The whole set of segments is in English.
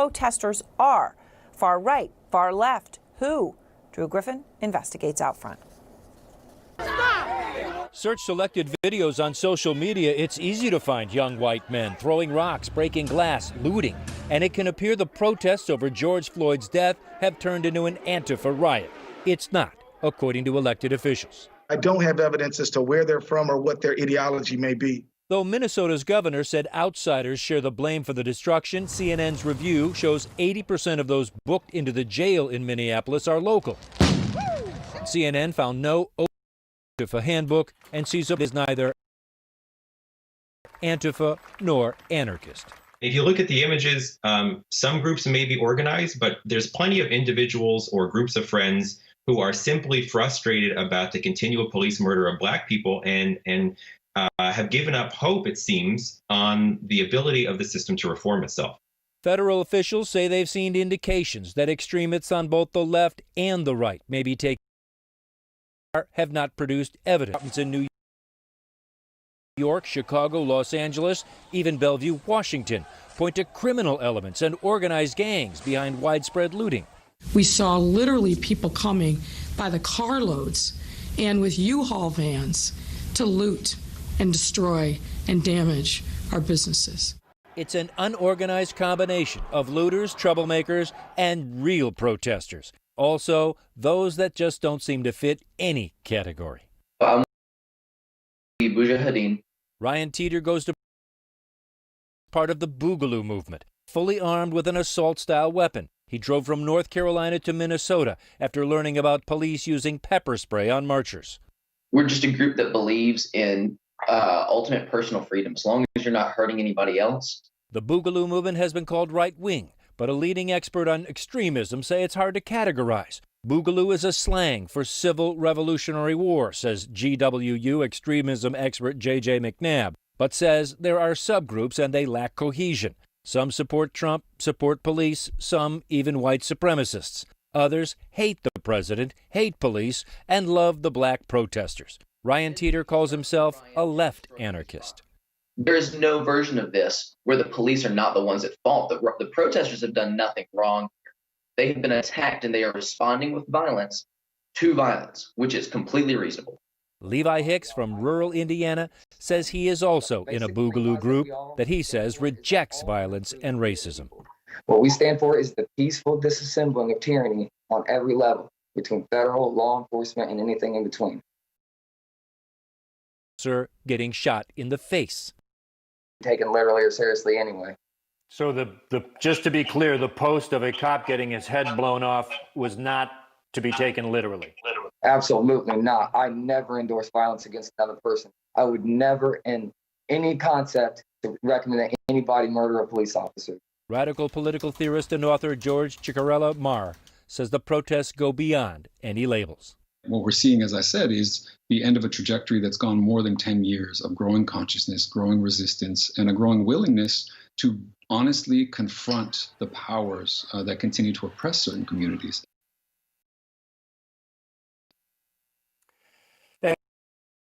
Protesters are far right, far left. Who? Drew Griffin investigates out front. Search selected videos on social media. It's easy to find young white men throwing rocks, breaking glass, looting. And it can appear the protests over George Floyd's death have turned into an Antifa riot. It's not, according to elected officials. I don't have evidence as to where they're from or what their ideology may be. Though Minnesota's governor said outsiders share the blame for the destruction, CNN's review shows 80% of those booked into the jail in Minneapolis are local. CNN found no Antifa handbook and sees it as neither Antifa nor anarchist. If you look at the images, some groups may be organized, but there's plenty of individuals or groups of friends who are simply frustrated about the continual police murder of Black people and have given up hope, it seems, on the ability of the system to reform itself. Federal officials say they've seen indications that extremists on both the left and the right may be taking have not produced evidence in New York, Chicago, Los Angeles, even Bellevue, Washington, point to criminal elements and organized gangs behind widespread looting. We saw literally people coming by the carloads and with U-Haul vans to loot and destroy and damage our businesses. It's an unorganized combination of looters, troublemakers, and real protesters. Also, those that just don't seem to fit any category. Ryan Teeter goes to part of the Boogaloo movement, fully armed with an assault-style weapon. He drove from North Carolina to Minnesota after learning about police using pepper spray on marchers. We're just a group that believes in ultimate personal freedom, as long as you're not hurting anybody else. The Boogaloo movement has been called right-wing, but a leading expert on extremism say it's hard to categorize. Boogaloo is a slang for civil revolutionary war, says GWU extremism expert J.J. McNabb, but says there are subgroups and they lack cohesion. Some support Trump, support police, some even white supremacists. Others hate the president, hate police, and love the black protesters. Ryan Teeter calls himself a left anarchist. There is no version of this where the police are not the ones at fault. The protesters have done nothing wrong. They have been attacked and they are responding with violence to violence, which is completely reasonable. Levi Hicks from rural Indiana says he is also in a Boogaloo group that he says rejects violence and racism. What we stand for is the peaceful disassembling of tyranny on every level, between federal, law enforcement, and anything in between. Sir, getting shot in the face. Taken literally or seriously anyway. So just to be clear, the post of a cop getting his head blown off was not to be taken literally. Absolutely not. I never endorse violence against another person. I would never, in any concept, recommend that anybody murder a police officer. Radical political theorist and author George Ciccariello Marr says the protests go beyond any labels. What we're seeing, as I said, is the end of a trajectory that's gone more than 10 years of growing consciousness, growing resistance, and a growing willingness to honestly confront the powers that continue to oppress certain communities.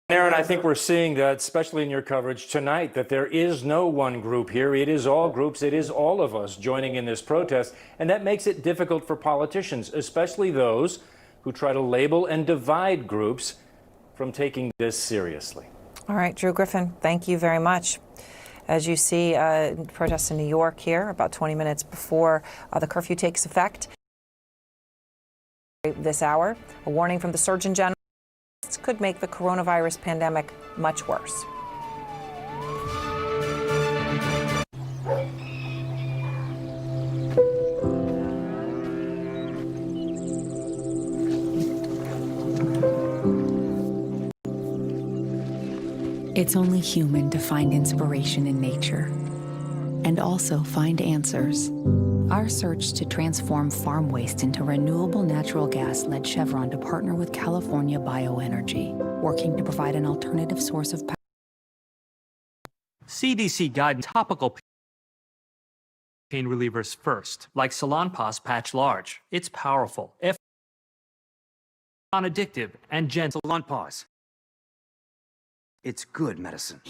Aaron, I think we're seeing that, especially in your coverage tonight, that there is no one group here. It is all groups. It is all of us joining in this protest. And that makes it difficult for politicians, especially those who try to label and divide groups, from taking this seriously. All right, Drew Griffin, thank you very much. As you see, protests in New York here about 20 minutes before the curfew takes effect. This hour, a warning from the Surgeon General could make the coronavirus pandemic much worse. It's only human to find inspiration in nature and also find answers. Our search to transform farm waste into renewable natural gas led Chevron to partner with California Bioenergy, working to provide an alternative source of power. CDC guidance topical pain relievers first, like Salonpas Patch Large. It's powerful, non-addictive, and gentle. Salonpas. It's good medicine.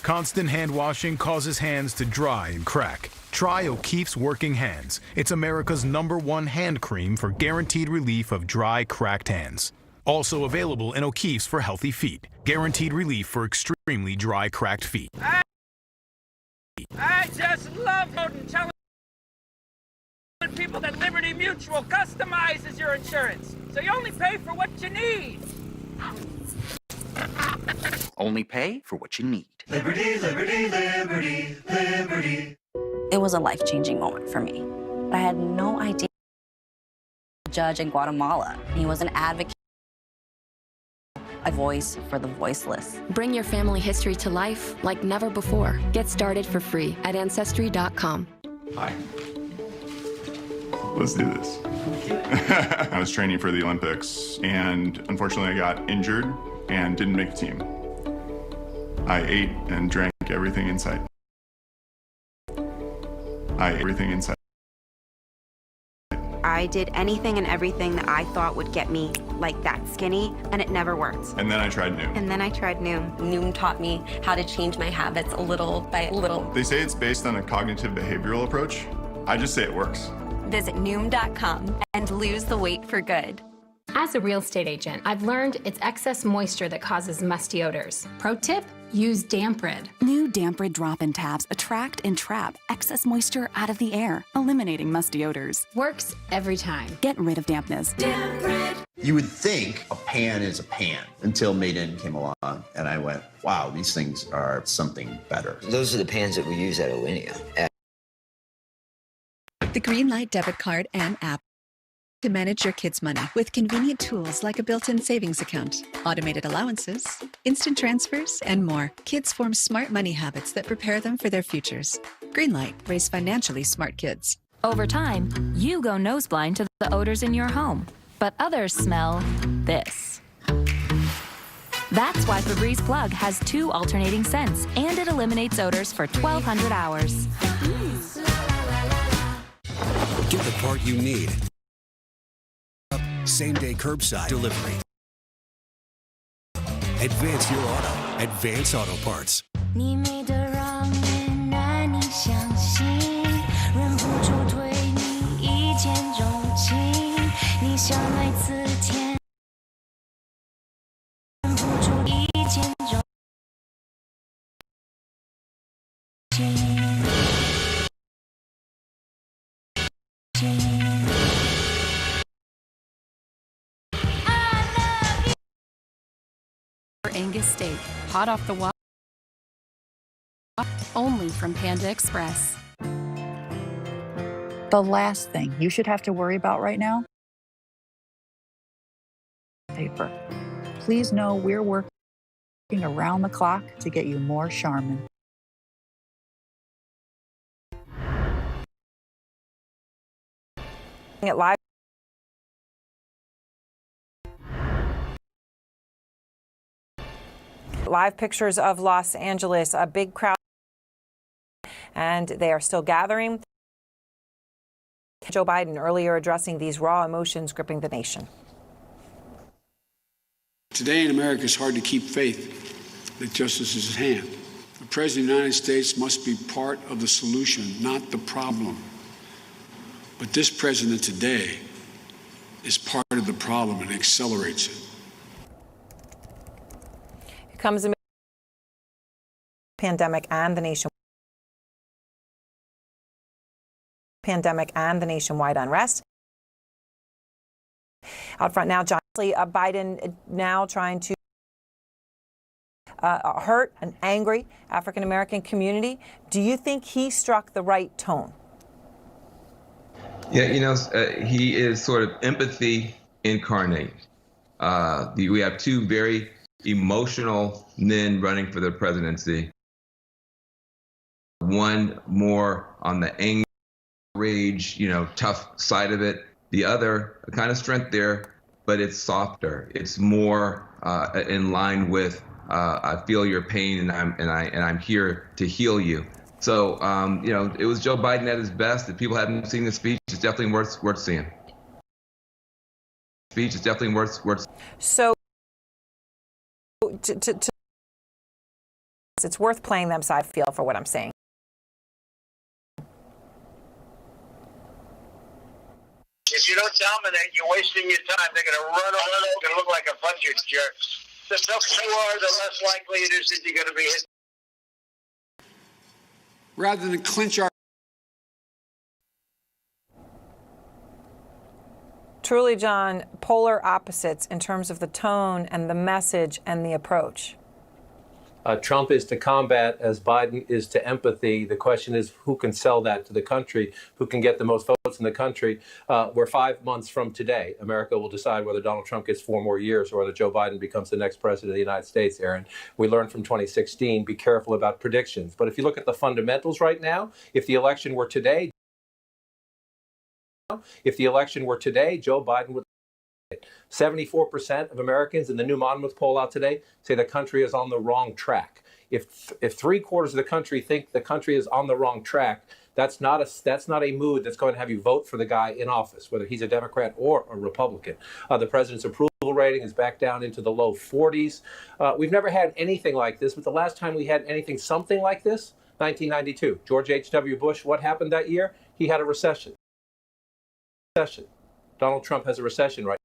Constant hand washing causes hands to dry and crack. Try O'Keefe's Working Hands. It's America's #1 hand cream for guaranteed relief of dry, cracked hands. Also available in O'Keefe's for healthy feet. Guaranteed relief for extremely dry, cracked feet. I just love telling people that Liberty Mutual customizes your insurance, so you only pay for what you need. Only pay for what you need. Liberty, liberty, liberty, liberty. It was a life-changing moment for me. I had no idea. Judge in Guatemala. He was an advocate, a voice for the voiceless. Bring your family history to life like never before. Get started for free at Ancestry.com. Hi. Let's do this. I was training for the Olympics, and unfortunately I got injured and didn't make the team. I ate and drank everything in sight. I did anything and everything that I thought would get me like that skinny, and it never worked. And then I tried Noom. Noom taught me how to change my habits little by little. They say it's based on a cognitive behavioral approach. I just say it works. Visit Noom.com and lose the weight for good. As a real estate agent, I've learned it's excess moisture that causes musty odors. Pro tip, use Damp Rid. New Damp Rid drop-in tabs attract and trap excess moisture out of the air, eliminating musty odors. Works every time. Get rid of dampness. Damp Rid. You would think a pan is a pan until Made In came along, and I went, wow, these things are something better. Those are the pans that we use at Alinea. The Greenlight debit card and app to manage your kids' money with convenient tools like a built-in savings account, automated allowances, instant transfers, and more. Kids form smart money habits that prepare them for their futures. Greenlight, raise financially smart kids. Over time, you go noseblind to the odors in your home, but others smell this. That's why Febreze Plug has 2 alternating scents, and it eliminates odors for 1,200 hours. Get the part you need. Same-day curbside delivery. Advance your auto. Advance Auto Parts. Angus steak, hot off the wok, only from Panda Express. The last thing you should have to worry about right now, paper. Please know we're working around the clock to get you more Charmin. It live. Live pictures of Los Angeles, a big crowd, and they are still gathering. Joe Biden earlier addressing these raw emotions gripping the nation. Today in America, it's hard to keep faith that justice is at hand. The President of the United States must be part of the solution, not the problem. But this president today is part of the problem and accelerates it. Comes amid the pandemic and the nationwide unrest. Out front now, John Biden now trying to hurt an angry African-American community. Do you think he struck the right tone? Yeah, he is sort of empathy incarnate. We have 2 very emotional men running for the presidency. One more on the anger, rage, tough side of it. The other, a kind of strength there, but it's softer. It's more in line with I feel your pain and I'm here to heal you. So it was Joe Biden at his best. If people haven't seen the speech, it's definitely worth seeing. Speech is definitely worth. So. To It's worth playing them side field for what I'm saying. If you don't tell them that, you're wasting your time. They're going to run over and look like a bunch of jerks. The tougher you are, the less likely it is that you're going to be hit. Rather than clinch our... Truly, John, polar opposites in terms of the tone and the message and the approach. Trump is to combat as Biden is to empathy. The question is who can sell that to the country, who can get the most votes in the country. We're 5 months from today. America will decide whether Donald Trump gets 4 more years or whether Joe Biden becomes the next president of the United States, Aaron. We learned from 2016, be careful about predictions. But if you look at the fundamentals right now, if the election were today, Joe Biden would. 74% of Americans in the new Monmouth poll out today say the country is on the wrong track. If 3/4 of the country think the country is on the wrong track, that's not a mood that's going to have you vote for the guy in office, whether he's a Democrat or a Republican. The president's approval rating is back down into the low 40s. We've never had anything like this, but the last time we had anything something like this, 1992. George H.W. Bush, what happened that year? He had a recession. Donald Trump has a recession right now.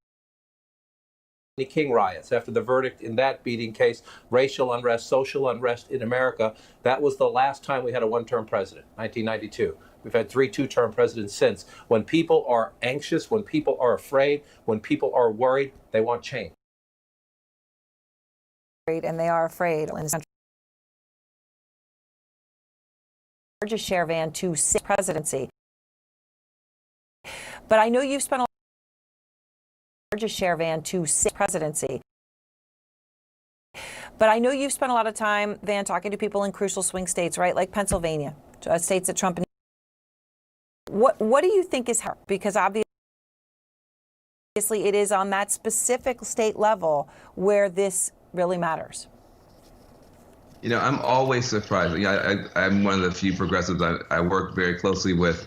King riots after the verdict in that beating case, racial unrest, social unrest in America. That was the last time we had a one-term president, 1992. We've had 3 two-term presidents since. When people are anxious, when people are afraid, when people are worried, they want change. And they are afraid. Largest share van to presidency. But I know you've spent a largest share van to presidency. But I know you've spent a lot of time, Van, talking to people in crucial swing states, right? Like Pennsylvania, states that Trump. What do you think is hard? Because obviously it is on that specific state level where this really matters. You know, I'm always surprised. I'm one of the few progressives. I work very closely with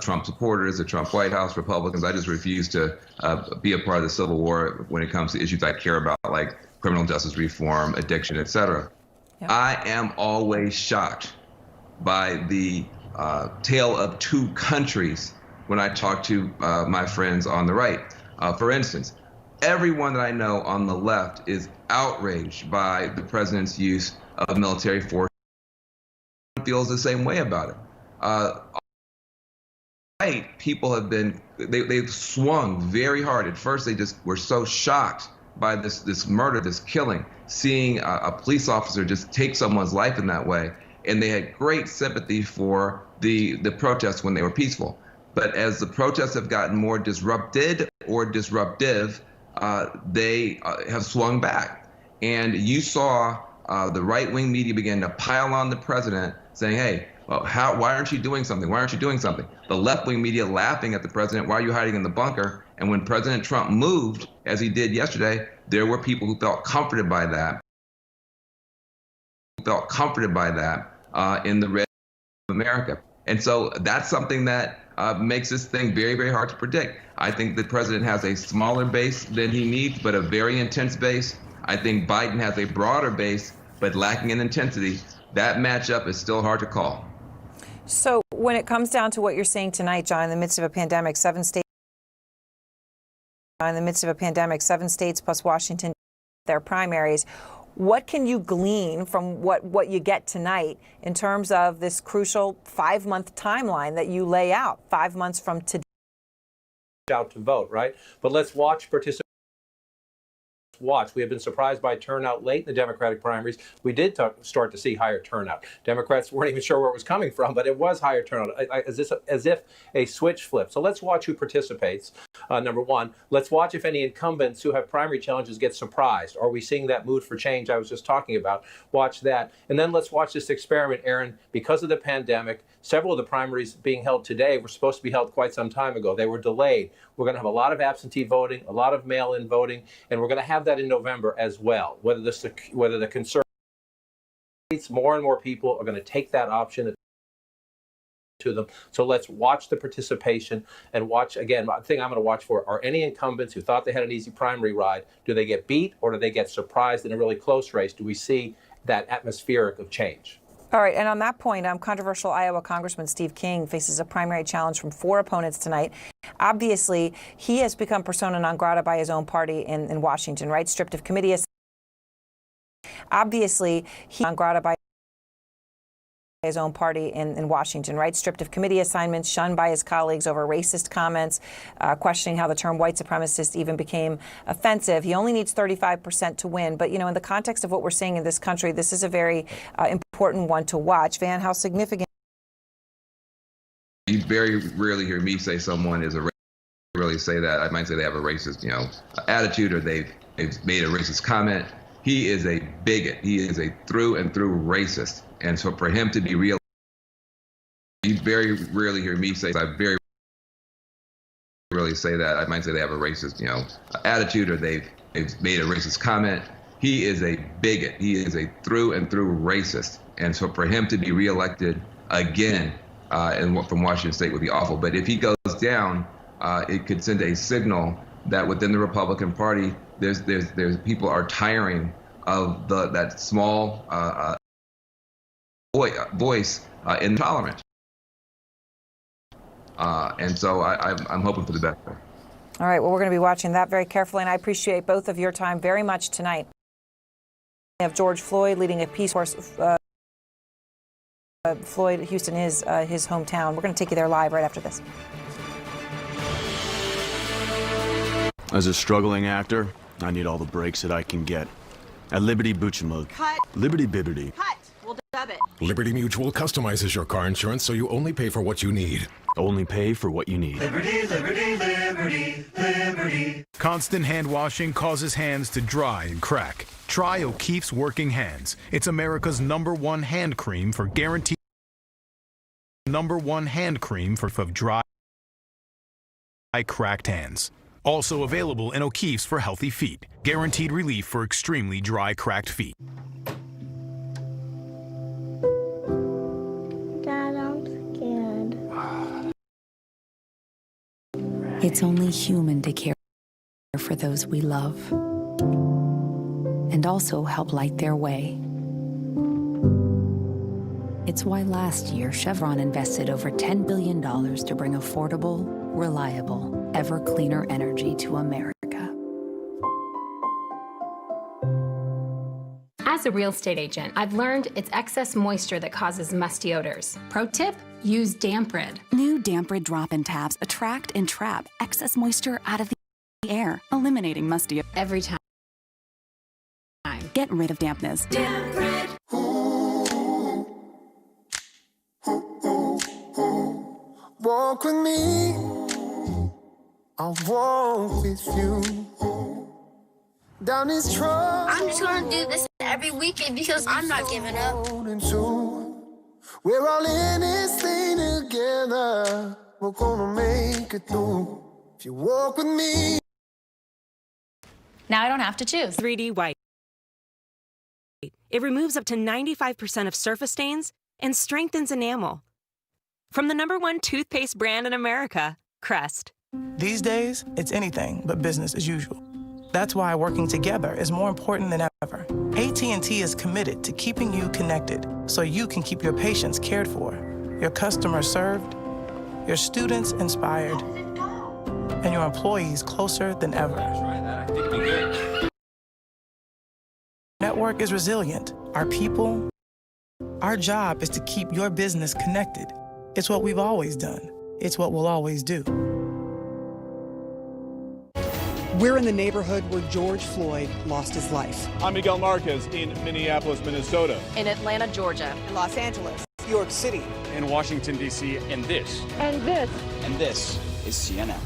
Trump supporters, the Trump White House, Republicans. I just refuse to be a part of the Civil War when it comes to issues I care about, like criminal justice reform, addiction, etc. Yep. I am always shocked by the tale of 2 countries when I talk to my friends on the right. For instance, everyone that I know on the left is outraged by the president's use of military force. Feels the same way about it. People have been, they've swung very hard. At first, they just were so shocked by this murder, this killing, seeing a police officer just take someone's life in that way. And they had great sympathy for the protests when they were peaceful. But as the protests have gotten more disrupted or disruptive, they have swung back. And you saw the right-wing media begin to pile on the president saying, hey, well, why aren't you doing something? Why aren't you doing something? The left-wing media laughing at the president. Why are you hiding in the bunker? And when President Trump moved, as he did yesterday, there were people who felt comforted by that. In the red of America. And so that's something that makes this thing very, very hard to predict. I think the president has a smaller base than he needs, but a very intense base. I think Biden has a broader base, but lacking in intensity. That matchup is still hard to call. So when it comes down to what you're saying tonight, John, in the midst of a pandemic, 7 states plus Washington, their primaries, what can you glean from what you get tonight in terms of this crucial 5-month timeline that you lay out, 5 months from today? Out to vote, right? But let's watch participate. We have been surprised by turnout late in the Democratic primaries. We did start to see higher turnout. Democrats weren't even sure where it was coming from, but it was higher turnout, as if a switch flipped. So let's watch who participates. Number one, let's watch if any incumbents who have primary challenges get surprised. Are we seeing that mood for change I was just talking about? Watch that. And then let's watch this experiment, Aaron. Because of the pandemic, several of the primaries being held today were supposed to be held quite some time ago. They were delayed. We're going to have a lot of absentee voting, a lot of mail-in voting, and we're going to have that in November as well. Whether the conservatives, more and more people are going to take that option to them. So let's watch the participation and watch, again, the thing I'm going to watch for are any incumbents who thought they had an easy primary ride. Do they get beat or do they get surprised in a really close race? Do we see that atmospheric of change. All right, and on that point, controversial Iowa Congressman Steve King faces a primary challenge from 4 opponents tonight. Obviously, he has become persona non grata by his own party in Washington, right? Stripped of committee. Obviously, he non grata by his own party in Washington, right? Stripped of committee assignments, shunned by his colleagues over racist comments, questioning how the term white supremacist even became offensive. He only needs 35% to win. But, you know, in the context of what we're seeing in this country, this is a very important one to watch. Van, how significant? You very rarely hear me say someone is a racist. Really say that. I might say they have a racist, attitude, or they've made a racist comment. He is a bigot. He is a through and through racist. And so for him to be real, you very rarely hear me say, I very rarely say that. I might say they have a racist, attitude, or they've made a racist comment. He is a bigot. He is a through and through racist. And so for him to be reelected again from Washington State would be awful. But if he goes down, it could send a signal that within the Republican Party, there's people are tiring of that small voice intolerant. And so I'm hoping for the best. All right, well, we're going to be watching that very carefully, and I appreciate both of your time very much tonight. We have George Floyd leading a peace force. Floyd, Houston is his hometown. We're going to take you there live right after this. As a struggling actor, I need all the breaks that I can get. At Liberty Buchamug. Cut. Liberty Bibbity. Cut. We'll dub it. Liberty Mutual customizes your car insurance so you only pay for what you need. Only pay for what you need. Liberty, liberty, liberty, liberty. Constant hand washing causes hands to dry and crack. Try O'Keefe's Working Hands. It's America's #1 hand cream for guaranteed #1 hand cream for dry, cracked hands. Also available in O'Keefe's for healthy feet. Guaranteed relief for extremely dry, cracked feet. Dad, I'm scared. It's only human to care for those we love and also help light their way. It's why last year Chevron invested over $10 billion to bring affordable, reliable, ever cleaner energy to America. As a real estate agent, I've learned it's excess moisture that causes musty odors. Pro tip, use Damp Rid. New Damp Rid drop-in tabs attract and trap excess moisture out of the air, eliminating musty every time. Get rid of dampness. Damp Rid. Walk with me, I'll walk with you. Down this trail. I'm just gonna do this every weekend because I'm not giving up. We're all in this thing together. We're gonna make it through. If you walk with me. Now I don't have to choose. 3D White. It removes up to 95% of surface stains and strengthens enamel. From the #1 toothpaste brand in America, Crest. These days, it's anything but business as usual. That's why working together is more important than ever. AT&T is committed to keeping you connected so you can keep your patients cared for, your customers served, your students inspired, and your employees closer than ever. Network is resilient. Our people, our job is to keep your business connected. It's what we've always done. It's what we'll always do. We're in the neighborhood where George Floyd lost his life. I'm Miguel Marquez in Minneapolis, Minnesota. In Atlanta, Georgia. In Los Angeles. New York City. In Washington, D.C. And this. And this. And this is CNN.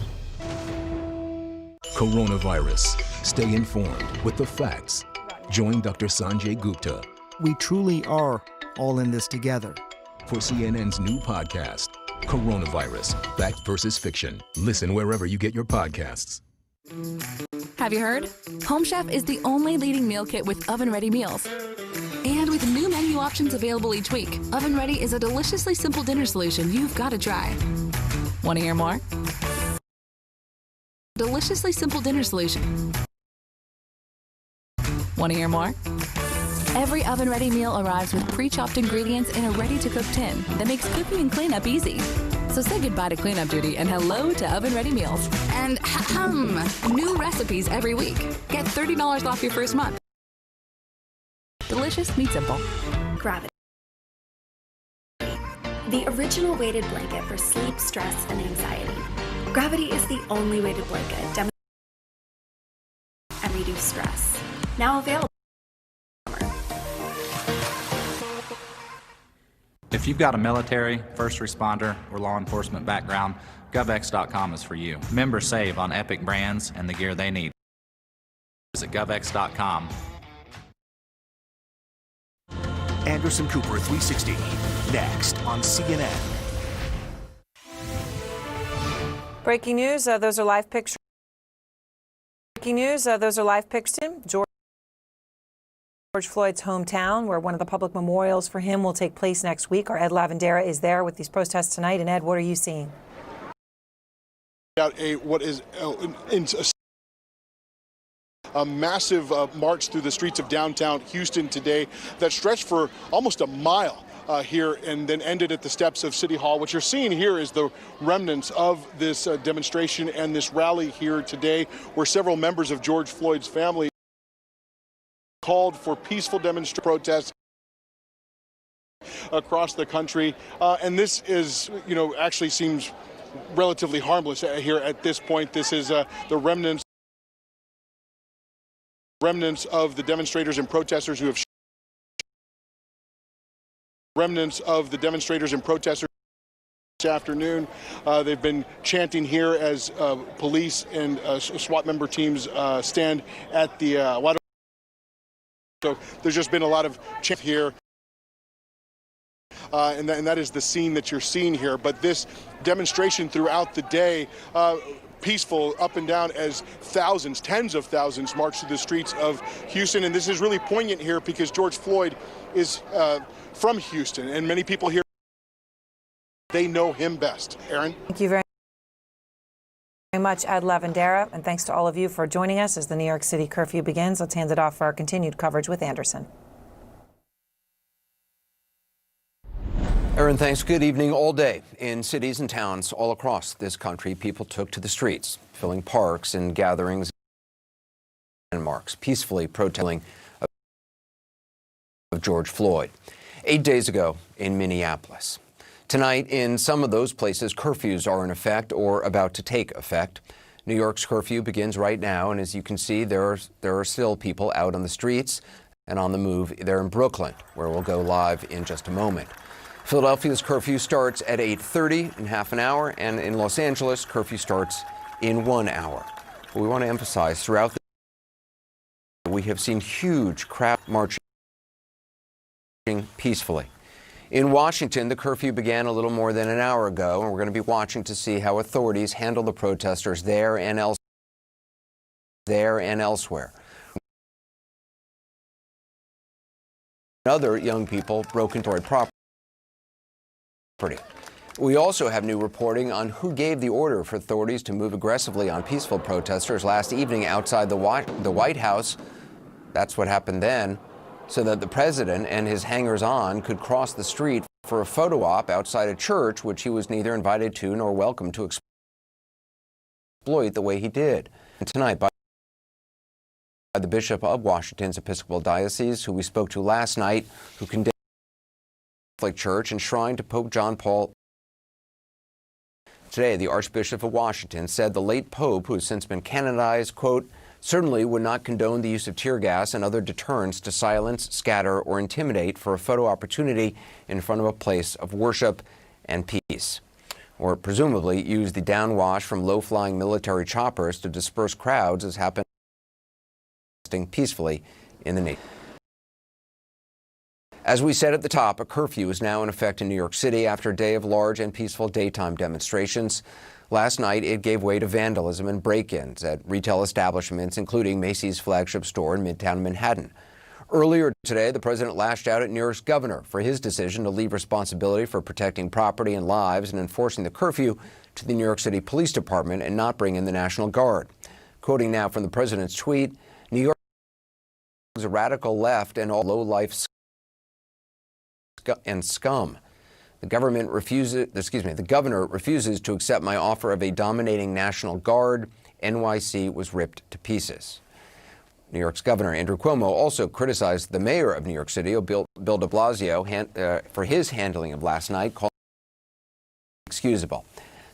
Coronavirus. Stay informed with the facts. Join Dr. Sanjay Gupta. We truly are all in this together. For CNN's new podcast, Coronavirus, Fact versus Fiction. Listen wherever you get your podcasts. Have you heard? Home Chef is the only leading meal kit with oven-ready meals. And with new menu options available each week, Oven Ready is a deliciously simple dinner solution you've got to try. Want to hear more? Deliciously simple dinner solution. Want to hear more? Every oven-ready meal arrives with pre-chopped ingredients in a ready-to-cook tin that makes cooking and cleanup easy. So say goodbye to cleanup duty and hello to oven-ready meals. And new recipes every week. Get $30 off your first month. Delicious, meat simple. Gravity. The original weighted blanket for sleep, stress, and anxiety. Gravity is the only weighted blanket demonstrated and reduce stress. Now available. If you've got a military, first responder, or law enforcement background, GovX.com is for you. Members save on epic brands and the gear they need. Visit GovX.com. Anderson Cooper 360, next on CNN. Breaking news, those are live pictures. Breaking news, those are live pictures. George Floyd's hometown, where one of the public memorials for him will take place next week. Our Ed Lavandera is there with these protests tonight. And Ed, what are you seeing? A massive march through the streets of downtown Houston today that stretched for almost a mile here and then ended at the steps of City Hall. What you're seeing here is the remnants of this demonstration and this rally here today, where several members of George Floyd's family called for peaceful protests across the country. And this is, actually seems relatively harmless here at this point. This is the remnants of the demonstrators and protesters who have this afternoon. They've been chanting here as police and SWAT member teams stand at the White House. So there's just been a lot of chant here. And that is the scene that you're seeing here. But this demonstration throughout the day, peaceful up and down as thousands, tens of thousands march through the streets of Houston. And this is really poignant here because George Floyd is from Houston, and many people here, they know him best. Aaron? Thank you very much, Ed Lavandera, and thanks to all of you for joining us as the New York City curfew begins. Let's hand it off for our continued coverage with Anderson. Aaron, thanks. Good evening. All day in cities and towns all across this country, people took to the streets, filling parks and gatherings and landmarks, peacefully protesting of George Floyd. 8 days ago in Minneapolis. Tonight, in some of those places, curfews are in effect or about to take effect. New York's curfew begins right now, and as you can see, there are still people out on the streets and on the move there in Brooklyn, where we'll go live in just a moment. Philadelphia's curfew starts at 8:30 in half an hour, and in Los Angeles, curfew starts in 1 hour. But we want to emphasize throughout the we have seen huge crowds marching peacefully. In Washington, the curfew began a little more than an hour ago, and we're going to be watching to see how authorities handle the protesters there and elsewhere. Other young people broke into property. We also have new reporting on who gave the order for authorities to move aggressively on peaceful protesters last evening outside the White House. That's what happened then, so that the president and his hangers-on could cross the street for a photo op outside a church, which he was neither invited to nor welcome to exploit the way he did. And tonight, by the Bishop of Washington's Episcopal Diocese, who we spoke to last night, who condemned the Catholic Church enshrined to Pope John Paul. Today, the Archbishop of Washington said the late Pope, who has since been canonized, quote, certainly would not condone the use of tear gas and other deterrents to silence, scatter, or intimidate for a photo opportunity in front of a place of worship and peace. Or presumably use the downwash from low-flying military choppers to disperse crowds as happened peacefully in the nation. As we said at the top, a curfew is now in effect in New York City after a day of large and peaceful daytime demonstrations. Last night, it gave way to vandalism and break-ins at retail establishments, including Macy's flagship store in Midtown Manhattan. Earlier today, the president lashed out at New York's governor for his decision to leave responsibility for protecting property and lives and enforcing the curfew to the New York City Police Department and not bring in the National Guard. Quoting now from the president's tweet, New York the radical left and all low-life and scum. The governor refuses to accept my offer of a dominating National Guard. NYC was ripped to pieces. New York's Governor Andrew Cuomo also criticized the mayor of New York City, Bill de Blasio, for his handling of last night, calling it inexcusable.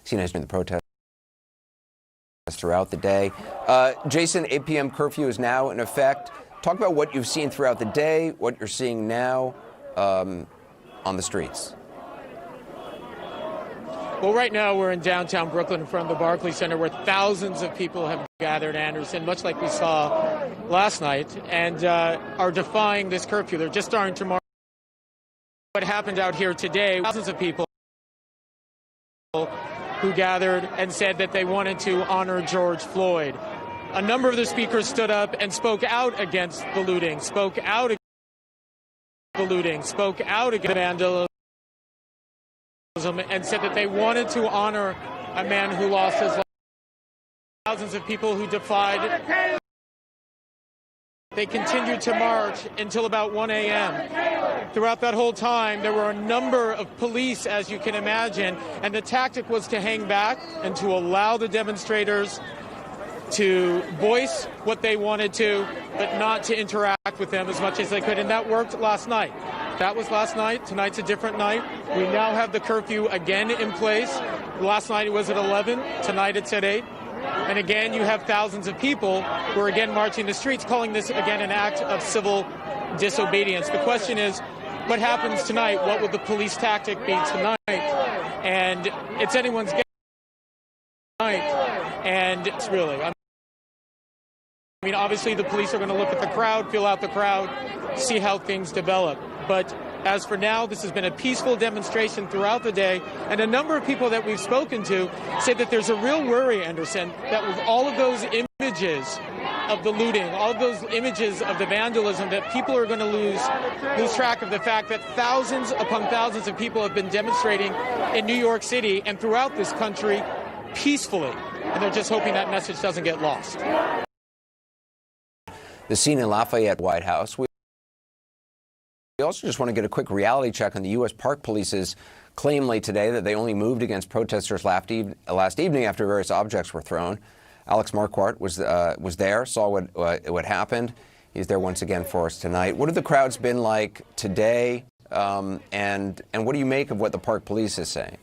CNN's doing the protest throughout the day. Jason, 8 p.m. curfew is now in effect. Talk about what you've seen throughout the day, what you're seeing now on the streets. Well, right now we're in downtown Brooklyn in front of the Barclays Center where thousands of people have gathered, Anderson, much like we saw last night, and are defying this curfew. They're just starting to march. What happened out here today, thousands of people who gathered and said that they wanted to honor George Floyd. A number of the speakers stood up and spoke out against the looting, spoke out against vandalism, and said that they wanted to honor a man who lost his life. Thousands of people who defied. They continued to march until about 1 a.m. Throughout that whole time, there were a number of police, as you can imagine, and the tactic was to hang back and to allow the demonstrators to voice what they wanted to, but not to interact with them as much as they could. And that worked last night. That was last night. Tonight's a different night. We now have the curfew again in place. Last night it was at 11. Tonight it's at 8. And again, you have thousands of people who are again marching the streets, calling this again an act of civil disobedience. The question is, what happens tonight? What will the police tactic be tonight? And it's anyone's guess tonight. And it's really, I mean, obviously the police are going to look at the crowd, feel out the crowd, see how things develop. But as for now, this has been a peaceful demonstration throughout the day, and a number of people that we've spoken to say that there's a real worry, Anderson, that with all of those images of the looting, all of those images of the vandalism, that people are going to lose track of the fact that thousands upon thousands of people have been demonstrating in New York City and throughout this country peacefully, and they're just hoping that message doesn't get lost. The scene in Lafayette White House. We also just want to get a quick reality check on the U.S. Park Police's claim late today that they only moved against protesters last evening after various objects were thrown. Alex Marquardt was there, saw what happened. He's there once again for us tonight. What have the crowds been like today, and what do you make of what the Park Police is saying?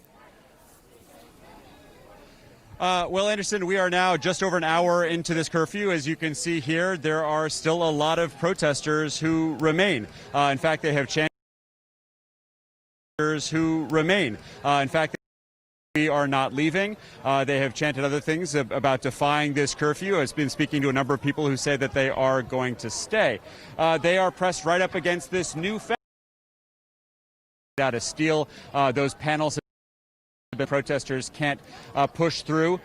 Well, Anderson, we are now just over an hour into this curfew. As you can see here, there are still a lot of protesters who remain. In fact, they have chanted we are not leaving. They have chanted other things about defying this curfew. I've been speaking to a number of people who say that they are going to stay. They are pressed right up against this new fence out of steel. Those panels the protesters can't push through.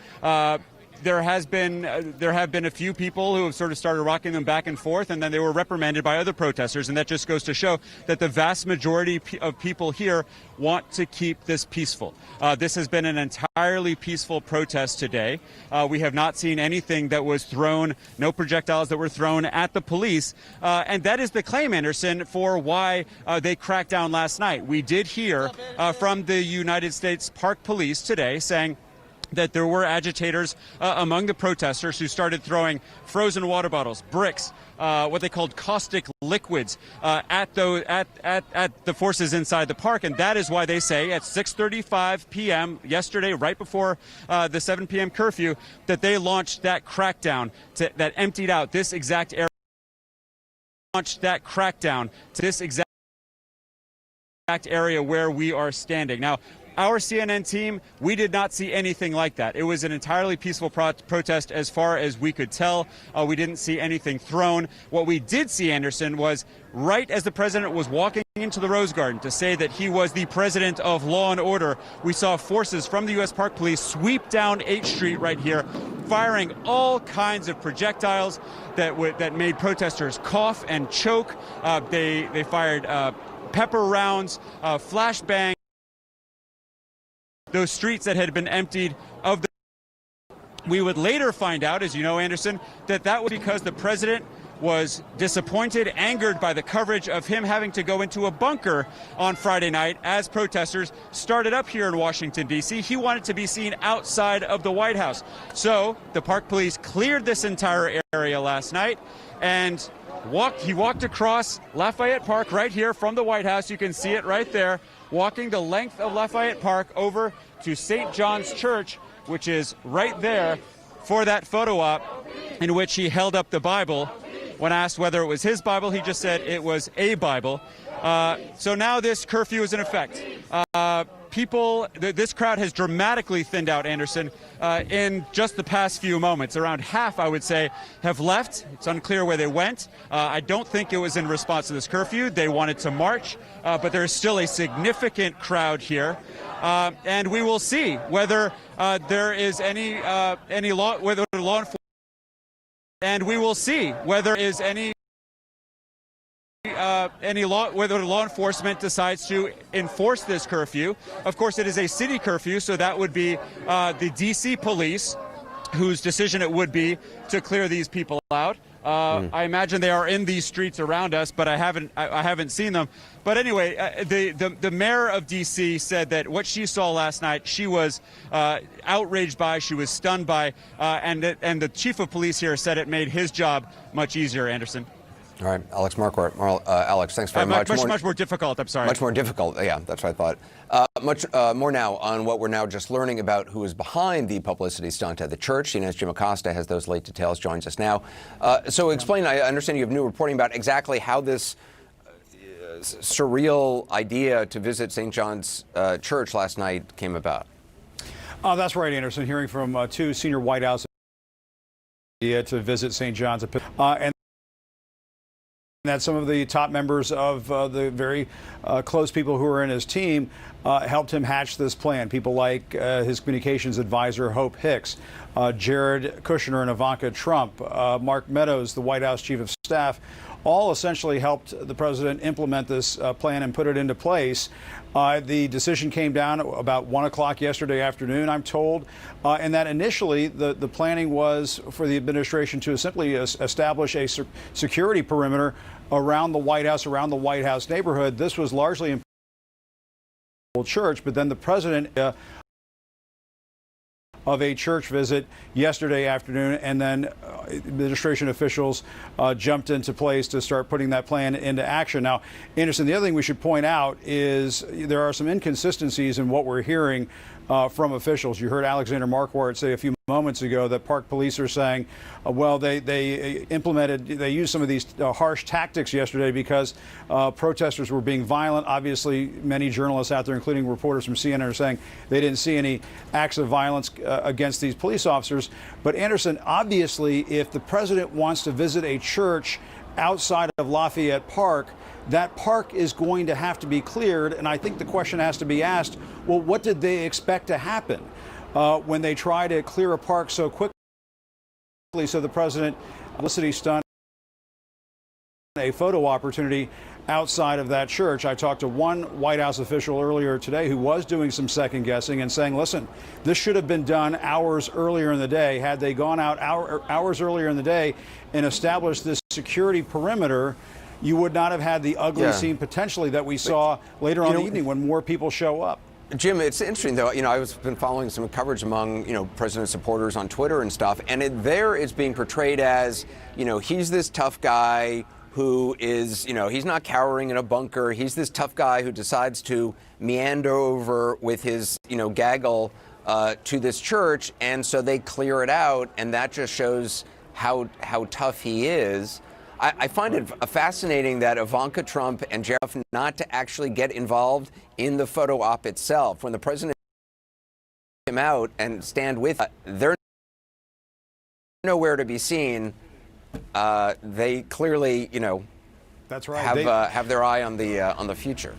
There have been a few people who have sort of started rocking them back and forth, and then they were reprimanded by other protesters, and that just goes to show that the vast majority of people here want to keep this peaceful. This has been an entirely peaceful protest today. We have not seen anything that was thrown, no projectiles that were thrown at the police, and that is the claim, Anderson, for why they cracked down last night. We did hear from the United States Park Police today saying that there were agitators among the protesters who started throwing frozen water bottles, bricks, what they called caustic liquids at the forces inside the park. And that is why they say at 6:35 p.m. yesterday, right before the 7 p.m. curfew, that they launched that crackdown that emptied out this exact area. Where we are standing. Now, our CNN team, we did not see anything like that. It was an entirely peaceful protest as far as we could tell. We didn't see anything thrown. What we did see, Anderson, was right as the president was walking into the Rose Garden to say that he was the president of law and order, we saw forces from the U.S. Park Police sweep down 8th Street right here, firing all kinds of projectiles that made protesters cough and choke. They fired pepper rounds, flashbangs. Those streets that had been emptied of the... We would later find out, as you know, Anderson, that was because the president was disappointed, angered by the coverage of him having to go into a bunker on Friday night as protesters started up here in Washington, D.C. He wanted to be seen outside of the White House. So the Park Police cleared this entire area last night, and he walked across Lafayette Park right here from the White House. You can see it right there, walking the length of Lafayette Park over to St. John's Church, which is right there, for that photo op in which he held up the Bible. When asked whether it was his Bible, he just said it was a Bible. So now this curfew is in effect. This crowd has dramatically thinned out, Anderson, in just the past few moments. Around half, I would say, have left. It's unclear where they went. I don't think it was in response to this curfew. They wanted to march, but there is still a significant crowd here. And we will see whether there is any law, whether law enforcement, and we will see whether is any law, whether law enforcement decides to enforce this curfew. Of course, it is a city curfew, so that would be the D.C. police, whose decision it would be to clear these people out. I imagine they are in these streets around us, but I haven't seen them. But anyway, the mayor of D.C. said that what she saw last night, she was outraged by, she was stunned by, and the chief of police here said it made his job much easier, Anderson. All right, Alex Marquardt. Alex, thanks very much. Much more difficult, I'm sorry. Much more difficult, yeah, that's what I thought. Much more now on what we're now just learning about who is behind the publicity stunt at the church. CNN's Jim Acosta has those late details, joins us now. So explain, I understand you have new reporting about exactly how this surreal idea to visit St. John's Church last night came about. That's right, Anderson. Hearing from two senior White House to visit St. John's, and that some of the top members of the very close people who are in his team helped him hatch this plan. People like his communications advisor, Hope Hicks, Jared Kushner and Ivanka Trump, Mark Meadows, the White House chief of staff, all essentially helped the president implement this plan and put it into place. The decision came down about 1 o'clock yesterday afternoon, I'm told, and that initially the planning was for the administration to simply establish a security perimeter around the White House neighborhood. This was largely in church, but then the president of a church visit yesterday afternoon, and then administration officials jumped into place to start putting that plan into action. Now, Anderson, the other thing we should point out is there are some inconsistencies in what we're hearing from officials. You heard Alexander Marquardt say a few moments ago that Park Police are saying, well, they used some of these harsh tactics yesterday because protesters were being violent. Obviously, many journalists out there, including reporters from CNN, are saying they didn't see any acts of violence against these police officers. But Anderson, obviously, if the president wants to visit a church outside of Lafayette Park, that park is going to have to be cleared. And I think the question has to be asked, well, what did they expect to happen when they try to clear a park so quickly? So the president, publicity stunt, a photo opportunity outside of that church. I talked to one White House official earlier today who was doing some second guessing and saying, listen, this should have been done hours earlier in the day. Had they gone out hours earlier in the day and established this security perimeter, you would not have had the ugly scene potentially that we saw later on in the evening when more people show up. Jim, it's interesting, though. I've been following some coverage among, president supporters on Twitter and stuff, and it's being portrayed as, he's this tough guy who is, he's not cowering in a bunker. He's this tough guy who decides to meander over with his, gaggle to this church, and so they clear it out, and that just shows how tough he is. I find it fascinating that Ivanka Trump and Jeff not to actually get involved in the photo op itself. When the president came out and stand with, they're nowhere to be seen. They clearly, that's right, have their eye on the future.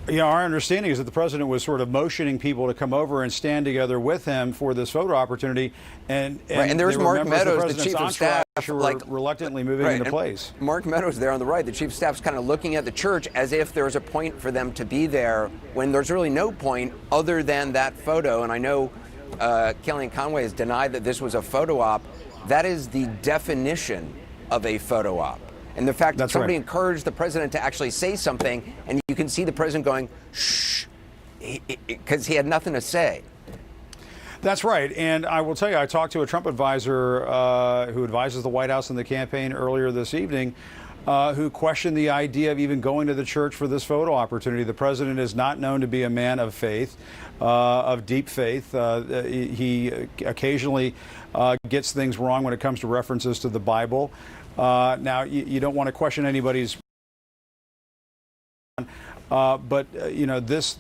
Our understanding is that the president was sort of motioning people to come over and stand together with him for this photo opportunity, and there's Mark Meadows, the chief of staff, reluctantly moving into place. Mark Meadows there on the right, the chief of staff's kind of looking at the church as if there's a point for them to be there when there's really no point other than that photo. And I know Kellyanne Conway has denied that this was a photo op. That is the definition of a photo op. And the fact that That's somebody right. encouraged the president to actually say something, and you can see the president going, shh, because he had nothing to say. That's right. And I will tell you, I talked to a Trump advisor who advises the White House in the campaign earlier this evening, who questioned the idea of even going to the church for this photo opportunity. The president is not known to be a man of faith, of deep faith. He occasionally gets things wrong when it comes to references to the Bible. Now, you don't want to question anybody's, but this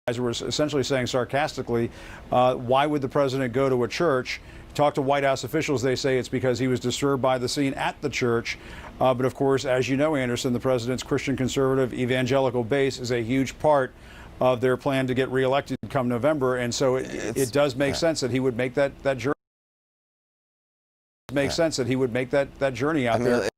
advisor was essentially saying sarcastically, why would the president go to a church? Talk to White House officials, they say it's because he was disturbed by the scene at the church. But of course, as you know, Anderson, the president's Christian conservative evangelical base is a huge part of their plan to get reelected come November. And so it does make sense that he would make that journey. Makes sense that he would make that journey out there.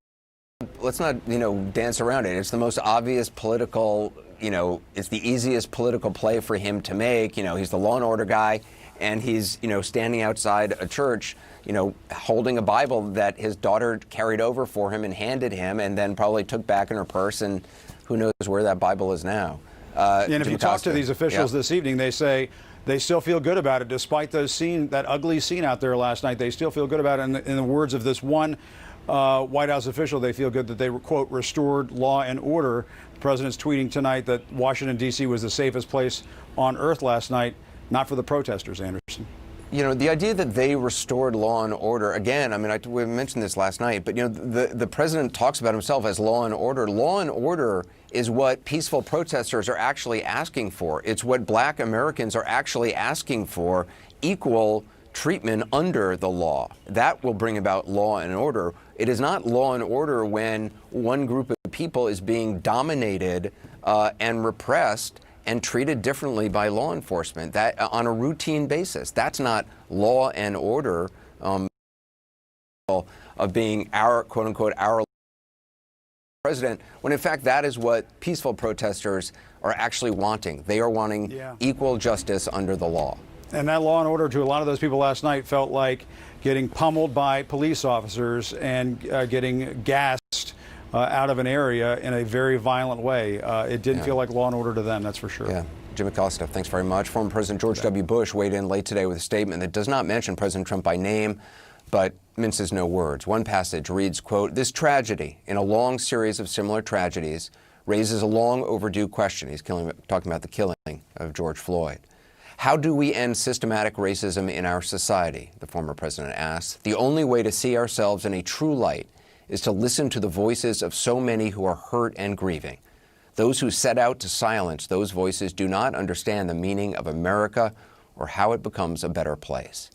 Let's not, dance around it. It's the most obvious political, it's the easiest political play for him to make. He's the law and order guy, and he's, standing outside a church, holding a Bible that his daughter carried over for him and handed him, and then probably took back in her purse, and who knows where that Bible is now. And if you talk to these officials this evening, they say they still feel good about it, despite that ugly scene out there last night. They still feel good about it. In the words of this one White House official, they feel good that they, quote, restored law and order. The president's tweeting tonight that Washington, D.C. was the safest place on earth last night, not for the protesters, Anderson. The idea that they restored law and order, again, we mentioned this last night, but, the president talks about himself as law and order. Law and order is what peaceful protesters are actually asking for. It's what black Americans are actually asking for, equal treatment under the law. That will bring about law and order. It is not law and order when one group of people is being dominated and repressed and treated differently by law enforcement, that on a routine basis. That's not law and order of being our, quote unquote, our president, when in fact that is what peaceful protesters are actually wanting. They are wanting equal justice under the law. And that law and order to a lot of those people last night felt like getting pummeled by police officers and getting gassed out of an area in a very violent way. It didn't feel like law and order to them, that's for sure. Yeah. Jim Acosta, thanks very much. Former President George W. Bush weighed in late today with a statement that does not mention President Trump by name, but minces no words. One passage reads, quote, "This tragedy, in a long series of similar tragedies, raises a long overdue question." He's talking about the killing of George Floyd. "How do we end systematic racism in our society?" the former president asked. "The only way to see ourselves in a true light is to listen to the voices of so many who are hurt and grieving. Those who set out to silence those voices do not understand the meaning of America or how it becomes a better place."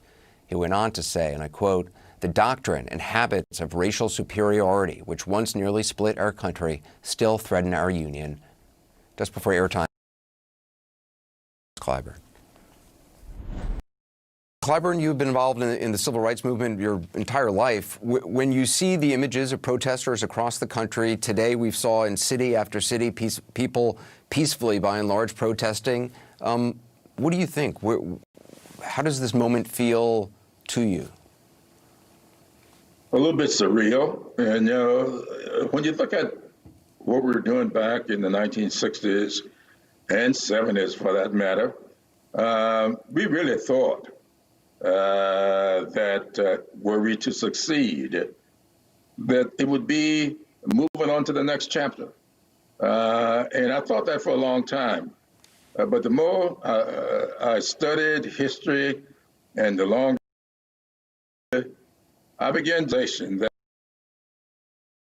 He went on to say, and I quote, "The doctrine and habits of racial superiority, which once nearly split our country, still threaten our union." Just before airtime, Clyburn. Clyburn, you've been involved in the civil rights movement your entire life. When you see the images of protesters across the country, today we saw in city after city people peacefully, by and large, protesting. What do you think? How does this moment feel to you? A little bit surreal. And when you look at what we were doing back in the 1960s and 70s, for that matter, we really thought that were we to succeed, that it would be moving on to the next chapter. And I thought that for a long time. But the more I studied history and the longer I began to see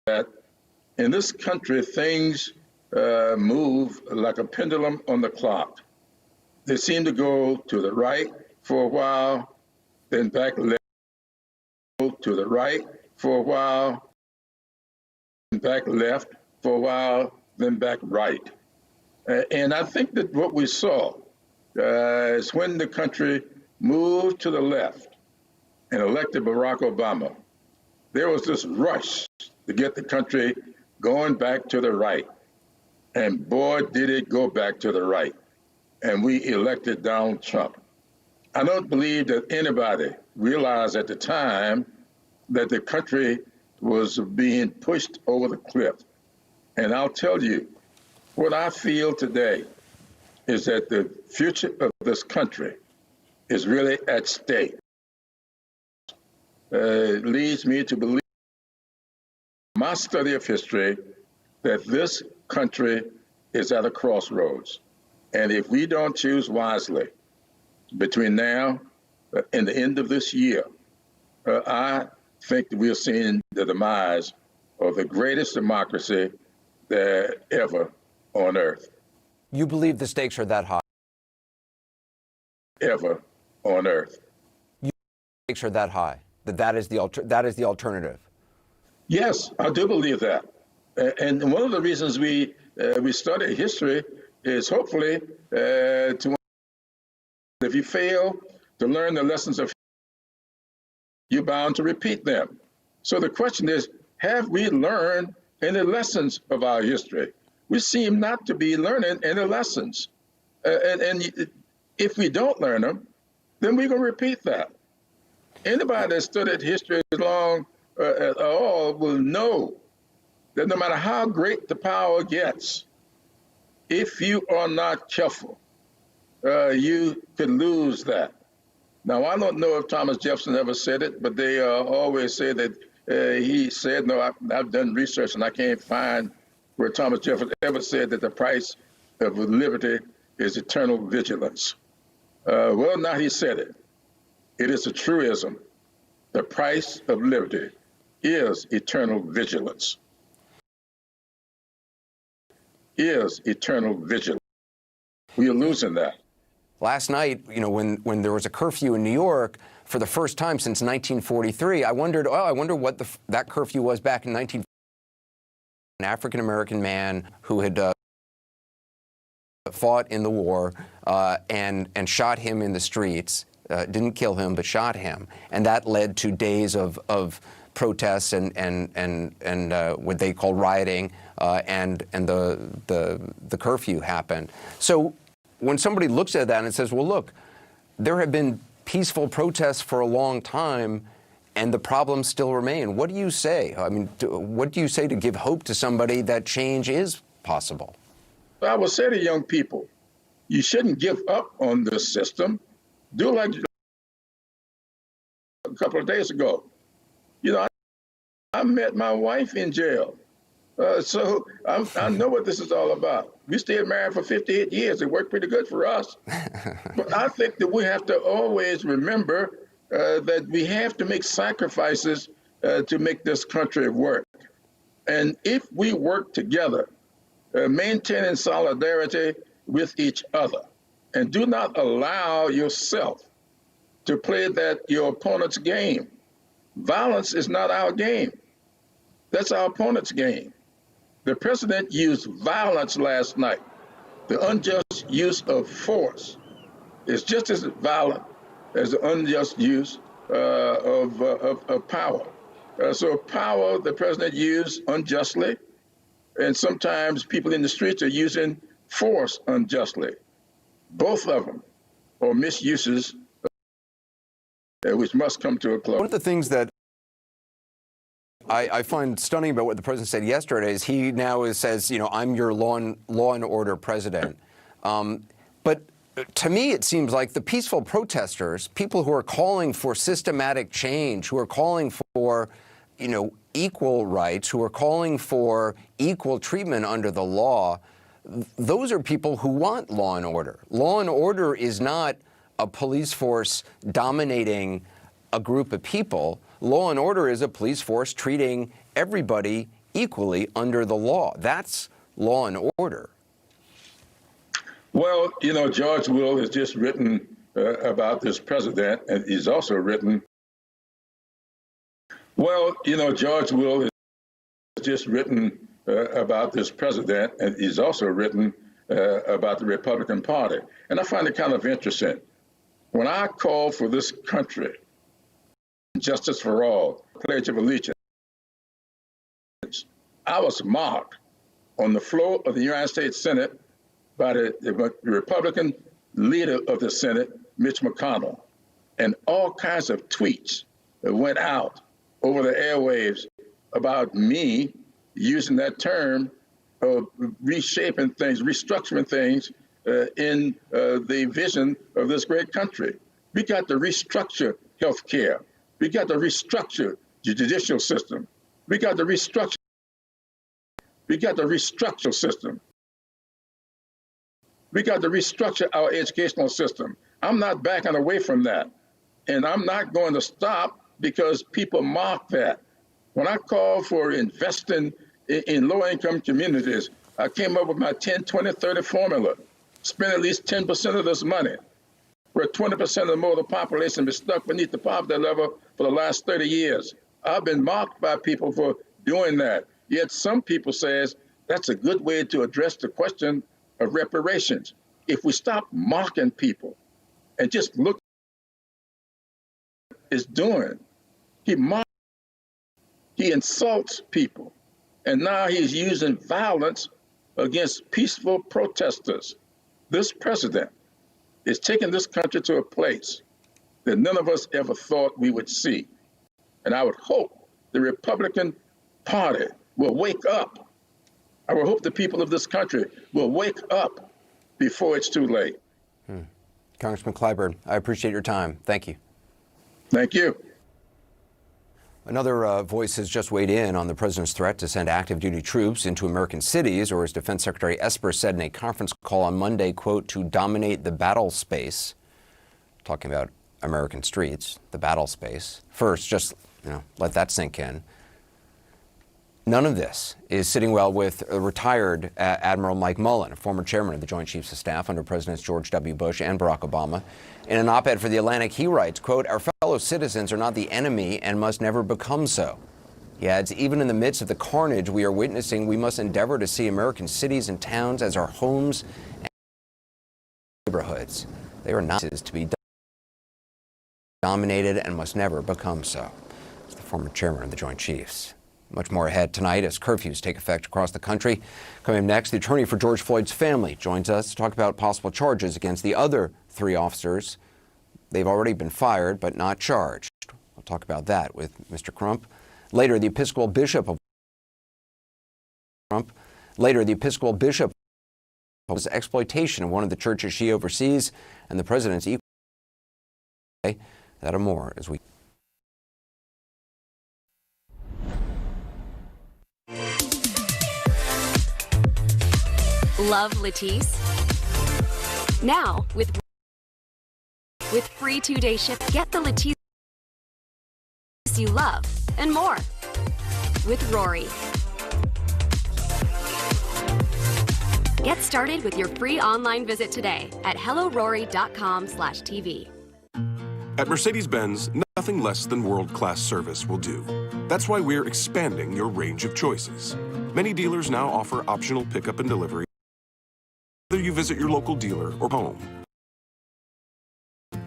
that in this country, things move like a pendulum on the clock. They seem to go to the right for a while, then back left, to the right for a while, then back left for a while, then back right. And I think that what we saw is when the country moved to the left and elected Barack Obama, there was this rush to get the country going back to the right. And boy, did it go back to the right. And we elected Donald Trump. I don't believe that anybody realized at the time that the country was being pushed over the cliff. And I'll tell you, what I feel today is that the future of this country is really at stake. It leads me to believe, my study of history, that this country is at a crossroads. And if we don't choose wisely between now and the end of this year, I think that we're seeing the demise of the greatest democracy there ever on earth. You believe the stakes are that high? Ever on earth. You believe the stakes are that high, that is the alternative? Yes, I do believe that. And one of the reasons we study history is hopefully to, if you fail to learn the lessons of history, you're bound to repeat them. So the question is, have we learned any lessons of our history? We seem not to be learning any lessons. And if we don't learn them, then we're going to repeat that. Anybody that studied history as long at all will know that no matter how great the power gets, if you are not careful, you could lose that. Now, I don't know if Thomas Jefferson ever said it, but they always say that he said, no, I've done research and I can't find where Thomas Jefferson ever said that the price of liberty is eternal vigilance. Well, now he said it. It is a truism. The price of liberty is eternal vigilance. Is eternal vigilance. We are losing that. Last night, when there was a curfew in New York for the first time since 1943, I wondered what that curfew was back in 1943. An African-American man who had fought in the war and shot him in the streets, didn't kill him, but shot him. And that led to days of protests and what they call rioting, and the curfew happened. So when somebody looks at that and says, well, look, there have been peaceful protests for a long time, and the problems still remain. What do you say? I mean, what do you say to give hope to somebody that change is possible? I would say to young people, you shouldn't give up on this system. Do like a couple of days ago. I met my wife in jail. So I know what this is all about. We stayed married for 58 years. It worked pretty good for us. But I think that we have to always remember that we have to make sacrifices to make this country work. And if we work together, maintaining solidarity with each other, and do not allow yourself to play your opponent's game. Violence is not our game. That's our opponent's game. The president used violence last night. The unjust use of force is just as violent as the unjust use of power. So power the president used unjustly, and sometimes people in the streets are using force unjustly. Both of them are misuses which must come to a close. One of the things that I find stunning about what the president said yesterday is he now says, I'm your law and order president. But to me, it seems like the peaceful protesters, people who are calling for systematic change, who are calling for, equal rights, who are calling for equal treatment under the law, those are people who want law and order. Law and order is not a police force dominating a group of people. Law and order is a police force treating everybody equally under the law. That's law and order. Well, George Will has just written about this president, and he's also written. Well, George Will has just written about this president, and he's also written about the Republican Party. And I find it kind of interesting. When I call for this country, justice for all, Pledge of Allegiance, I was mocked on the floor of the United States Senate by the Republican leader of the Senate, Mitch McConnell, and all kinds of tweets that went out over the airwaves about me using that term of reshaping things, restructuring things in the vision of this great country. We got to restructure healthcare. We got to restructure the judicial system. We got to restructure. We got to restructure system. We got to restructure our educational system. I'm not backing away from that. And I'm not going to stop because people mock that. When I called for investing in low-income communities, I came up with my 10, 20, 30 formula. Spend at least 10% of this money, where 20% or more of the population is stuck beneath the poverty level for the last 30 years. I've been mocked by people for doing that. Yet some people say that's a good way to address the question of reparations. If we stop mocking people and just look at what he's doing, he insults people. And now he's using violence against peaceful protesters. This president is taking this country to a place that none of us ever thought we would see. And I would hope the Republican Party will wake up. I would hope the people of this country will wake up before it's too late. Congressman Clyburn, I appreciate your time. Thank you. Thank you. Another voice has just weighed in on the president's threat to send active duty troops into American cities, or as Defense Secretary Esper said in a conference call on Monday, quote, to dominate the battle space. Talking about American streets, the battle space. First, just let that sink in. None of this is sitting well with retired Admiral Mike Mullen, a former chairman of the Joint Chiefs of Staff under Presidents George W. Bush and Barack Obama. In an op-ed for The Atlantic, he writes, quote, our fellow citizens are not the enemy and must never become so. He adds, even in the midst of the carnage we are witnessing, we must endeavor to see American cities and towns as our homes and neighborhoods. They are not to be dominated and must never become so. It's the former chairman of the Joint Chiefs. Much more ahead tonight as curfews take effect across the country. Coming up next, the attorney for George Floyd's family joins us to talk about possible charges against the other 3 officers. They've already been fired but not charged. We'll talk about that with Mr. Crump. Later, the Episcopal Bishop of exploitation of one of the churches she oversees, and the president's equal. That and more as we. Love Latisse? Now, with free 2-day ship, get the Latisse you love and more with Rory. Get started with your free online visit today at hellorory.com/TV. At Mercedes-Benz, nothing less than world-class service will do. That's why we're expanding your range of choices. Many dealers now offer optional pickup and delivery, whether you visit your local dealer or home.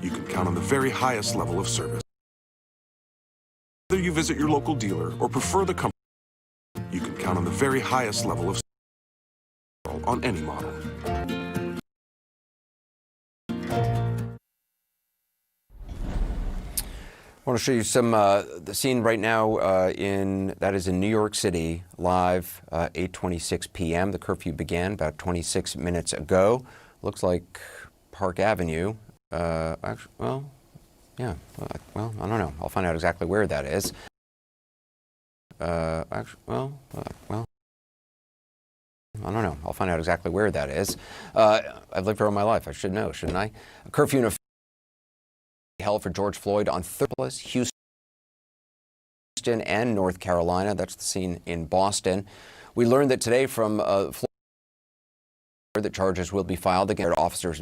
You can count on the very highest level of service. Whether you visit your local dealer or prefer the comfort, you can count on the very highest level of service on any model. I want to show you some the scene right now that is in New York City, live 8:26 p.m. The curfew began about 26 minutes ago. Looks like Park Avenue. Actually, well, yeah. Well, I don't know. I'll find out exactly where that is. Actually, well, I don't know. I'll find out exactly where that is. I've lived here all my life. I should know, shouldn't I? A curfew in effect held for George Floyd on Houston and North Carolina. That's the scene in Boston. We learned that today from Floyd that charges will be filed against officers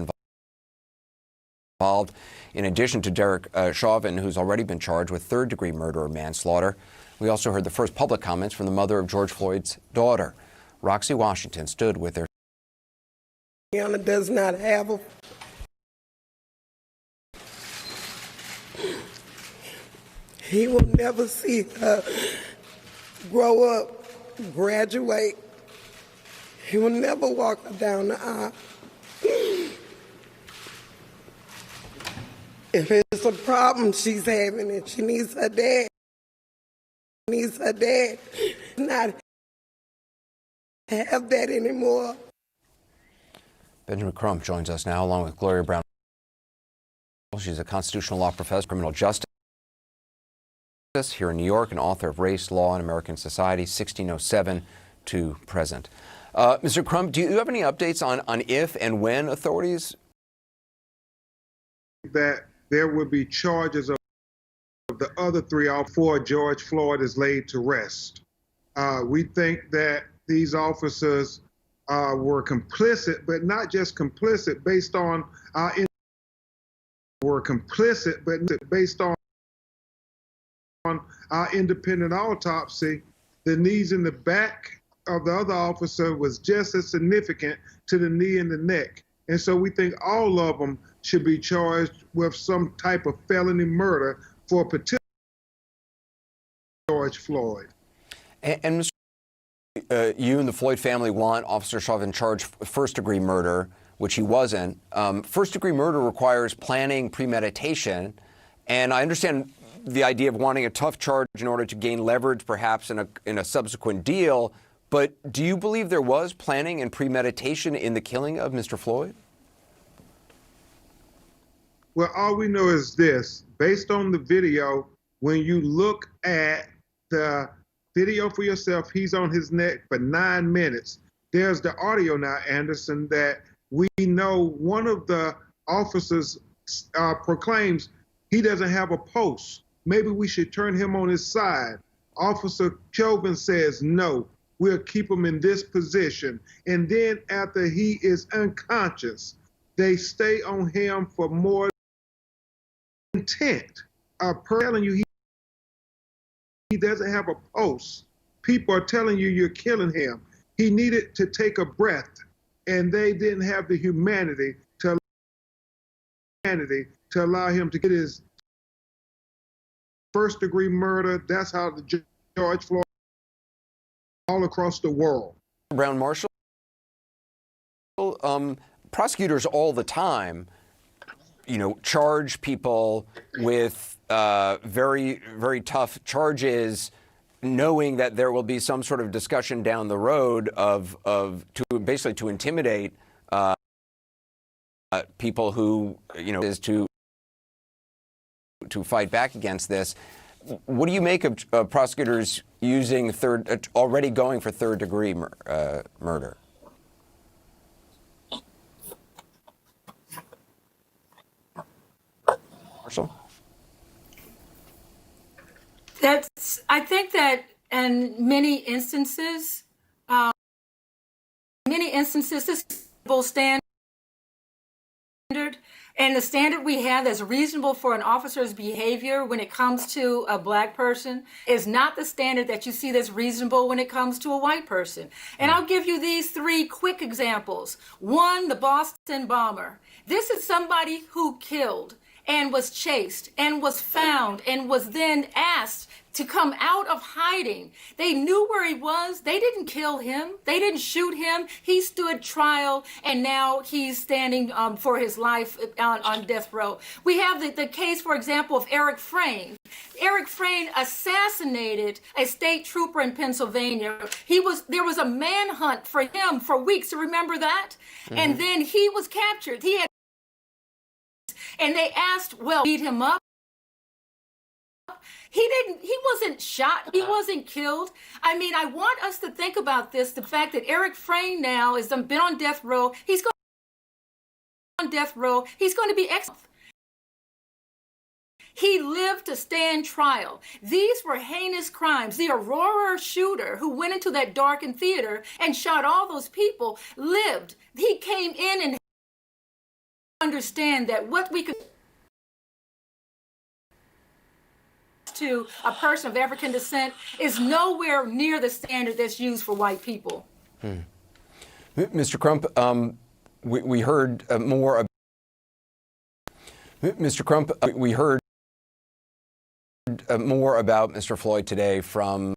involved, in addition to Derek Chauvin, who's already been charged with third-degree murder or manslaughter. We also heard the first public comments from the mother of George Floyd's daughter. Roxy Washington stood with her. Rihanna does not have a He will never see her grow up, graduate. He will never walk her down the aisle. If it's a problem she's having and she needs her dad, needs her dad not have that anymore. Benjamin Crump joins us now, along with Gloria Brown. She's a constitutional law professor, criminal justice here in New York, and author of Race, Law, and American Society, 1607 to Present. Mr. Crump, do you have any updates on if and when authorities? That there will be charges of the other three before George Floyd is laid to rest. We think that these officers were complicit, but not just complicit based on our independent autopsy. The knees in the back of the other officer was just as significant to the knee in the neck. And so we think all of them should be charged with some type of felony murder for particular George Floyd. And Mr. You and the Floyd family want Officer Chauvin charged first-degree murder, which he wasn't. First-degree murder requires planning, premeditation, and I understand the idea of wanting a tough charge in order to gain leverage, perhaps in a subsequent deal. But do you believe there was planning and premeditation in the killing of Mr. Floyd? Well, all we know is this. Based on the video, when you look at the video for yourself, he's on his neck for 9 minutes. There's the audio now, Anderson, that we know one of the officers proclaims he doesn't have a pulse. Maybe we should turn him on his side. Officer Chauvin says, no, we'll keep him in this position. And then after he is unconscious, they stay on him for more intent. Telling you he doesn't have a pulse. People are telling you you're killing him. He needed to take a breath, and they didn't have the humanity to allow him to get his first-degree murder. That's how the George Floyd all across the world. Brown Marshall, prosecutors all the time, charge people with very, very tough charges, knowing that there will be some sort of discussion down the road to intimidate people who, is to fight back against this. What do you make of prosecutors using already going for third-degree murder? Marshall? I think that in many instances, this is a standard, and the standard we have that's reasonable for an officer's behavior when it comes to a black person is not the standard that you see that's reasonable when it comes to a white person. And I'll give you these 3 quick examples. One, the Boston bomber. This is somebody who killed and was chased and was found and was then asked to come out of hiding. They knew where he was. They didn't kill him. They didn't shoot him. He stood trial, and now he's standing for his life on death row. We have the case, for example, of Eric Frayne. Eric Frayne assassinated a state trooper in Pennsylvania. There was a manhunt for him for weeks. You remember that? Mm-hmm. And then he was captured. And they asked, beat him up. He wasn't shot. He wasn't killed. I mean, I want us to think about this, the fact that Eric Frayne now has been on death row. He's going to be exiled. He lived to stand trial. These were heinous crimes. The Aurora shooter who went into that darkened theater and shot all those people lived. He came in and understand that what we could to a person of African descent is nowhere near the standard that's used for white people. Mr. Crump, we heard more. Mr. Crump, we heard more about Mr. Floyd today from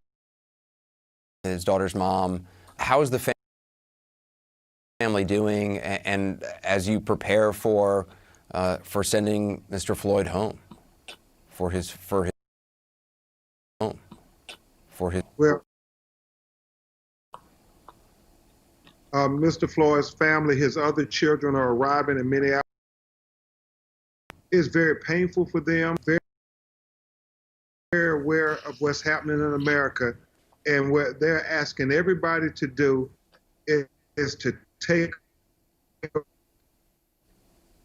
his daughter's mom. How is the family doing, and as you prepare for sending Mr. Floyd home for his home? for his... Well, Mr. Floyd's family, his other children are arriving in Minneapolis. It's very painful for them, very, very aware of what's happening in America. And what they're asking everybody to do is to take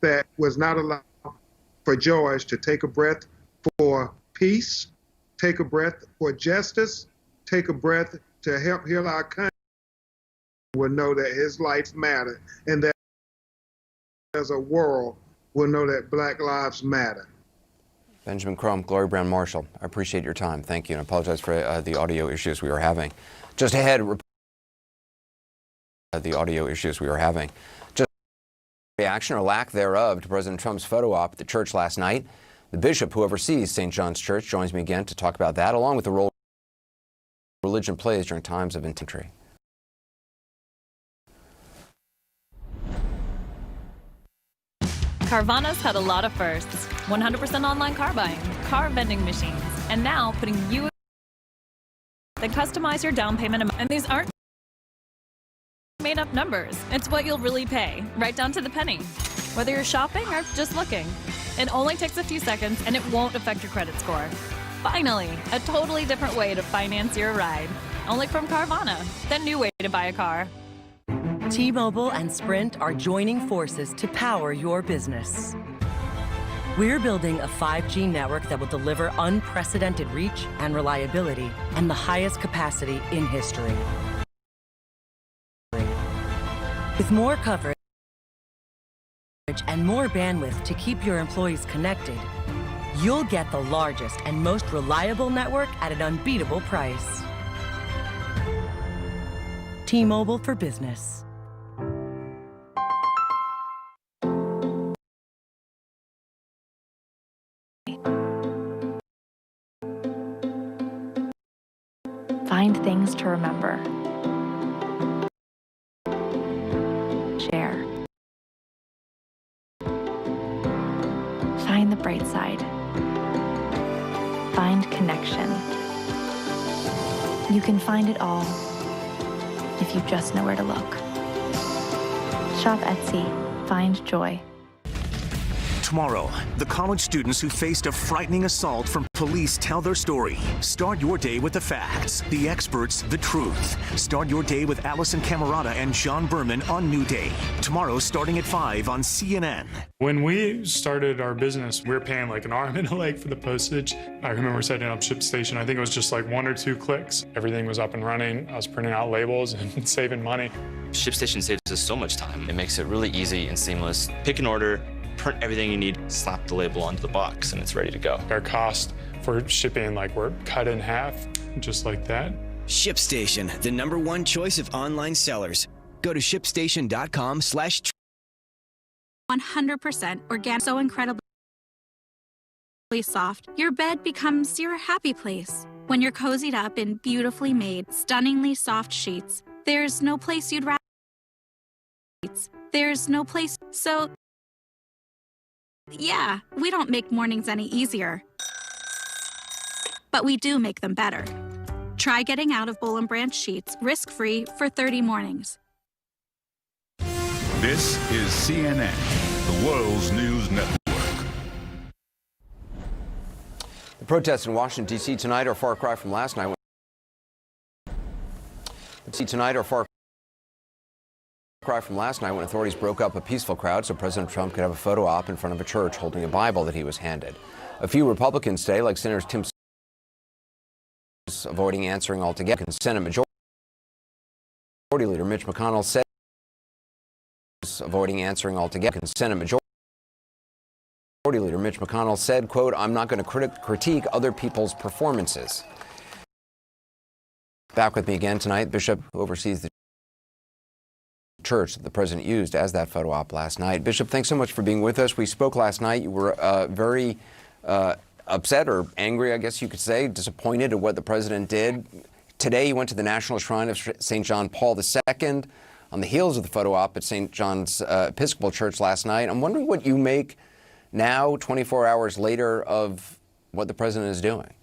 that was not allowed for George to take a breath for peace, take a breath for justice, take a breath to help heal our country. Will know that his life matters, and that as a world will know that Black lives matter. Benjamin Crump, Gloria Brown Marshall, I appreciate your time. Thank you, and I apologize for the audio issues we were having. Just ahead, Just reaction or lack thereof to President Trump's photo op at the church last night. The bishop who oversees St. John's Church joins me again to talk about that, along with the role religion plays during times of intensity. Carvana's had a lot of firsts. 100% online car buying, car vending machines, and now putting you that customize your down payment. And these aren't made up numbers. It's what you'll really pay, right down to the penny. Whether you're shopping or just looking, it only takes a few seconds and it won't affect your credit score. Finally, a totally different way to finance your ride. Only from Carvana, the new way to buy a car. T-Mobile and Sprint are joining forces to power your business. We're building a 5G network that will deliver unprecedented reach and reliability and the highest capacity in history. With more coverage and more bandwidth to keep your employees connected, you'll get the largest and most reliable network at an unbeatable price. T-Mobile for Business. Find things to remember. Share. Find the bright side. Find connection. You can find it all if you just know where to look. Shop Etsy. Find joy. Tomorrow, the college students who faced a frightening assault from police tell their story. Start your day with the facts, the experts, the truth. Start your day with Allison Camerata and John Berman on New Day. Tomorrow, starting at 5 on CNN. When we started our business, we were paying like an arm and a leg for the postage. I remember setting up ShipStation. I think it was just like 1 or 2 clicks. Everything was up and running. I was printing out labels and saving money. ShipStation saves us so much time. It makes it really easy and seamless. Pick an order, print everything you need, slap the label onto the box, and it's ready to go. Our cost for shipping, like, we're cut in half, just like that. ShipStation, the #1 choice of online sellers. Go to ShipStation.com/ 100% organic, so incredibly soft. Your bed becomes your happy place. When you're cozied up in beautifully made, stunningly soft sheets, there's no place you'd rather. There's no place. So, yeah, we don't make mornings any easier, but we do make them better. Try getting out of Boll & Branch sheets risk-free for 30 mornings. This is CNN, the world's news network. The protests in Washington, D.C. tonight are a far cry from last night. When authorities broke up a peaceful crowd so President Trump could have a photo op in front of a church holding a Bible that he was handed. A few Republicans today, like Senators Tim avoiding answering altogether. Senate Majority Leader Mitch McConnell said avoiding answering altogether. Senate Majority Leader Mitch McConnell said, quote, "I'm not going to critique other people's performances." Back with me again tonight, Bishop who oversees the church that the president used as that photo op last night. Bishop, thanks so much for being with us. We spoke last night. You were very upset or angry, I guess you could say, disappointed at what the president did. Today, you went to the National Shrine of St. John Paul II on the heels of the photo op at St. John's Episcopal Church last night. I'm wondering what you make now, 24 hours later, of what the president is doing.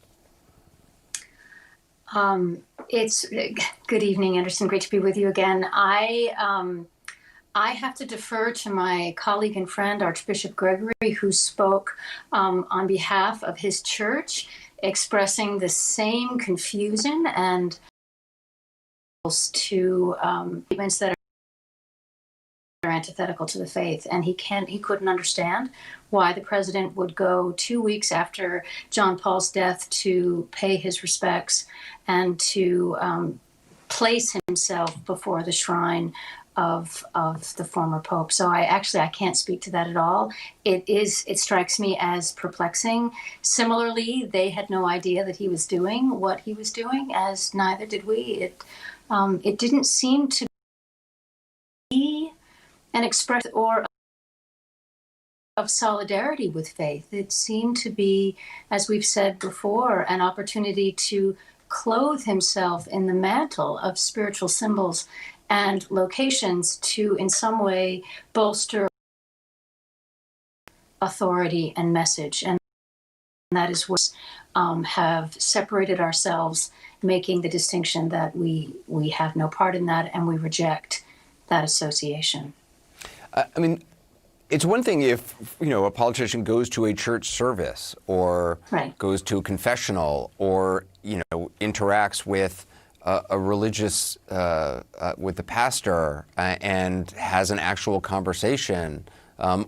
It's good evening, Anderson. Great to be with you again. I have to defer to my colleague and friend, Archbishop Gregory, who spoke on behalf of his church, expressing the same confusion and to statements that are antithetical to the faith. And he couldn't understand why the president would go 2 weeks after John Paul's death to pay his respects and to place himself before the shrine of the former pope. So I can't speak to that at all. It strikes me as perplexing. Similarly, they had no idea that he was doing what he was doing, as neither did we. It didn't seem to be an expression or of solidarity with faith. It seemed to be, as we've said before, an opportunity to clothe himself in the mantle of spiritual symbols and locations to, in some way, bolster authority and message. And that is what have separated ourselves, making the distinction that we have no part in that and we reject that association. I mean, it's one thing if, a politician goes to a church service or goes to a confessional or, interacts with a religious, with the pastor and has an actual conversation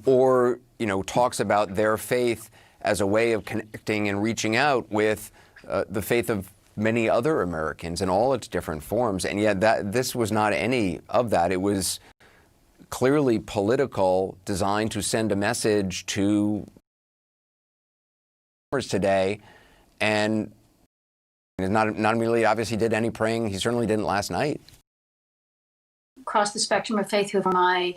or, talks about their faith as a way of connecting and reaching out with the faith of many other Americans in all its different forms. And yet this was not any of that. It was clearly political, designed to send a message to today, and not immediately obviously did any praying. He certainly didn't last night. Across the spectrum of faith, who have my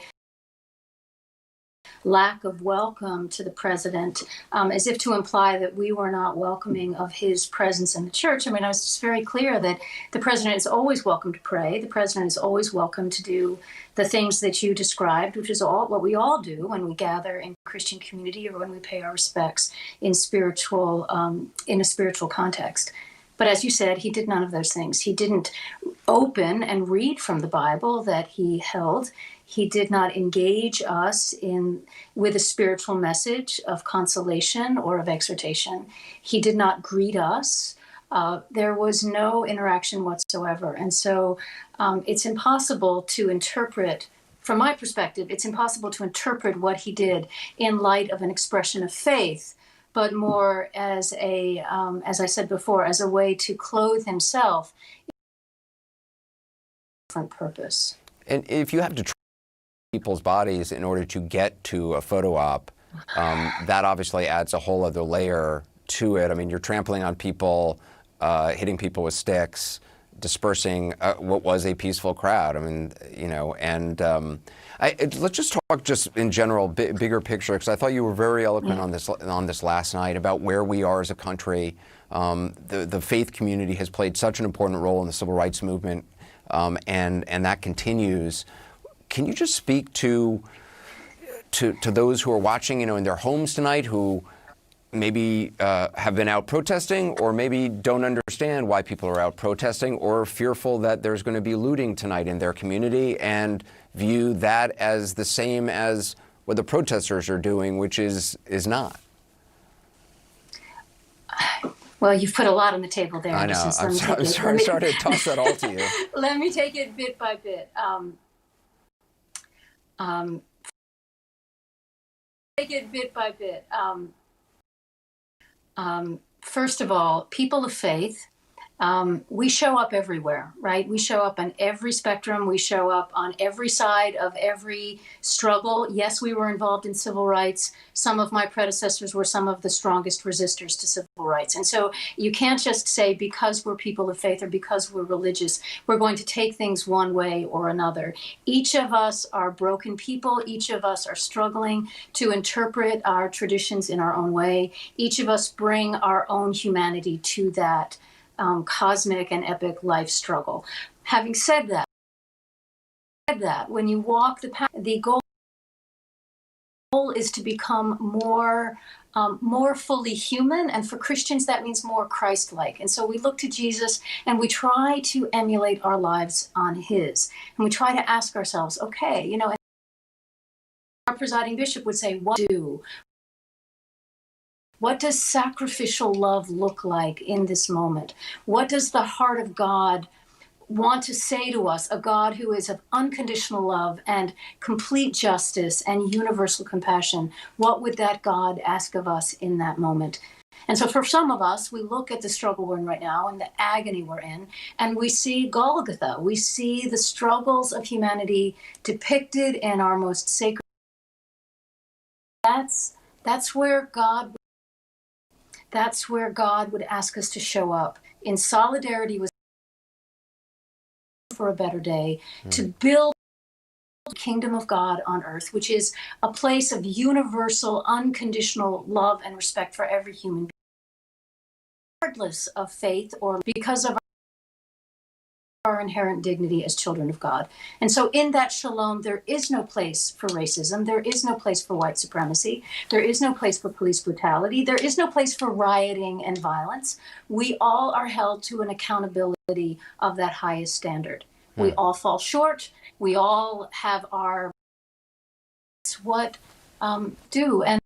lack of welcome to the president, as if to imply that we were not welcoming of his presence in the church. I mean, I was just very clear that the president is always welcome to pray. The president is always welcome to do the things that you described, which is what we all do when we gather in Christian community or when we pay our respects in a spiritual context. But as you said, he did none of those things. He didn't open and read from the Bible that he held. He did not engage us with a spiritual message of consolation or of exhortation. He did not greet us. There was no interaction whatsoever. And so it's impossible to interpret, from my perspective, it's impossible to interpret what he did in light of an expression of faith, but more as as I said before, as a way to clothe himself in a different purpose. And if you have to people's bodies in order to get to a photo op, that obviously adds a whole other layer to it. I mean, you're trampling on people, hitting people with sticks, dispersing what was a peaceful crowd. I mean, let's just talk just in general, bigger picture, because I thought you were very eloquent on this last night about where we are as a country. The faith community has played such an important role in the civil rights movement, and that continues. Can you just speak to those who are watching, in their homes tonight, who maybe have been out protesting or maybe don't understand why people are out protesting or are fearful that there's going to be looting tonight in their community and view that as the same as what the protesters are doing, which is not? Well, you've put a lot on the table there. I know. I'm sorry to toss that all to you. Let me take it bit by bit. First of all, people of faith, we show up everywhere, right? We show up on every spectrum. We show up on every side of every struggle. Yes, we were involved in civil rights. Some of my predecessors were some of the strongest resistors to civil rights. And so you can't just say because we're people of faith or because we're religious, we're going to take things one way or another. Each of us are broken people. Each of us are struggling to interpret our traditions in our own way. Each of us bring our own humanity to that cosmic and epic life struggle. Having said that, when you walk the path, the goal goal is to become more fully human, and for Christians that means more Christ-like. And so we look to Jesus and we try to emulate our lives on his, and we try to ask ourselves, okay, you know, our presiding bishop would say, what does sacrificial love look like in this moment? What does the heart of God want to say to us, a God who is of unconditional love and complete justice and universal compassion? What would that God ask of us in that moment? And so for some of us, we look at the struggle we're in right now and the agony we're in, and we see Golgotha. We see the struggles of humanity depicted in our most sacred. That's where God would ask us to show up in solidarity with for a better day, to build the kingdom of God on earth, which is a place of universal, unconditional love and respect for every human being, regardless of faith or because of our inherent dignity as children of God. And so in that shalom, there is no place for racism. There is no place for white supremacy. There is no place for police brutality. There is no place for rioting and violence. We all are held to an accountability of that highest standard. We all fall short. We all have our do. And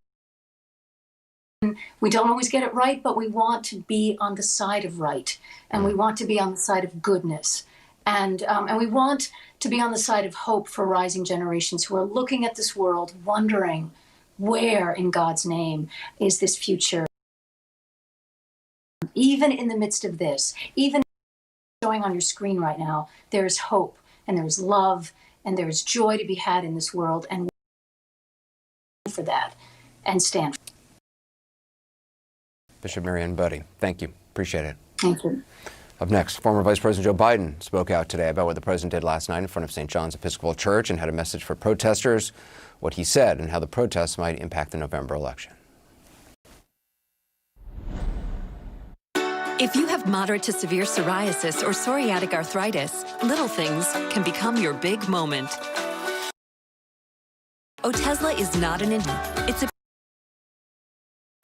we don't always get it right, but we want to be on the side of right. And we want to be on the side of goodness. And we want to be on the side of hope for rising generations who are looking at this world, wondering where in God's name is this future. Even in the midst of this, even showing on your screen right now, there is hope and there is love and there is joy to be had in this world, and for that and stand for it. Bishop Marianne Budde, thank you. Appreciate it. Thank you. Up next, former Vice President Joe Biden spoke out today about what the president did last night in front of St. John's Episcopal Church and had a message for protesters, what he said, and how the protests might impact the November election. If you have moderate to severe psoriasis or psoriatic arthritis, little things can become your big moment. Otezla is not an injury. It's a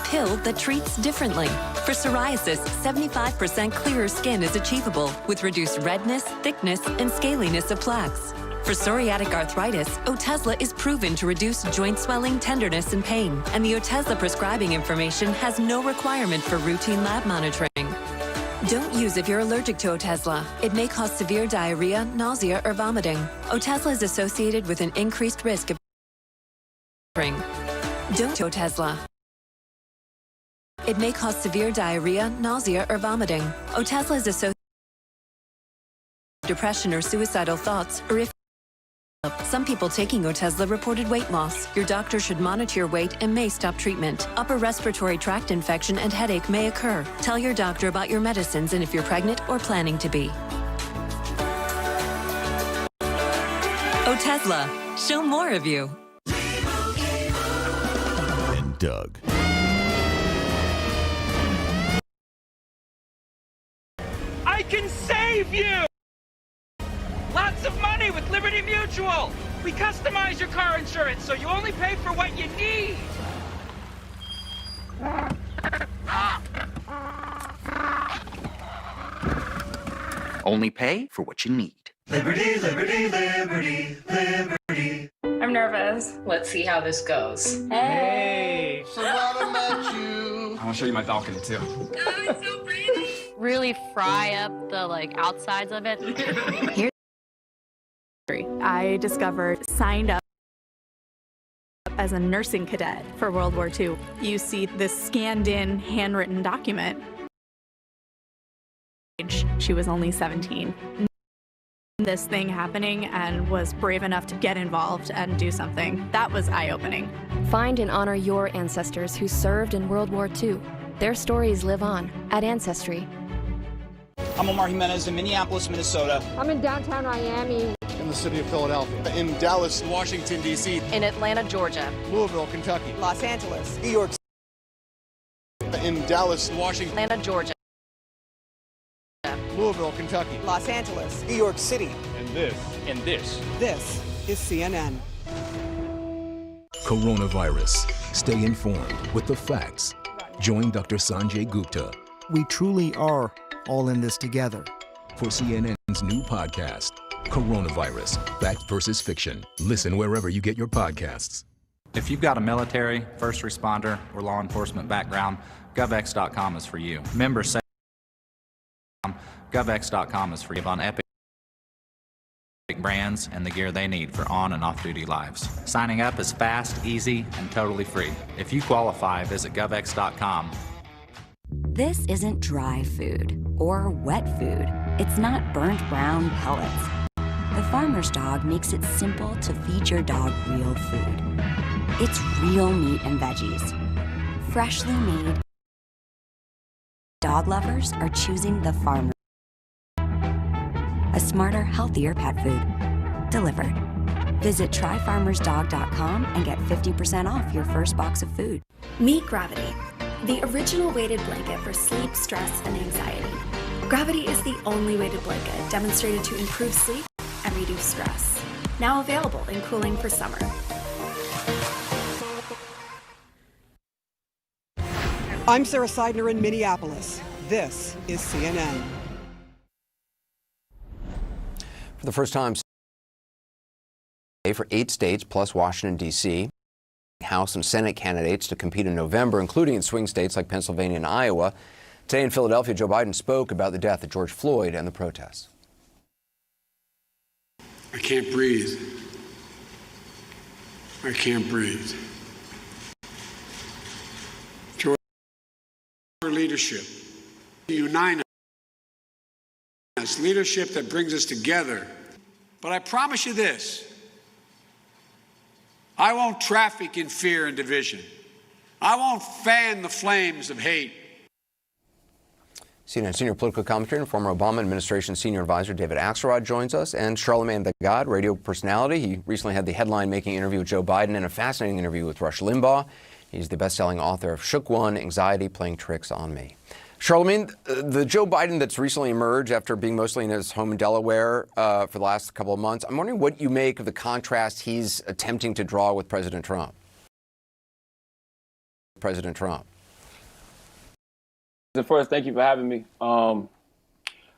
pill that treats differently. For psoriasis, 75% clearer skin is achievable with reduced redness, thickness, and scaliness of plaques. For psoriatic arthritis, Otezla is proven to reduce joint swelling, tenderness, and pain. And the Otezla prescribing information has no requirement for routine lab monitoring. Don't use if you're allergic to Otezla. It may cause severe diarrhea, nausea, or vomiting. Otezla is associated with an increased risk of don't Otezla. It may cause severe diarrhea, nausea, or vomiting. Otezla is associated with depression or suicidal thoughts, or if some people taking Otezla reported weight loss. Your doctor should monitor your weight and may stop treatment. Upper respiratory tract infection and headache may occur. Tell your doctor about your medicines and if you're pregnant or planning to be. Otezla, show more of you. And Doug. I can save you! Lots of money with Liberty Mutual! We customize your car insurance so you only pay for what you need! Only pay for what you need. Liberty, liberty, liberty, liberty. I'm nervous. Let's see how this goes. Hey! So glad I met you. I want to show you my balcony too. Oh, it's so pretty. Really fry up the outsides of it. Here's I discovered, signed up as a nursing cadet for World War II. You see this scanned in handwritten document. She was only 17. This thing happening and was brave enough to get involved and do something. That was eye-opening. Find and honor your ancestors who served in World War II. Their stories live on at Ancestry. I'm Omar Jimenez in Minneapolis, Minnesota. I'm in downtown Miami. In the city of Philadelphia. In Dallas, Washington, D.C. In Atlanta, Georgia. Louisville, Kentucky. Los Angeles. New York City. In Dallas, Washington. Atlanta, Georgia. Louisville, Kentucky. Los Angeles. New York City. And this. This is CNN. Coronavirus. Stay informed with the facts. Join Dr. Sanjay Gupta. We truly are all in this together. For CNN's new podcast, Coronavirus, Fact versus Fiction. Listen wherever you get your podcasts. If you've got a military, first responder, or law enforcement background, GovX.com is for you. Members say GovX.com is for you on epic brands and the gear they need for on and off-duty lives. Signing up is fast, easy, and totally free. If you qualify, visit GovX.com. This isn't dry food or wet food. It's not burnt brown pellets. The farmer's dog makes it simple to feed your dog real food. It's real meat and veggies. Freshly made. Dog lovers are choosing the farmer. A smarter, healthier pet food. Delivered. Visit tryfarmersdog.com and get 50% off your first box of food. Meet Gravity, the original weighted blanket for sleep, stress, and anxiety. Gravity is the only weighted blanket demonstrated to improve sleep and reduce stress. Now available in cooling for summer. I'm Sarah Seidner in Minneapolis. This is CNN. For the first time for 8 states plus Washington, D.C., House and Senate candidates to compete in November, including in swing states like Pennsylvania and Iowa. Today in Philadelphia, Joe Biden spoke about the death of George Floyd and the protests. I can't breathe. I can't breathe. George, leadership, unite us, leadership that brings us together. But I promise you this, I won't traffic in fear and division. I won't fan the flames of hate. CNN senior political commentator and former Obama administration senior advisor David Axelrod joins us, and Charlemagne the God, radio personality. He recently had the headline-making interview with Joe Biden and a fascinating interview with Rush Limbaugh. He's the best-selling author of Shook One, Anxiety Playing Tricks on Me. Charlemagne, the Joe Biden that's recently emerged after being mostly in his home in Delaware for the last couple of months, I'm wondering what you make of the contrast he's attempting to draw with President Trump. First, thank you for having me.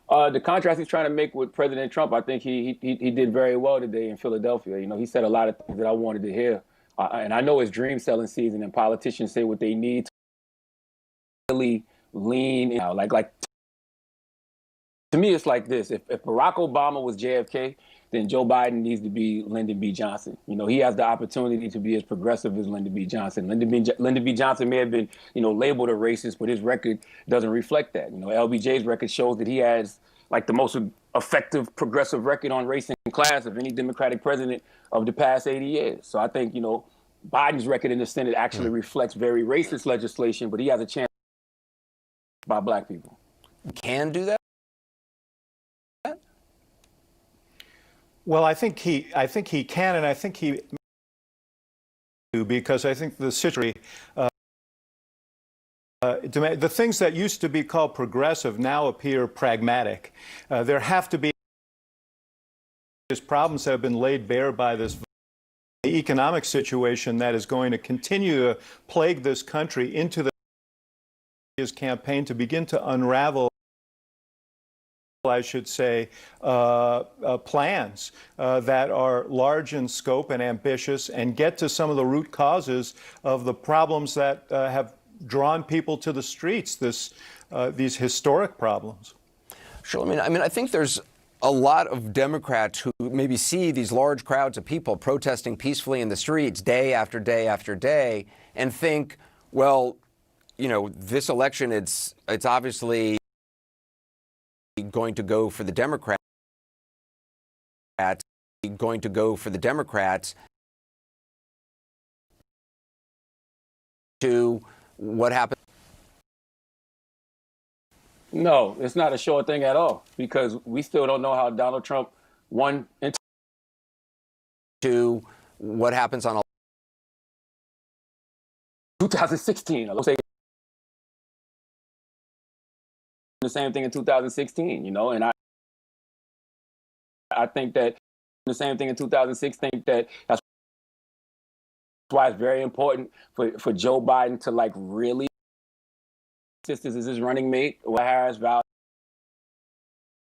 The contrast he's trying to make with President Trump, I think he did very well today in Philadelphia. You know, he said a lot of things that I wanted to hear. And I know it's dream selling season and politicians say what they need to really lean in. Like to me, it's like this. If Barack Obama was JFK, then Joe Biden needs to be Lyndon B. Johnson. You know, he has the opportunity to be as progressive as Lyndon B. Johnson. Lyndon B. Johnson may have been, labeled a racist, but his record doesn't reflect that. You know, LBJ's record shows that he has like the most effective progressive record on race and class of any Democratic president of the past 80 years. So I think, Biden's record in the Senate actually reflects very racist legislation, but he has a chance by black people. Can do that? Well, I think he can, and I think he because I think the situation, the things that used to be called progressive now appear pragmatic. There have to be problems that have been laid bare by this economic situation that is going to continue to plague this country into his campaign to begin to unravel, I should say, plans that are large in scope and ambitious and get to some of the root causes of the problems that have drawn people to the streets, these historic problems. Sure. I mean, I think there's a lot of Democrats who maybe see these large crowds of people protesting peacefully in the streets day after day after day and think, well, this election, it's obviously going to go for the Democrats, to what happened. No, it's not a sure thing at all, because we still don't know how Donald Trump won. To what happens on 2016. I'll say the same thing in 2016, and I think that the same thing in 2016, that's why it's very important for Joe Biden to like really sisters as his running mate, Harris, Val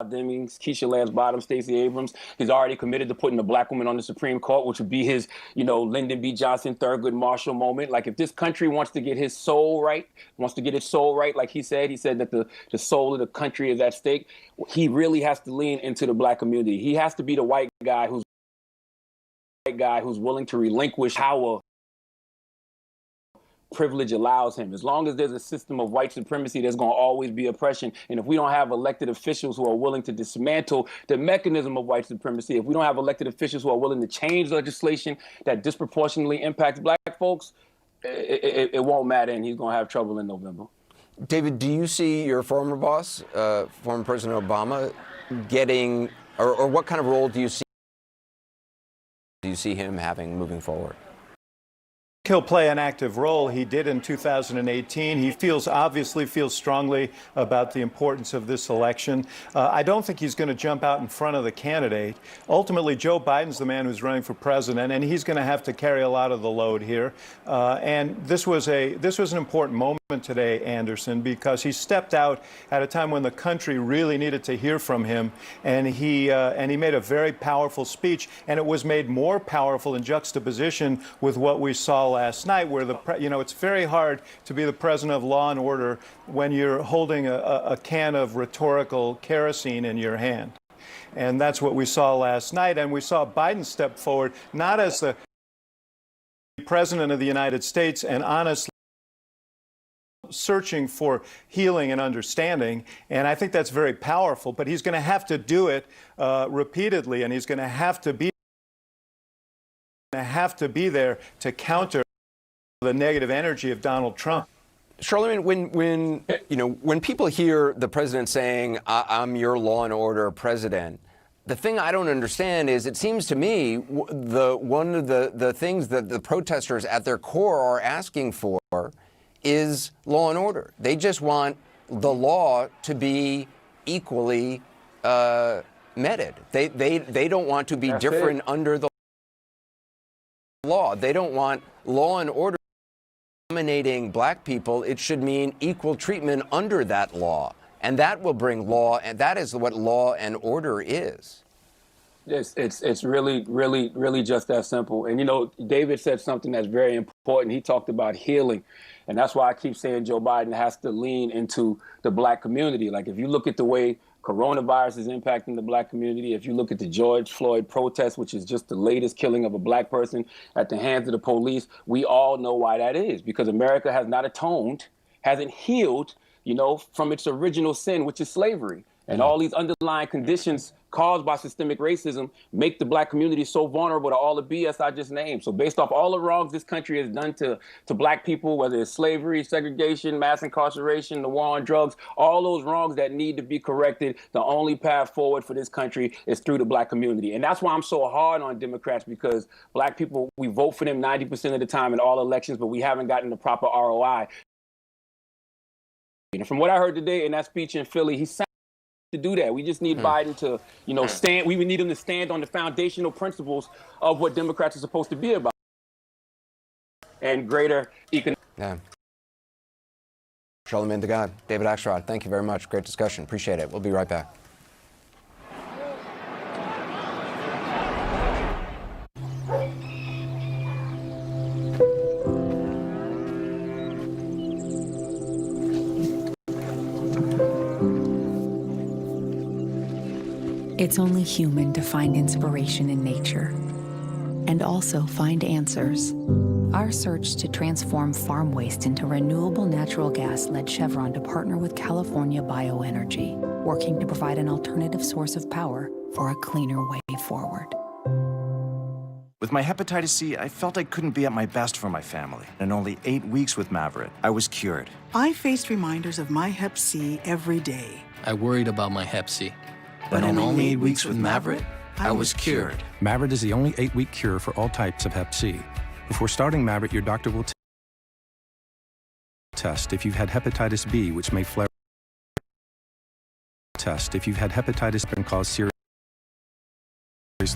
Demings, Keisha Lance Bottoms, Stacey Abrams. He's already committed to putting a black woman on the Supreme Court, which would be his, Lyndon B. Johnson, Thurgood Marshall moment. Like, if this country wants to get his soul right, like he said that the soul of the country is at stake, he really has to lean into the black community. He has to be the white guy who's willing to relinquish power privilege allows him. As long as there's a system of white supremacy, there's going to always be oppression. And if we don't have elected officials who are willing to dismantle the mechanism of white supremacy, if we don't have elected officials who are willing to change legislation that disproportionately impacts black folks, it won't matter, and he's going to have trouble in November. David, do you see your former boss, former President Obama, getting, or what kind of role do you see him having moving forward? He'll play an active role. He did in 2018. He obviously feels strongly about the importance of this election. I don't think he's going to jump out in front of the candidate. Ultimately, Joe Biden's the man who's running for president, and he's going to have to carry a lot of the load here. And this was an important moment today, Anderson, because he stepped out at a time when the country really needed to hear from him, and he made a very powerful speech, and it was made more powerful in juxtaposition with what we saw last night, where it's very hard to be the president of law and order when you're holding a can of rhetorical kerosene in your hand. And that's what we saw last night. And we saw Biden step forward, not as the president of the United States and honestly searching for healing and understanding. And I think that's very powerful, but he's going to have to do it repeatedly, and he's going to have to be there to counter the negative energy of Donald Trump. Charlemagne, when people hear the president saying, "I'm your law and order president," the thing I don't understand is, it seems to me, one of the things that the protesters at their core are asking for is law and order. They just want the law to be equally meted. They don't want to be different under the law. They don't want law and order dominating black people. It should mean equal treatment under that law. And that will bring law, and that is what law and order is. It's really just that simple. And, David said something that's very important. He talked about healing. And that's why I keep saying Joe Biden has to lean into the black community. Like, if you look at the way coronavirus is impacting the black community, if you look at the George Floyd protest, which is just the latest killing of a black person at the hands of the police, we all know why that is. Because America has not atoned, hasn't healed, from its original sin, which is slavery. And all these underlying conditions caused by systemic racism make the black community so vulnerable to all the BS I just named. So based off all the wrongs this country has done to black people, whether it's slavery, segregation, mass incarceration, the war on drugs, all those wrongs that need to be corrected, the only path forward for this country is through the black community. And that's why I'm so hard on Democrats, because black people, we vote for them 90% of the time in all elections, but we haven't gotten the proper ROI. And from what I heard today in that speech in Philly, he to do that. We just need Biden to, stand. We would need him to stand on the foundational principles of what Democrats are supposed to be about, and greater economic. Yeah. Charlemagne the God, David Axelrod, thank you very much. Great discussion. Appreciate it. We'll be right back. It's only human to find inspiration in nature and also find answers. Our search to transform farm waste into renewable natural gas led Chevron to partner with California Bioenergy, working to provide an alternative source of power for a cleaner way forward. With my hepatitis C, I felt I couldn't be at my best for my family. In only 8 weeks with Mavyret, I was cured. I faced reminders of my hep C every day. I worried about my hep C. But in only 8 weeks with Mavyret, I was cured. Mavyret is the only 8-week cure for all types of hep C. Before starting Mavyret, your doctor will test if you've had hepatitis B, which may flare. Test if you've had hepatitis B and cause serious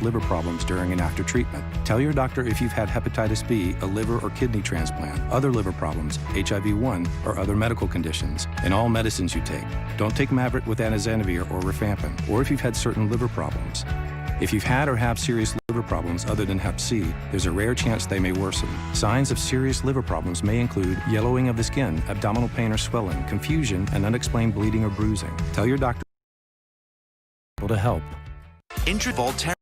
liver problems during and after treatment. Tell your doctor if you've had hepatitis B, a liver or kidney transplant, other liver problems, HIV-1, or other medical conditions, and all medicines you take. Don't take Mavyret with anazanavir or rifampin, or if you've had certain liver problems. If you've had or have serious liver problems other than Hep C, there's a rare chance they may worsen. Signs of serious liver problems may include yellowing of the skin, abdominal pain or swelling, confusion, and unexplained bleeding or bruising. Tell your doctor to help. Voltaren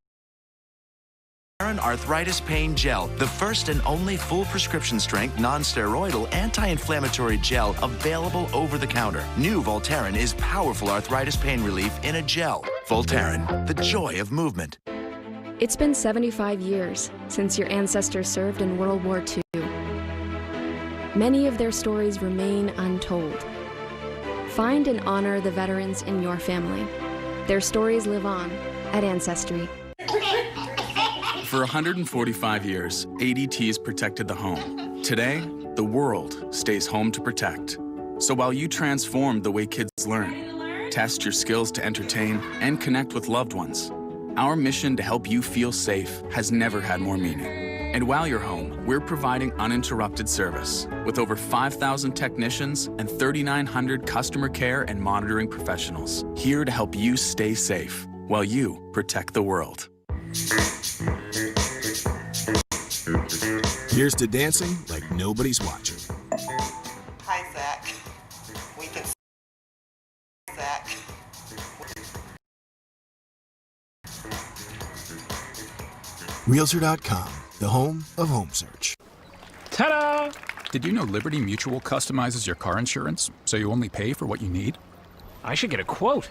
Arthritis Pain Gel, the first and only full prescription strength, non-steroidal, anti-inflammatory gel available over the counter. New Voltaren is powerful arthritis pain relief in a gel. Voltaren, the joy of movement. It's been 75 years since your ancestors served in World War II. Many of their stories remain untold. Find and honor the veterans in your family. Their stories live on at Ancestry. For 145 years, ADT's protected the home. Today, the world stays home to protect. So while you transform the way kids learn, test your skills to entertain, and connect with loved ones, our mission to help you feel safe has never had more meaning. And while you're home, we're providing uninterrupted service with over 5,000 technicians and 3,900 customer care and monitoring professionals, here to help you stay safe while you protect the world. Here's to dancing like nobody's watching. Hi, Zach. We can Zach. Realtor.com, the home of home search. Ta-da! Did you know Liberty Mutual customizes your car insurance so you only pay for what you need? I should get a quote.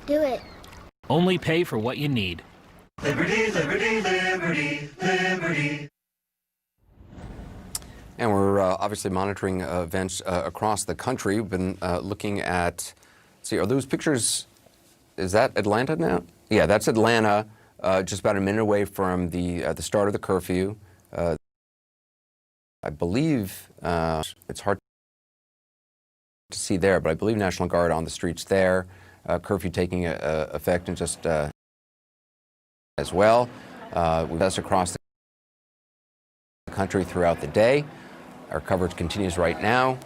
Do it. Only pay for what you need. Liberty, liberty, liberty, liberty. And we're obviously monitoring events across the country. We've been looking at, see, are those pictures, is that Atlanta now? Yeah, that's Atlanta, just about a minute away from the start of the curfew. I believe, it's hard to see there, but I believe National Guard on the streets there. Curfew taking effect in just as well. That's across the country throughout the day. Our coverage continues right now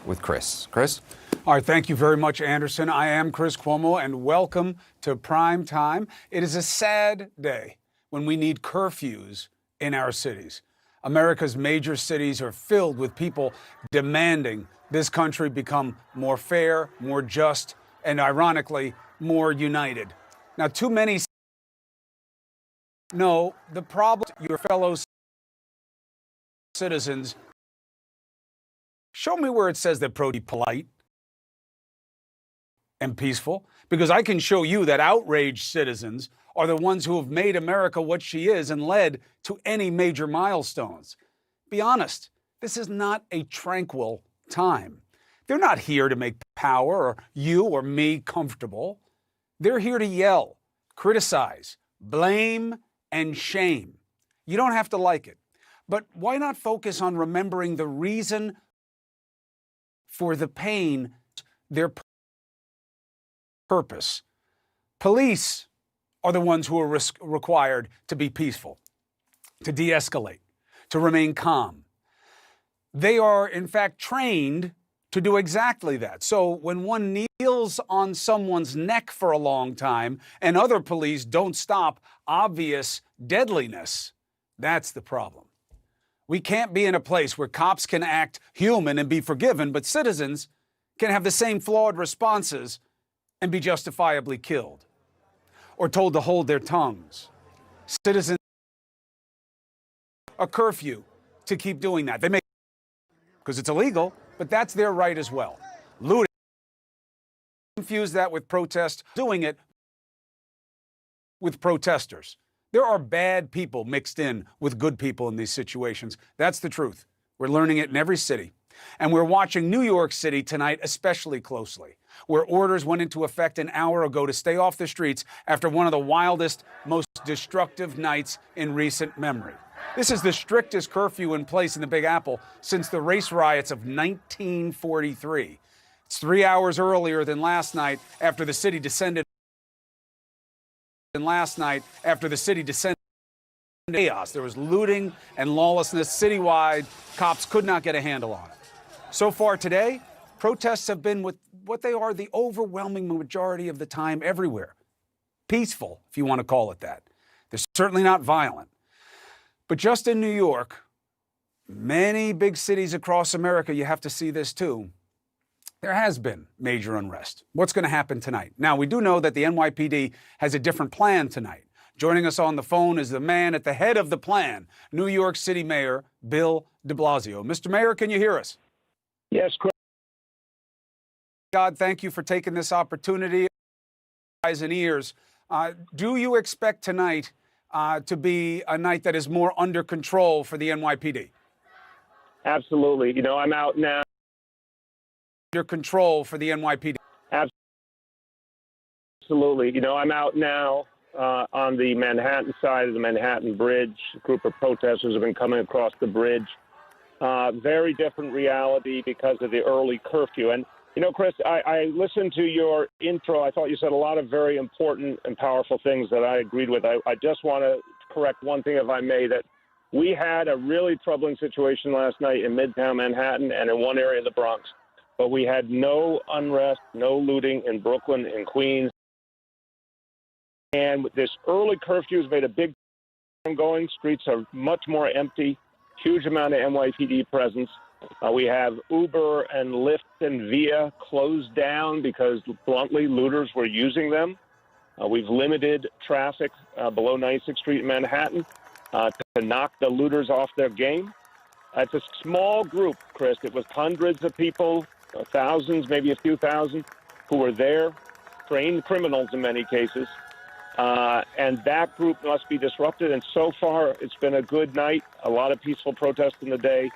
with Chris. Chris? All right, thank you very much, Anderson. I am Chris Cuomo, and welcome to Prime Time. It is a sad day when we need curfews in our cities. America's major cities are filled with people demanding this country become more fair, more just, and ironically, more united. Now, too many know the problem your fellow citizens. Show me where it says that polite and peaceful, because I can show you that outraged citizens are the ones who have made America what she is and led to any major milestones. Be honest, this is not a tranquil time. They're not here to make power or you or me comfortable. They're here to yell, criticize, blame, and shame. You don't have to like it. But why not focus on remembering the reason for the pain, their purpose? Police are the ones who are required to be peaceful, to de-escalate, to remain calm. They are, in fact, trained to do exactly that. So when one kneels on someone's neck for a long time and other police don't stop obvious deadliness, that's the problem. We can't be in a place where cops can act human and be forgiven, but citizens can have the same flawed responses and be justifiably killed or told to hold their tongues. Citizens a curfew to keep doing that. They may, because it's illegal, but that's their right as well. Looting, confuse that with protest, doing it with protesters. There are bad people mixed in with good people in these situations. That's the truth. We're learning it in every city. And we're watching New York City tonight especially closely, where orders went into effect an hour ago to stay off the streets after one of the wildest, most destructive nights in recent memory. This is the strictest curfew in place in the Big Apple since the race riots of 1943. It's 3 hours earlier than last night after the city descended last night after the city descended into chaos. There was looting and lawlessness citywide. Cops could not get a handle on it. So far today, protests have been with what they are the overwhelming majority of the time everywhere. Peaceful, if you want to call it that. They're certainly not violent. But just in New York, many big cities across America, you have to see this too, there has been major unrest. What's going to happen tonight? Now, we do know that the NYPD has a different plan tonight. Joining us on the phone is the man at the head of the plan, New York City Mayor Bill de Blasio. Mr. Mayor, can you hear us? Yes, Chris. God, thank you for taking this opportunity. Eyes and ears. Do you expect tonight to be a night that is more under control for the NYPD? Absolutely. You know, I'm out now. Under control for the NYPD? Absolutely. You know, I'm out now on the Manhattan side of the Manhattan Bridge. A group of protesters have been coming across the bridge. Very different reality because of the early curfew. And, you know, Chris, I listened to your intro. I thought you said a lot of very important and powerful things that I agreed with. I just want to correct one thing, if I may, that we had a really troubling situation last night in Midtown Manhattan and in one area of the Bronx. But we had no unrest, no looting in Brooklyn and Queens. And this early curfew has made a big difference going. Streets are much more empty, huge amount of NYPD presence. We have Uber and Lyft and Via closed down because, bluntly, looters were using them. We've limited traffic below 96th Street in Manhattan to knock the looters off their game. It's a small group, Chris. It was hundreds of people, thousands, maybe a few thousand, who were there, trained criminals in many cases. And that group must be disrupted. And so far, it's been a good night. A lot of peaceful protests in the day.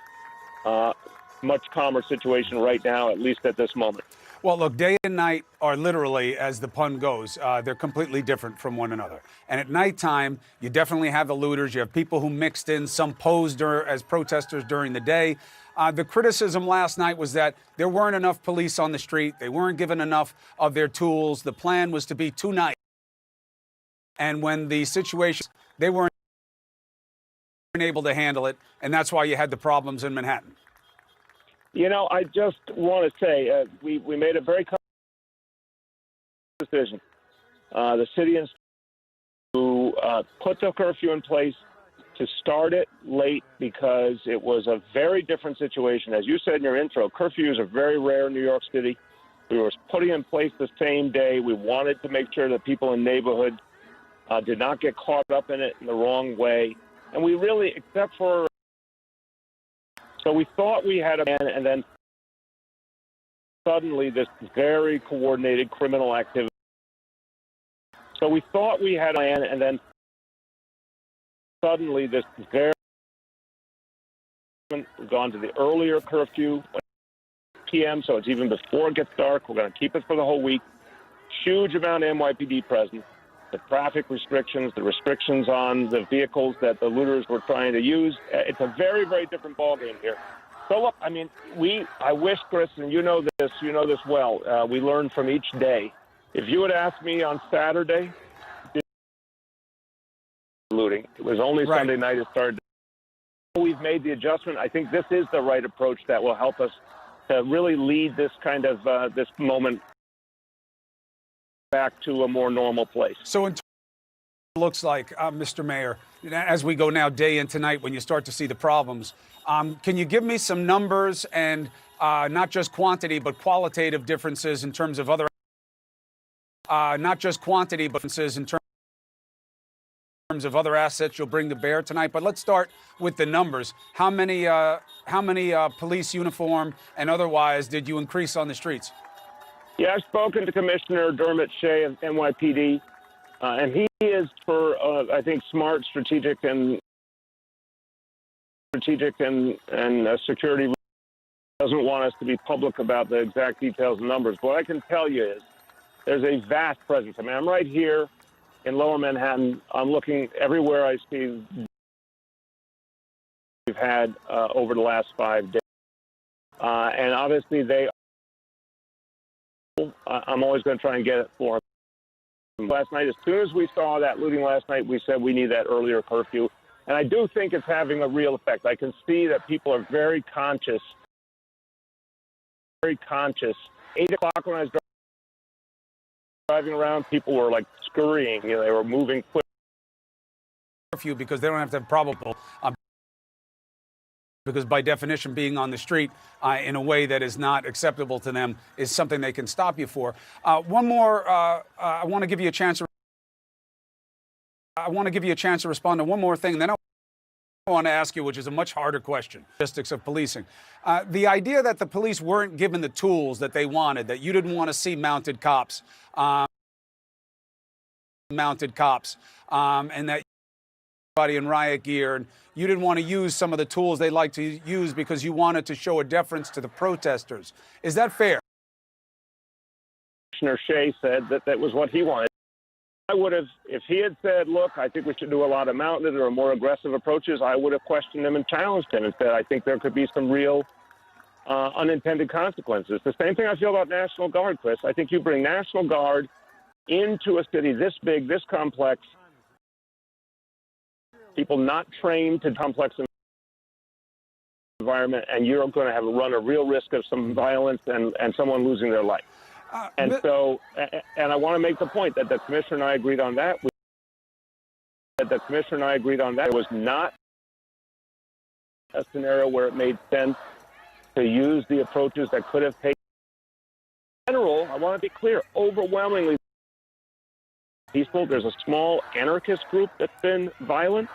Much calmer situation right now, at least at this moment. Well, look, day and night are literally, as the pun goes, they're completely different from one another. And at nighttime, you definitely have the looters. You have people who mixed in, some posed as protesters during the day. The criticism last night was that there weren't enough police on the street. They weren't given enough of their tools. The plan was to be 2 nights. And when the situation, they weren't able to handle it, and that's why you had the problems in Manhattan. You know, I just want to say we made a very decision. The city and to put the curfew in place, to start it late because it was a very different situation. As you said in your intro, curfews are very rare in New York City. We were putting in place the same day. We wanted to make sure that people in neighborhoods did not get caught up in it in the wrong way. And we really, except for, so we thought we had a plan, and then suddenly this very coordinated criminal activity. So we thought we had a plan, and then suddenly this very, we've gone to the earlier curfew, p.m., so it's even before it gets dark. We're going to keep it for the whole week. Huge amount of NYPD presence. The traffic restrictions, the restrictions on the vehicles that the looters were trying to use. It's a very, very different ballgame here. So, look, I mean, I wish, Chris, and you know this well, we learn from each day. If you had asked me on Saturday, looting, it was only right. Sunday night it started. We've made the adjustment. I think this is the right approach that will help us to really lead this kind of, this moment back to a more normal place. So it looks like, Mr. Mayor, as we go now day into night when you start to see the problems, can you give me some numbers and not just quantity but qualitative differences in terms of other, not just quantity but differences in terms of other assets you'll bring to bear tonight? But let's start with the numbers. How many police uniform and otherwise did you increase on the streets? Yeah, I've spoken to Commissioner Dermot Shea of NYPD, and he is for, I think, smart, strategic, and security. Doesn't want us to be public about the exact details and numbers. What I can tell you is there's a vast presence. I mean, I'm right here in Lower Manhattan. I'm looking everywhere I see we've had over the last 5 days, and obviously they. I'm always going to try and get it for last night. As soon as we saw that looting last night, we said we need that earlier curfew. And I do think it's having a real effect. I can see that people are very conscious. 8 o'clock when I was driving around, people were like scurrying. You know, they were moving quick. Curfew because they don't have to have probable. Because by definition, being on the street in a way that is not acceptable to them is something they can stop you for. One more, I want to give you a chance. I want to give you a chance to respond to one more thing. Then I want to ask you, which is a much harder question, logistics of policing. The idea that the police weren't given the tools that they wanted, that you didn't want to see mounted cops, and that everybody in riot gear, and you didn't want to use some of the tools they like to use because you wanted to show a deference to the protesters. Is that fair? Commissioner Shea said that that was what he wanted. I would have, if he had said, look, I think we should do a lot of mounted or more aggressive approaches, I would have questioned him and challenged him and said, I think there could be some real unintended consequences. The same thing I feel about National Guard, Chris. I think you bring National Guard into a city this big, this complex, people not trained to complex environment, and you're going to run a real risk of some violence and someone losing their life. And I want to make the point that the commissioner and I agreed on that. It was not a scenario where it made sense to use the approaches that could have taken. In general, I want to be clear, overwhelmingly peaceful. There's a small anarchist group that's been violent,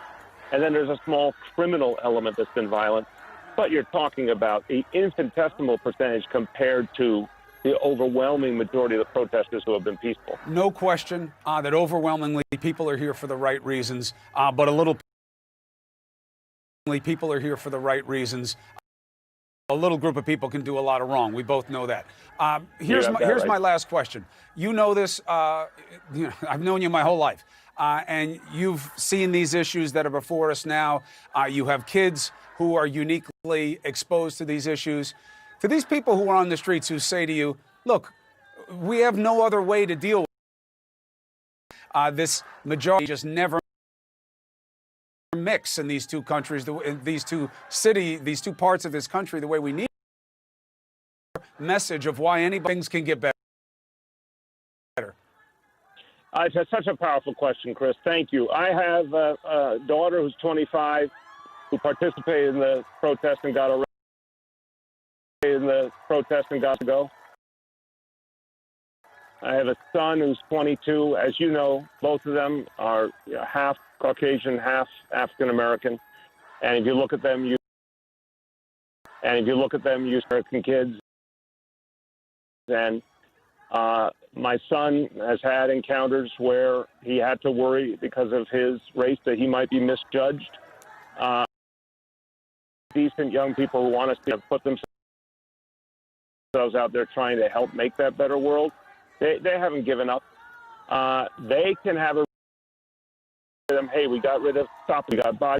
and then there's a small criminal element that's been violent. But you're talking about an infinitesimal percentage compared to the overwhelming majority of the protesters who have been peaceful. No question that overwhelmingly people are here for the right reasons, but a little people are here for the right reasons. A little group of people can do a lot of wrong. We both know that. Here's my last question. You know this. I've known you my whole life, and you've seen these issues that are before us now. You have kids who are uniquely exposed to these issues. To these people who are on the streets who say to you, look, we have no other way to deal with this majority just never mix in these two countries, these two parts of this country the way we need. Message of why things can get better. It's such a powerful question, Chris. Thank you. I have a daughter who's 25 who participated in the protest and got arrested. To go. I have a son who's 22. As you know, both of them are half Caucasian, half African American. And if you look at them, you American kids. And my son has had encounters where he had to worry because of his race that he might be misjudged. Decent young people who want to put themselves out there trying to help make that better world. They haven't given up. They can have a them. Hey, we got rid of stop. We got body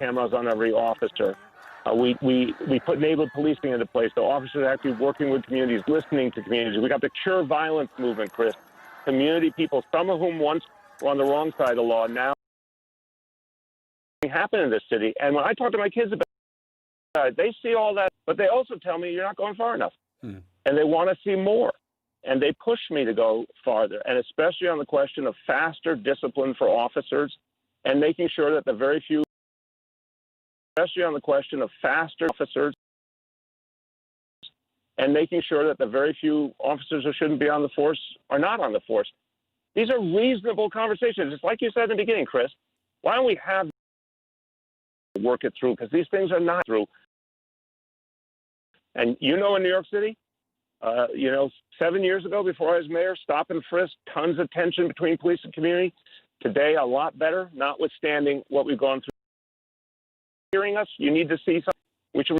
cameras on every officer. We put neighborhood policing into place. So officers are actually working with communities, listening to communities. We got the Cure Violence movement, Chris. Community people, some of whom once were on the wrong side of the law, now happen in this city. And when I talk to my kids about it, they see all that, but they also tell me you're not going far enough. And they want to see more. And they push me to go farther, and especially on the question of faster discipline for officers and making sure that the very few, especially on the question of faster officers and making sure that the very few officers who shouldn't be on the force are not on the force. These are reasonable conversations. It's like you said in the beginning, Chris. Why don't we have work it through? Because these things are not through. And in New York City, 7 years ago before I was mayor, stop and frisk, tons of tension between police and community. Today, a lot better, notwithstanding what we've gone through. Hearing us, you need to see something. We should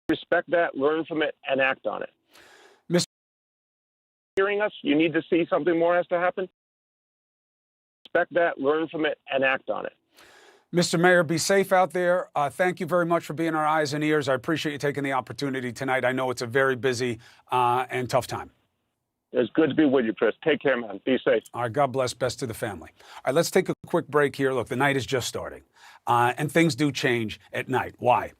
respect that, learn from it, and act on it. Hearing us, you need to see something more has to happen. Respect that, learn from it, and act on it. Mr. Mayor, be safe out there. Thank you very much for being our eyes and ears. I appreciate you taking the opportunity tonight. I know it's a very busy and tough time. It's good to be with you, Chris. Take care, man. Be safe. All right, God bless. Best to the family. All right, let's take a quick break here. Look, the night is just starting, and things do change at night. Why?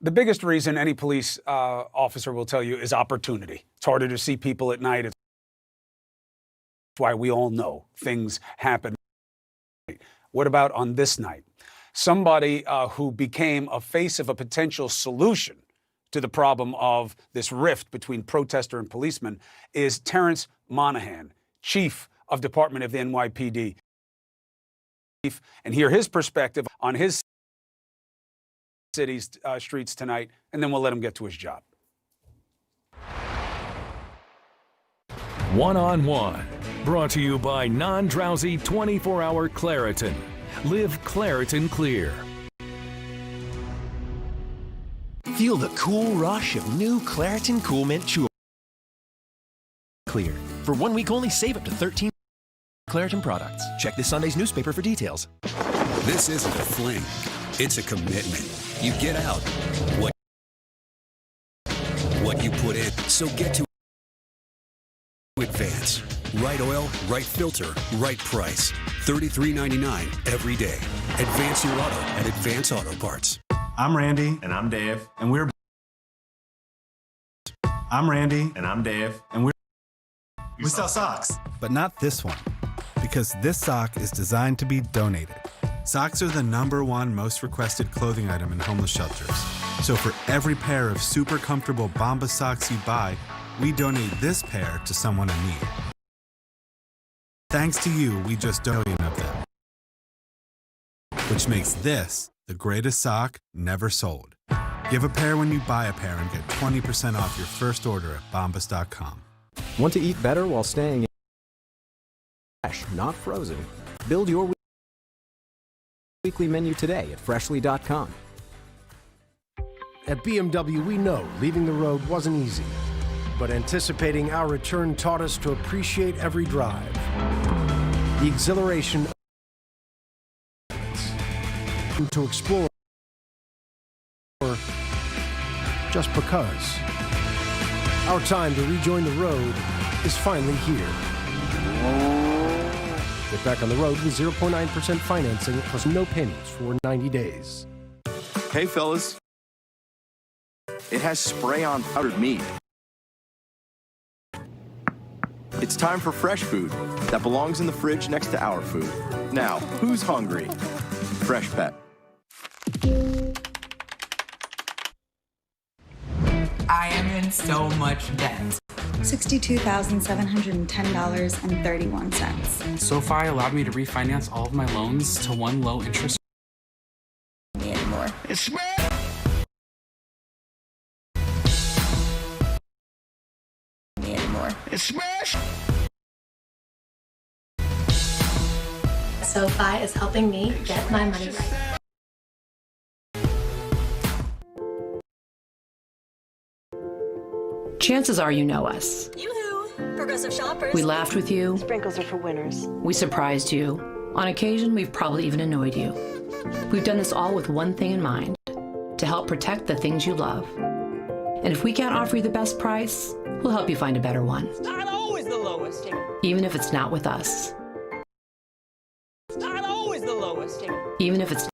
The biggest reason any police officer will tell you is opportunity. It's harder to see people at night. It's why we all know things happen. What about on this night? Somebody who became a face of a potential solution to the problem of this rift between protester and policeman is Terrence Monahan, chief of Department of the NYPD. And hear his perspective on his city's streets tonight, and then we'll let him get to his job. One-on-One, brought to you by non-drowsy 24-hour Claritin. Live Claritin Clear. Feel the cool rush of new Claritin Cool Mint Chew Clear. For 1 week only, save up to 13 Claritin products. Check this Sunday's newspaper for details. This isn't a fling. It's a commitment. You get out what you put in. So get to Advance. Right oil, right filter, right price. $33.99 every day. Advance your auto at Advance Auto Parts. I'm Randy. And I'm Dave. And we're... I'm Randy. And I'm Dave. And we sell socks. But not this one. Because this sock is designed to be donated. Socks are the #1 most requested clothing item in homeless shelters. So for every pair of super comfortable Bombas socks you buy, we donate this pair to someone in need. Thanks to you, we just donated of them. Which makes this the greatest sock never sold. Give a pair when you buy a pair and get 20% off your first order at bombas.com. Want to eat better while staying fresh, not frozen? Build your weekly menu today at freshly.com. At BMW, we know leaving the road wasn't easy, but anticipating our return taught us to appreciate every drive. The exhilaration to explore just because. Our time to rejoin the road is finally here. Get back on the road with 0.9% financing plus no payments for 90 days. Hey, fellas. It has spray-on powdered meat. It's time for fresh food that belongs in the fridge next to our food. Now, who's hungry? Fresh Pet. I am in so much debt. $62,710.31. SoFi allowed me to refinance all of my loans to one low interest. Anymore. It's smash. Anymore. It's smash. SoFi is helping me get my money right. Chances are you know us. Yoo-hoo! Progressive shoppers. We laughed with you. Sprinkles are for winners. We surprised you. On occasion, we've probably even annoyed you. We've done this all with one thing in mind, to help protect the things you love. And if we can't offer you the best price, we'll help you find a better one. It's not always the lowest. Even if it's not with us. It's not always the lowest. Even if it's...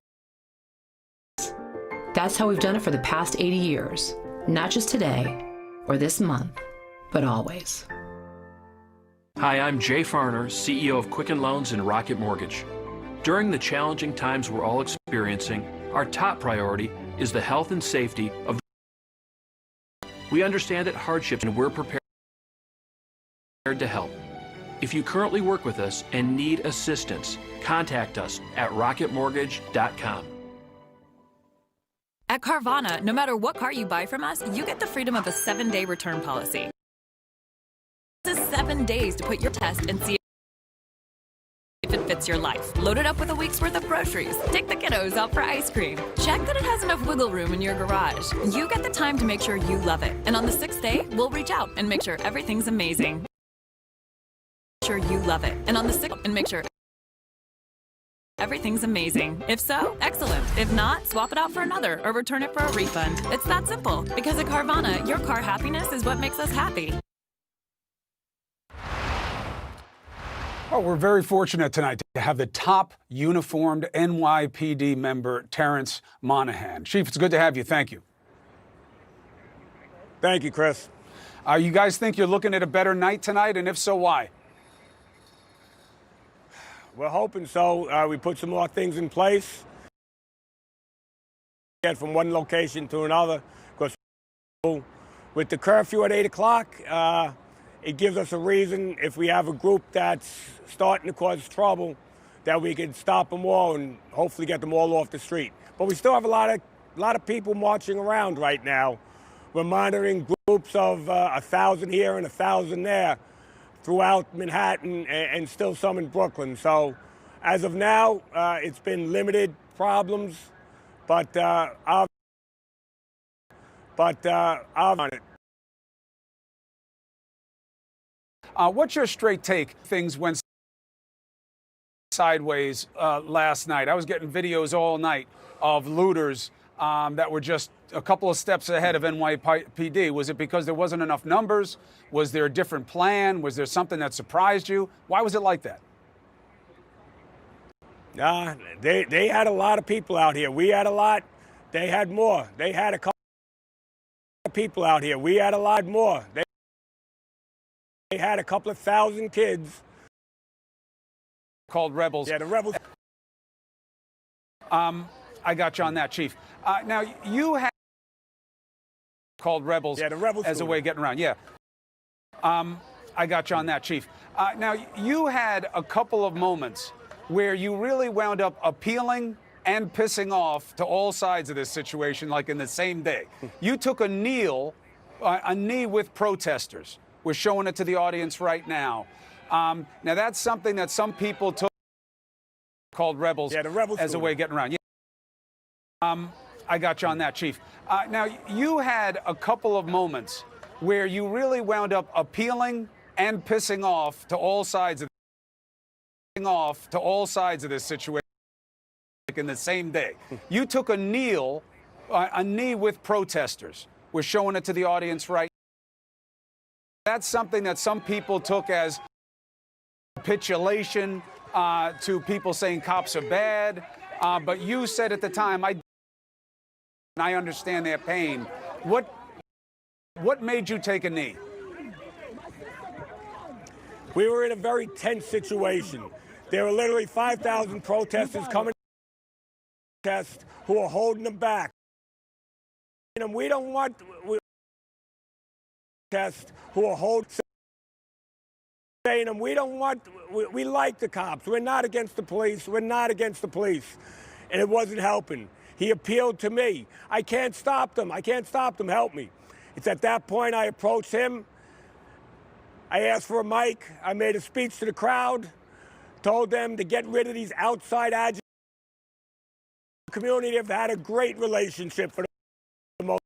That's how we've done it for the past 80 years. Not just today, or this month, but always. Hi, I'm Jay Farner, CEO of Quicken Loans and Rocket Mortgage. During the challenging times we're all experiencing, our top priority is the health and safety of the... We understand that hardships, and we're prepared to help. If you currently work with us and need assistance, contact us at rocketmortgage.com. At Carvana, no matter what car you buy from us, you get the freedom of a 7-day return policy. This is 7 days to put your test and see if it fits your life. Load it up with a week's worth of groceries. Take the kiddos out for ice cream. Check that it has enough wiggle room in your garage. You get the time to make sure you love it. And on the 6th day, we'll reach out and make sure everything's amazing. Sure you love it. And on the 6th, and make sure everything's amazing. If so, excellent. If not, swap it out for another or return it for a refund. It's that simple. Because at Carvana, your car happiness is what makes us happy. Oh, we're very fortunate tonight to have the top uniformed NYPD member, Terrence Monahan. Chief, it's good to have you. Thank you. Thank you, Chris. You guys think you're looking at a better night tonight, and if so, why? We're hoping so. We put some more things in place. Get from one location to another. Because with the curfew at 8 o'clock, it gives us a reason, if we have a group that's starting to cause trouble, that we can stop them all and hopefully get them all off the street. But we still have a lot of people marching around right now. We're monitoring groups of 1,000 here and 1,000 there throughout Manhattan, and still some in Brooklyn. So as of now, it's been limited problems, but I'll on it. What's your straight take? Things went sideways last night. I was getting videos all night of looters that were just a couple of steps ahead of NYPD. Was it because there wasn't enough numbers? Was there a different plan? Was there something that surprised you? Why was it like that? They had a lot of people out here. We had a lot. They had more. They had a couple of people out here. We had a lot more. They had a couple of thousand kids. Called rebels. Yeah, the rebels. I got you on that, Chief. Now, you had called rebels, yeah, the rebels as a way of getting around. Yeah. I got you on that, Chief. Now, you had a couple of moments where you really wound up appealing and pissing off to all sides of this situation, like in the same day. You took a knee with protesters. We're showing it to the audience right now. Now, that's something that some people took called rebels, yeah, the rebels as a way of getting around. Yeah. I got you on that, Chief. Now, you had a couple of moments where you really wound up appealing and pissing off to all sides of this situation, like in the same day. You took a knee with protesters. We're showing it to the audience right now. That's something that some people took as capitulation to people saying cops are bad. But you said at the time, and I understand their pain. What made you take a knee? We were in a very tense situation. There were literally 5,000 protesters coming to protest who are holding them back. And we don't want protest who are holding. Saying them, we like the cops. We're not against the police. We're not against the police. And it wasn't helping. He appealed to me. I can't stop them. I can't stop them. Help me. It's at that point I approached him. I asked for a mic. I made a speech to the crowd. Told them to get rid of these outside agitators. The community have had a great relationship for the most.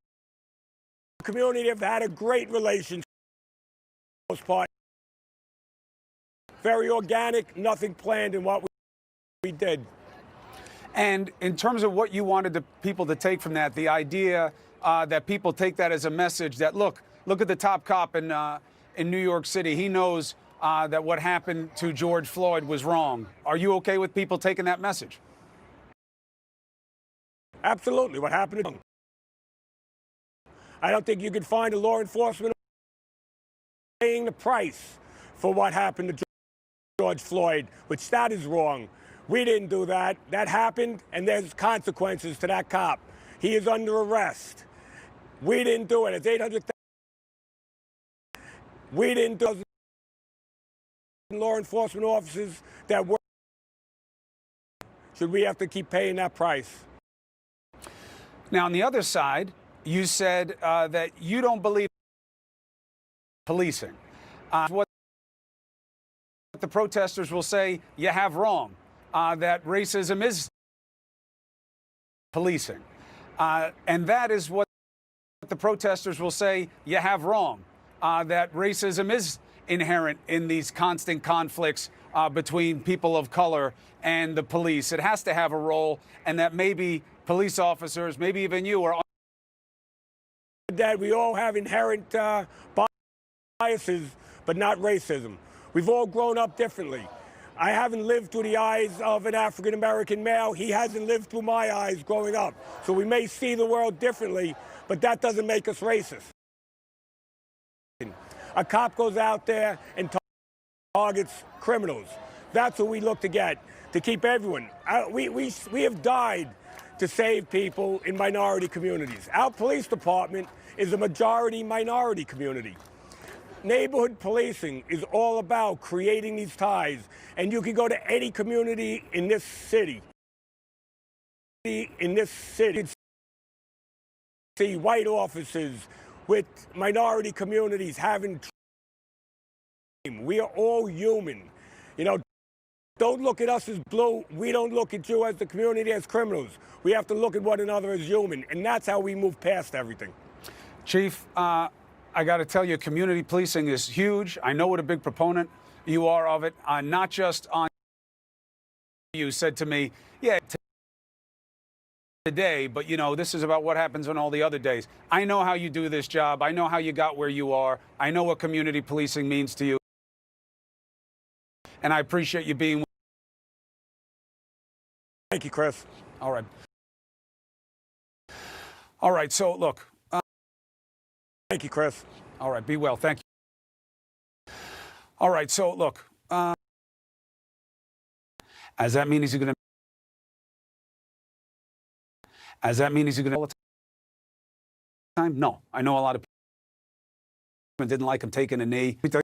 The community have had a great relationship for the most part. Very organic, nothing planned in what we did. And in terms of what you wanted the people to take from that, the idea that people take that as a message that, look at the top cop in New York City. He knows that what happened to George Floyd was wrong. Are you okay with people taking that message? Absolutely. What happened to him? I don't think you could find a law enforcement paying the price for what happened to George Floyd, which that is wrong. We didn't do that. That happened, and there's consequences to that cop. He is under arrest. We didn't do it. It's 800,000. We didn't do it. Law enforcement officers that work. Should we have to keep paying that price? Now, on the other side, you said that you don't believe policing. What the protesters will say, you have wrong. That racism is policing. And that is what the protesters will say, you have wrong. That racism is inherent in these constant conflicts between people of color and the police. It has to have a role, and that maybe police officers, maybe even you, are. That we all have inherent biases, but not racism. We've all grown up differently. I haven't lived through the eyes of an African-American male. He hasn't lived through my eyes growing up. So we may see the world differently, but that doesn't make us racist. A cop goes out there and targets criminals. That's what we look to get, to keep everyone. We have died to save people in minority communities. Our police department is a majority minority community. Neighborhood policing is all about creating these ties, and you can go to any community in this city. See white officers with minority communities having. We are all human. You know, don't look at us as blue. We don't look at you as the community as criminals. We have to look at one another as human, and that's how we move past everything. Chief, I got to tell you, community policing is huge. I know what a big proponent you are of it. Not just on. You said to me, yeah, today, but you know, this is about what happens on all the other days. I know how you do this job. I know how you got where you are. I know what community policing means to you. And I appreciate you being. Thank you, Chris. All right. All right, so look. Thank you, Chris. All right, be well. Thank you. All right, so look. As that mean he's going to? As that mean he's going to all the time? No, I know a lot of people didn't like him taking a knee. Let me tell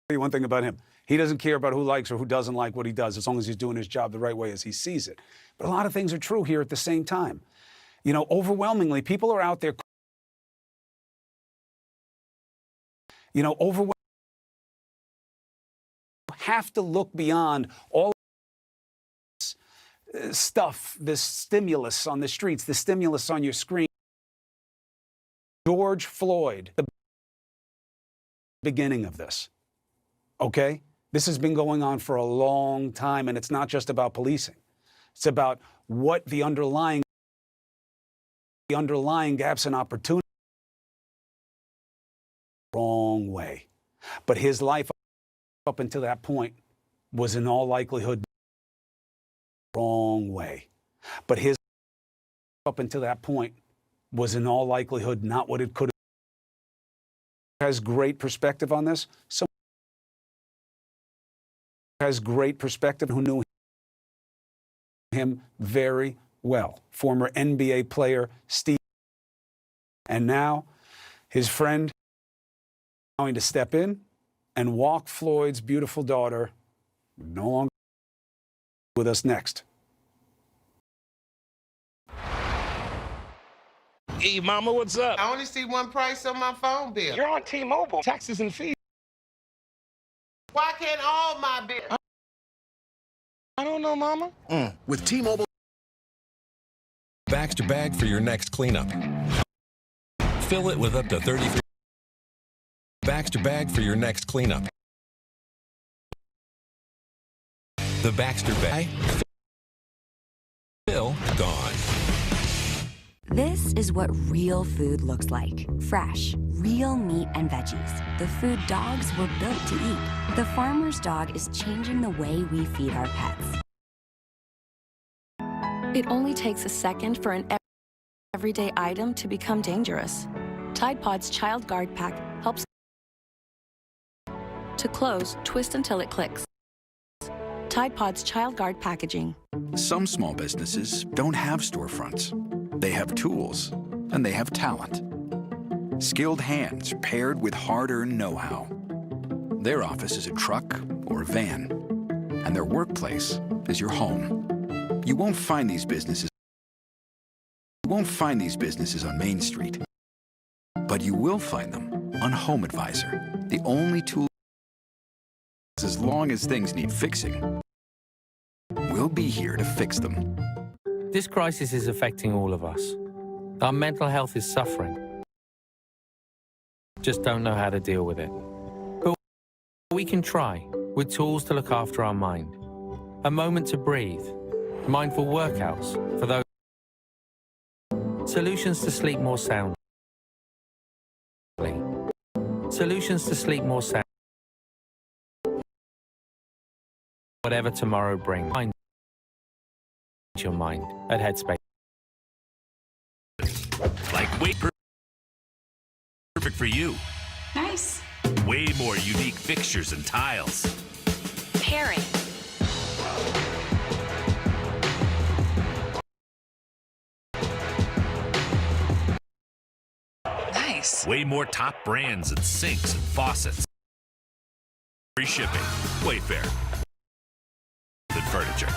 you one thing about him. He doesn't care about who likes or who doesn't like what he does, as long as he's doing his job the right way as he sees it. But a lot of things are true here at the same time. You know, overwhelmingly, people are out there. You know, overwhelmingly, have to look beyond all this stuff, this stimulus on the streets, the stimulus on your screen. George Floyd, the beginning of this, okay? This has been going on for a long time, and it's not just about policing. It's about what the underlying gaps and opportunity. Wrong way. But his life up until that point was in all likelihood wrong way. But his up until that point was in all likelihood not what it could have. Has great perspective on this. So has great perspective who knew him very well. Former NBA player Steve. And now his friend going to step in and walk Floyd's beautiful daughter no longer with us next. Hey, mama, what's up? I only see one price on my phone bill. You're on T-Mobile. Taxes and fees. Why can't all my bills? I don't know, mama. With T-Mobile, Baxter bag for your next cleanup. Fill it with up to 33. Baxter bag for your next cleanup. The Baxter bag. Fill, gone. This is what real food looks like. Fresh, real meat and veggies. The food dogs were built to eat. The farmer's dog is changing the way we feed our pets. It only takes a second for an everyday item to become dangerous. Tide Pod's Child Guard Pack helps to close, twist until it clicks. Tide Pod's Child Guard packaging. Some small businesses don't have storefronts. They have tools, and they have talent. Skilled hands paired with hard-earned know-how. Their office is a truck or a van, and their workplace is your home. You won't find these businesses on Main Street, but you will find them on Home Advisor, the only tool. As long as things need fixing, we'll be here to fix them. This crisis is affecting all of us. Our mental health is suffering. Just don't know how to deal with it. But we can try with tools to look after our mind. A moment to breathe. Mindful workouts for those. Solutions to sleep more soundly. Solutions to sleep more soundly. whatever tomorrow brings. Find your mind at Headspace. Like perfect for you. Nice. Way more unique fixtures and tiles. Pairing. Nice. Way more top brands and sinks and faucets. Free shipping. Wayfair. Than furniture.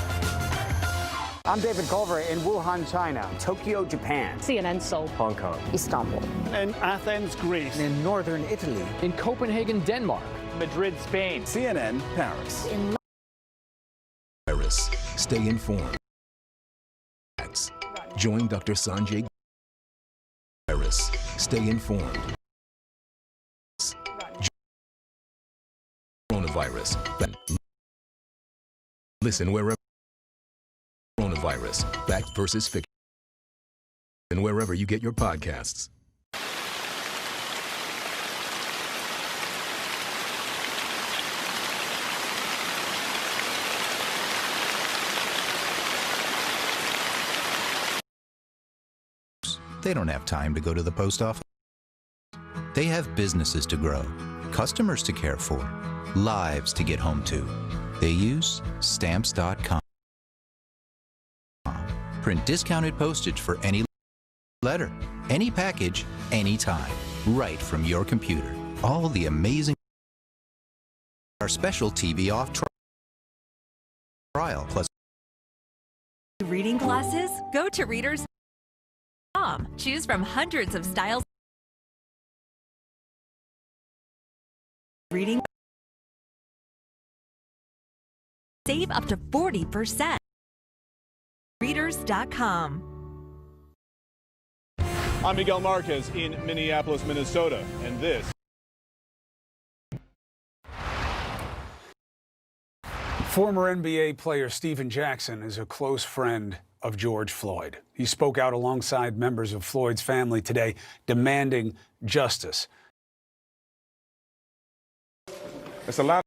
I'm David Culver in Wuhan, China, Tokyo, Japan, CNN Seoul, Hong Kong, Istanbul, in Athens, Greece, in northern Italy, in Copenhagen, Denmark, Madrid, Spain, CNN, Paris. in Virus. Stay informed. Join Dr. Sanjay. Virus. Stay informed. Coronavirus. Listen wherever. Coronavirus. Fact versus fiction. And wherever you get your podcasts. They don't have time to go to the post office. They have businesses to grow, customers to care for, lives to get home to. They use Stamps.com. Print discounted postage for any letter, any package, anytime, right from your computer. All the amazing our special TV off trial plus Reading glasses? Go to Readers.com. Choose from hundreds of styles. Reading. Save up to 40%. Readers.com. I'm Miguel Marquez in Minneapolis, Minnesota, and this. Former NBA player Stephen Jackson is a close friend of George Floyd. He spoke out alongside members of Floyd's family today, demanding justice. It's a lot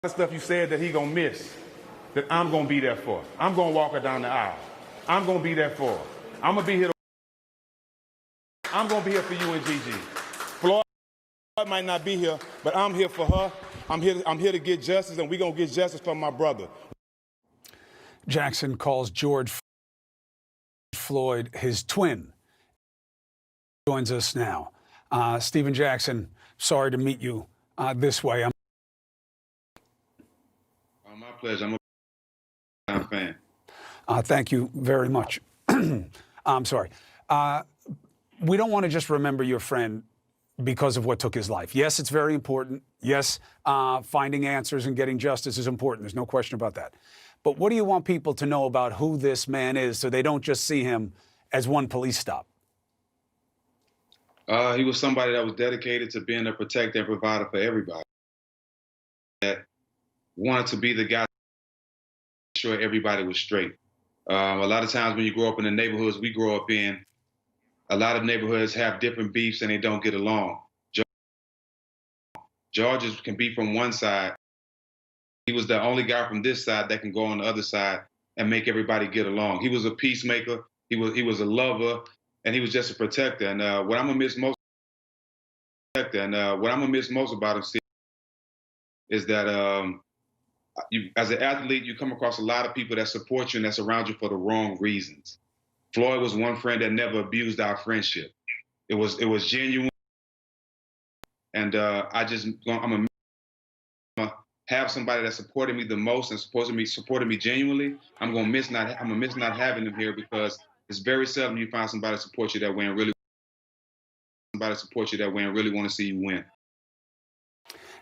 of stuff you said that he gonna miss, that I'm gonna be there for. I'm gonna walk her down the aisle. I'm gonna be there for her. I'm gonna be here. I'm gonna be here for you and Gigi. Floyd might not be here, but I'm here for her. I'm here to get justice, and we're gonna get justice from my brother. Jackson calls George Floyd his twin. Joins us now. Stephen Jackson, sorry to meet you this way. My pleasure. I'm a fan. Thank you very much. I'm sorry. We don't want to just remember your friend because of what took his life. Yes, it's very important. Yes, finding answers and getting justice is important. There's no question about that. But what do you want people to know about who this man is so they don't just see him as one police stop? He was somebody that was dedicated to being a protector and provider for everybody. That wanted to be the guy to make sure everybody was straight. A lot of times when you grow up in the neighborhoods we grow up in, a lot of neighborhoods have different beefs and they don't get along. George can be from one side. He was the only guy from this side that can go on the other side and make everybody get along. He was a peacemaker. He was a lover, and he was just a protector. And what I'm gonna miss most about him is that as an athlete, you come across a lot of people that support you and that's around you for the wrong reasons. Floyd was one friend that never abused our friendship. It was genuine, and I'm gonna have somebody that supported me the most and supported me genuinely. I'm gonna miss not having him here because it's very seldom you find somebody to support you that way and really want to see you win.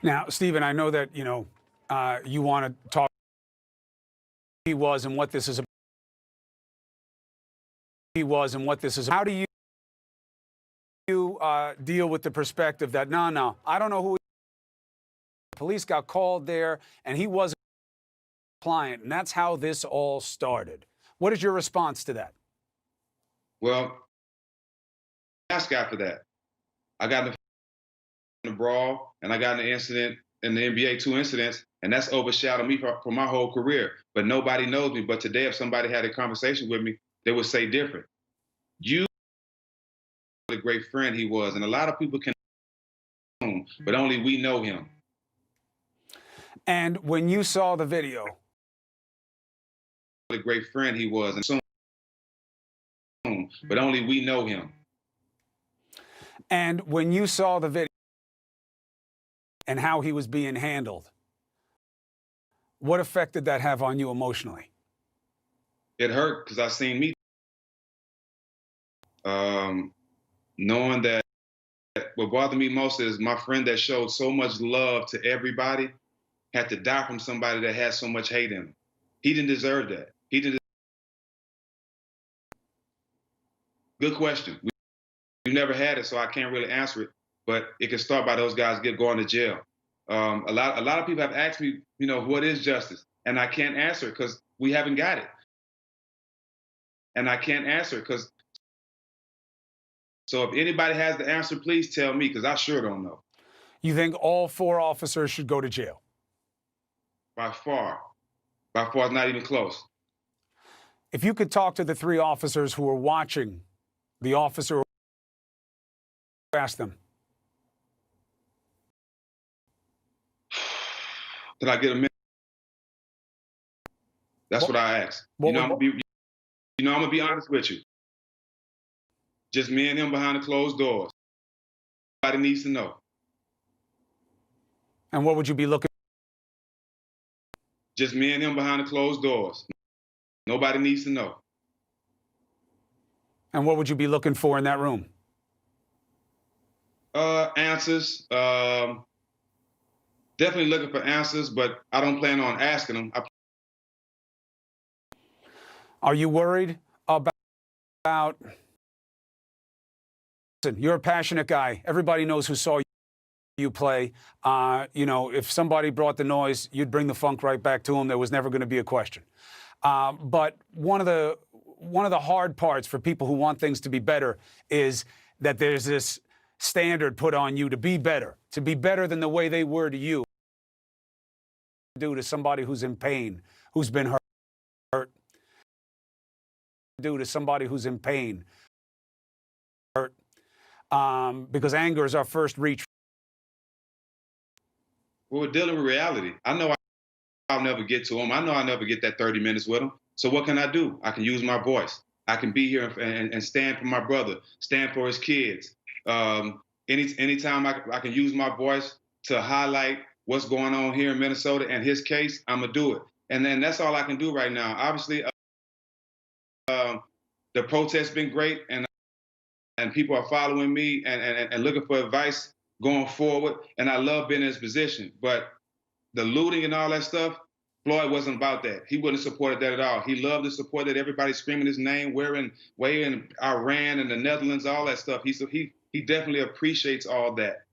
Now, Stephen, I know that you want to talk. He was and what this is. He was and what this is. How do you deal with the perspective that no, I don't know who. Police got called there, and he wasn't compliant, and that's how this all started. What is your response to that? Well, I asked after that. I got in a brawl, and I got in an incident in the NBA, 2 incidents, and that's overshadowed me for my whole career. But nobody knows me. But today, if somebody had a conversation with me, they would say different. You, what a great friend he was, and a lot of people can, but only we know him. And when you saw the video, what a great friend he was, and so, but only we know him. And when you saw the video and how he was being handled, what effect did that have on you emotionally? It hurt because I seen me. Knowing that what bothered me most is my friend that showed so much love to everybody had to die from somebody that had so much hate in him. He didn't deserve that. He didn't. Good question. We never had it, so I can't really answer it. But it can start by those guys going to jail. A lot of people have asked me, what is justice? And I can't answer because we haven't got it. And I can't answer because. So if anybody has the answer, please tell me, because I sure don't know. You think all 4 officers should go to jail? By far. By far, it's not even close. If you could talk to the 3 officers who were watching the officer, ask them. Did I get a minute? That's what I asked. I'm gonna be honest with you. Just me and him behind the closed doors. Nobody needs to know. And what would you be looking? Just me and him behind the closed doors. Nobody needs to know. And what would you be looking for in that room? Answers. Definitely looking for answers, but I don't plan on asking them. Are you worried about? Listen, you're a passionate guy. Everybody knows who saw you play. If somebody brought the noise, you'd bring the funk right back to them. There was never going to be a question. But one of the hard parts for people who want things to be better is that there's this standard put on you to be better than the way they were to you. Do to somebody who's in pain, who's been hurt. Do to somebody who's in pain, hurt. Because anger is our first reach. Well, we're dealing with reality. I know I'll never get to him. I know I'll never get that 30 minutes with him. So what can I do? I can use my voice. I can be here and stand for my brother, stand for his kids. Anytime I can use my voice to highlight what's going on here in Minnesota and his case, I'm going to do it. And then that's all I can do right now. Obviously, the protest's been great, and people are following me and looking for advice going forward. And I love being in this position. But the looting and all that stuff, Floyd wasn't about that. He wouldn't have supported that at all. He loved the support that everybody screaming his name, waving Iran and the Netherlands, all that stuff. He definitely appreciates all that.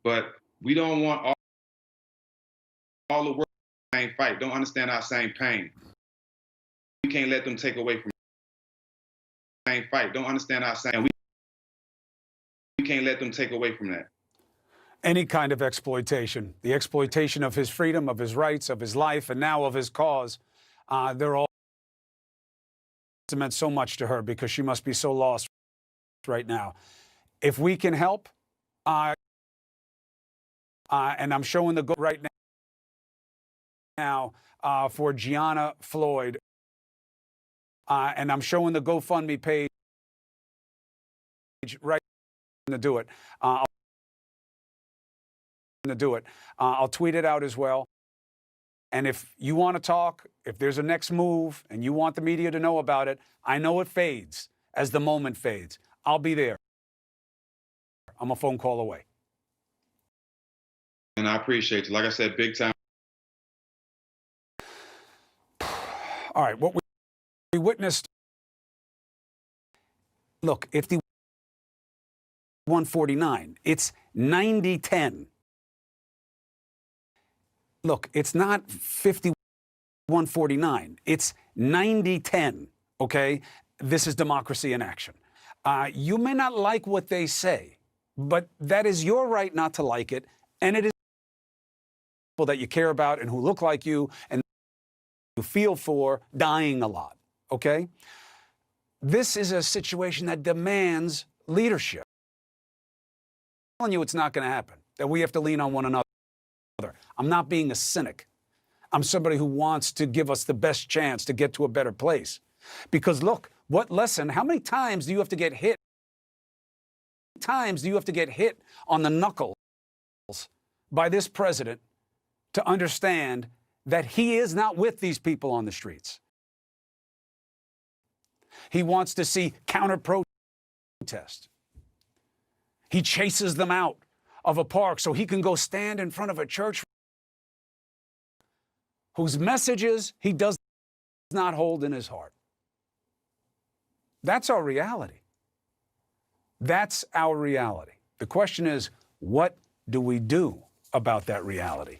But we don't want all the world in the same fight. Don't understand our same pain. We can't let them take away from the same fight. Don't understand our same. We can't let them take away from that. Any kind of exploitation, the exploitation of his freedom, of his rights, of his life, and now of his cause, they're all meant so much to her because she must be so lost right now. If we can help, and I'm showing the go right now for Gianna Floyd, and I'm showing the GoFundMe page right to do it. I'll tweet it out as well. And if you want to talk, if there's a next move and you want the media to know about it, I know it fades as the moment fades. I'll be there. I'm a phone call away. And I appreciate you. Like I said, big time. All right, what we witnessed. Look, if the 149, it's 90-10. Look, it's not 51-49. It's 90-10, okay? This is democracy in action. You may not like what they say, but that is your right not to like it And it is people that you care about and who look like you and you feel for dying a lot, okay? This is a situation that demands leadership. I'm telling you it's not going to happen, that we have to lean on one another. I'm not being a cynic. I'm somebody who wants to give us the best chance to get to a better place. Because look, how many times do you have to get hit? How many times do you have to get hit on the knuckles by this president to understand that he is not with these people on the streets? He wants to see counter-protest. He chases them out of a park so he can go stand in front of a church whose messages he does not hold in his heart. That's our reality. That's our reality. The question is, what do we do about that reality?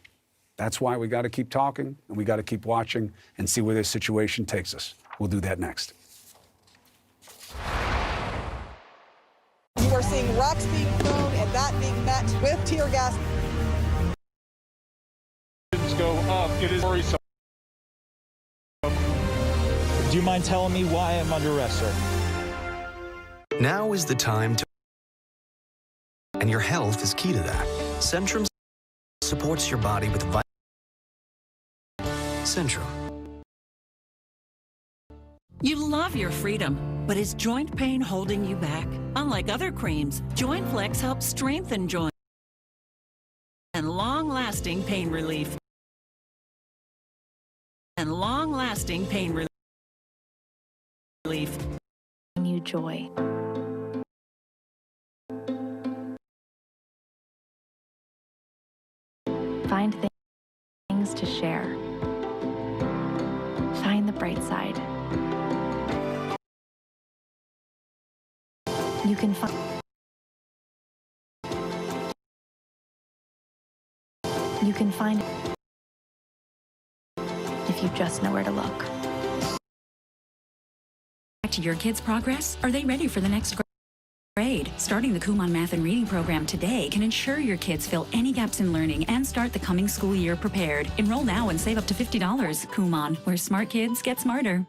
That's why we got to keep talking and we got to keep watching and see where this situation takes us. We'll do that next. You are seeing rocks being thrown and that being met with tear gas. Go up. It is worrisome. Do you mind telling me why I'm under arrest, sir? Now is the time to, and your health is key to that. Centrum supports your body with vitamin. Centrum. You love your freedom, but is joint pain holding you back? Unlike other creams, Joint Flex helps strengthen joints and long-lasting pain relief. You joy. Find things to share. Find the bright side. You can find if you just know where to look. To your kids' progress? Are they ready for the next grade? Starting the Kumon Math and Reading program today can ensure your kids fill any gaps in learning and start the coming school year prepared. Enroll now and save up to $50. Kumon, where smart kids get smarter.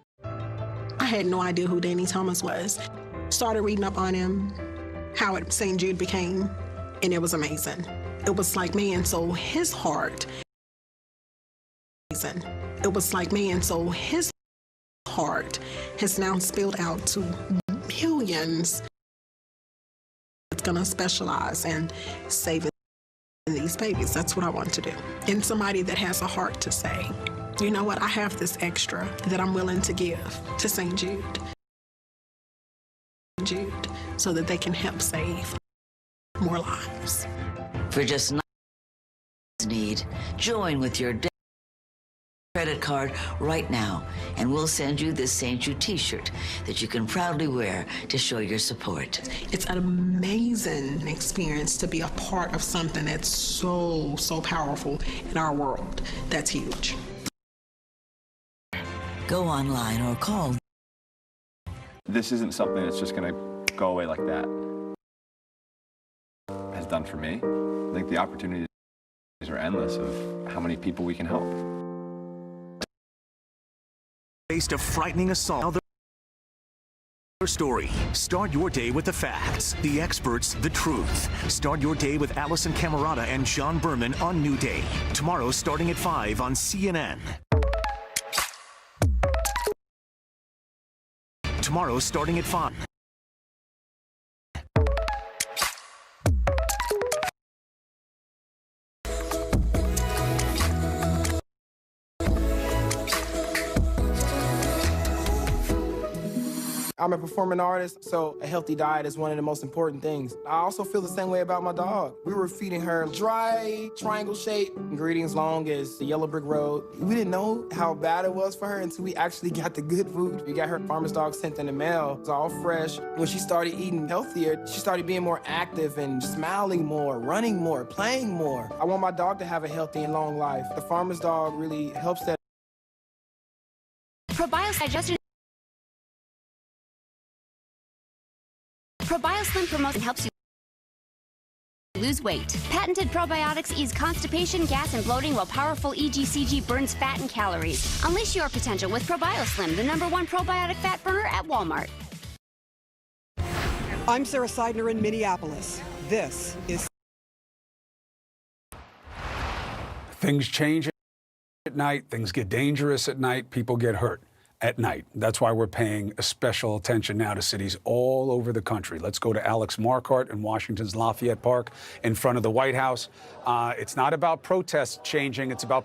I had no idea who Danny Thomas was. Started reading up on him, how St. Jude became, and it was amazing. It was like, man, so his heart. It was like, man, so his heart has now spilled out to millions. It's going to specialize in saving these babies. That's what I want to do. And somebody that has a heart to say, you know what, I have this extra that I'm willing to give to St. Jude, so that they can help save more lives. For just need, join with your credit card right now, and we'll send you this St. Jude t-shirt that you can proudly wear to show your support. It's an amazing experience to be a part of something that's so powerful in our world. That's huge. Go online or call. This isn't something that's just going to go away like that. It has done for me. I think the opportunities are endless of how many people we can help. Faced a frightening assault. Their story. Start your day with the facts, the experts, the truth. Start your day with Allison Camerata and John Berman on New Day. Tomorrow starting at 5 on CNN. Tomorrow starting at 5. I'm a performing artist, so a healthy diet is one of the most important things. I also feel the same way about my dog. We were feeding her dry, triangle-shaped ingredients long as the yellow brick road. We didn't know how bad it was for her until we actually got the good food. We got her farmer's dog sent in the mail. It was all fresh. When she started eating healthier, she started being more active and smiling more, running more, playing more. I want my dog to have a healthy and long life. The farmer's dog really helps that. Probiotics digestion. ProbioSlim promotes and helps you Lose weight. Patented probiotics ease constipation, gas, and bloating, while powerful EGCG burns fat and calories. Unleash your potential with ProbioSlim, the #1 probiotic fat burner at Walmart. I'm Sarah Seidner in Minneapolis. This is... Things change at night. Things get dangerous at night. People get hurt at night. That's why we're paying a special attention now to cities all over the country. Let's go to Alex Marquardt in Washington's Lafayette Park in front of the White House. It's not about protests changing. It's about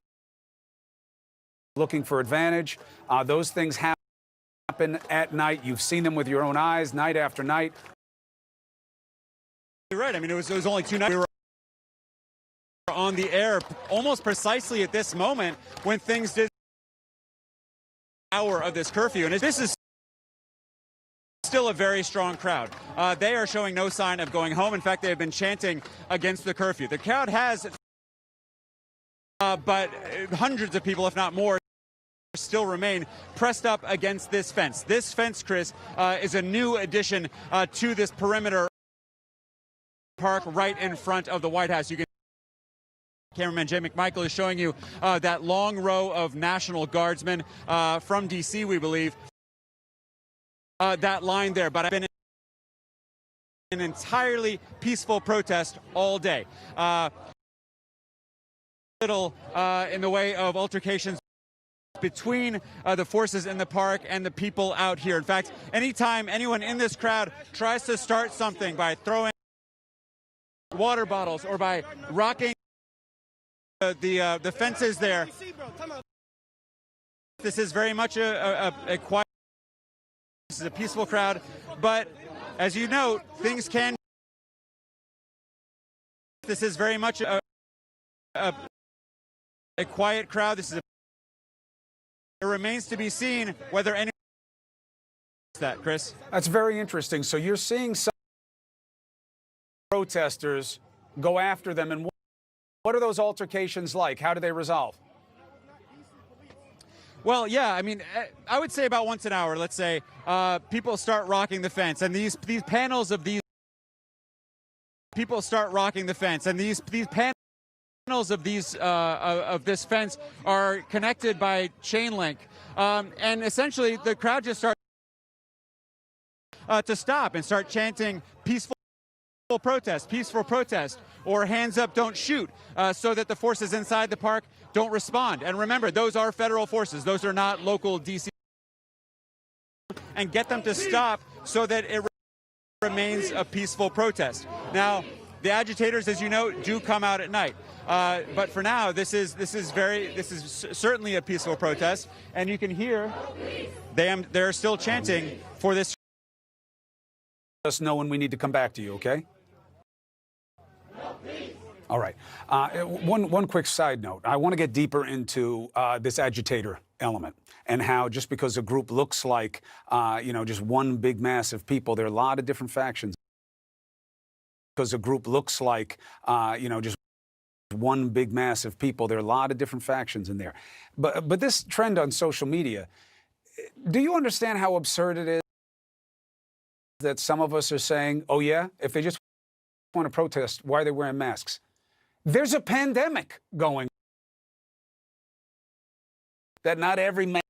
looking for advantage. Those things happen at night. You've seen them with your own eyes night after night. You're right. I mean, it was only 2 nights. We were on the air almost precisely at this moment when things did hour of this curfew, and this is still a very strong crowd. They are showing no sign of going home. In fact, they have been chanting against the curfew. The crowd has, but hundreds of people, if not more, still remain pressed up against this fence. This fence, Chris, is a new addition to this perimeter park right in front of the White House. You can Cameraman Jay McMichael is showing you that long row of National Guardsmen from D.C., we believe. That line there, but I've been in an entirely peaceful protest all day. Little in the way of altercations between the forces in the park and the people out here. In fact, anytime anyone in this crowd tries to start something by throwing water bottles or by rocking the fences there. This is very much a quiet, this is a peaceful crowd, but as you note, things can. This is very much a quiet crowd. This is it remains to be seen whether any that, Chris. That's very interesting. So you're seeing some protesters go after them, and what are those altercations like? How do they resolve? Well, yeah, I mean, I would say about once an hour, let's say, people start rocking the fence, and these panels of these people start rocking the fence, and these panels of these of this fence are connected by chain link, and essentially the crowd just starts to stop and start chanting peaceful protest, or hands up, don't shoot, so that the forces inside the park don't respond. And remember, those are federal forces. Those are not local D.C. And get them to stop so that it remains a peaceful protest. Now, the agitators, as you know, do come out at night. But for now, this is certainly a peaceful protest, and you can hear they're still chanting for this. Let us know when we need to come back to you, okay? All right. One quick side note. I want to get deeper into this agitator element and how just because a group looks like, just one big mass of people, there are a lot of different factions. Because a group looks like, just one big mass of people, there are a lot of different factions in there. But this trend on social media, do you understand how absurd it is that some of us are saying, oh yeah, if they just want to protest, why are they wearing masks? There's a pandemic going that not every man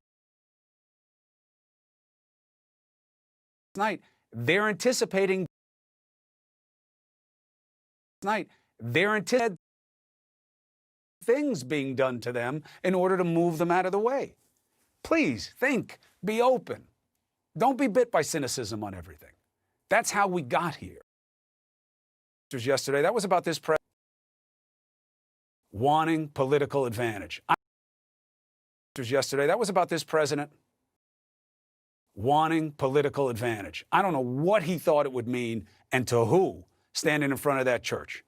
night they're anticipating things being done to them in order to move them out of the way. Please think, be open. Don't be bit by cynicism on everything. That's how we got here. Yesterday, that was about this president wanting political advantage. Yesterday, that was about this president wanting political advantage. I don't know what he thought it would mean and to who standing in front of that church.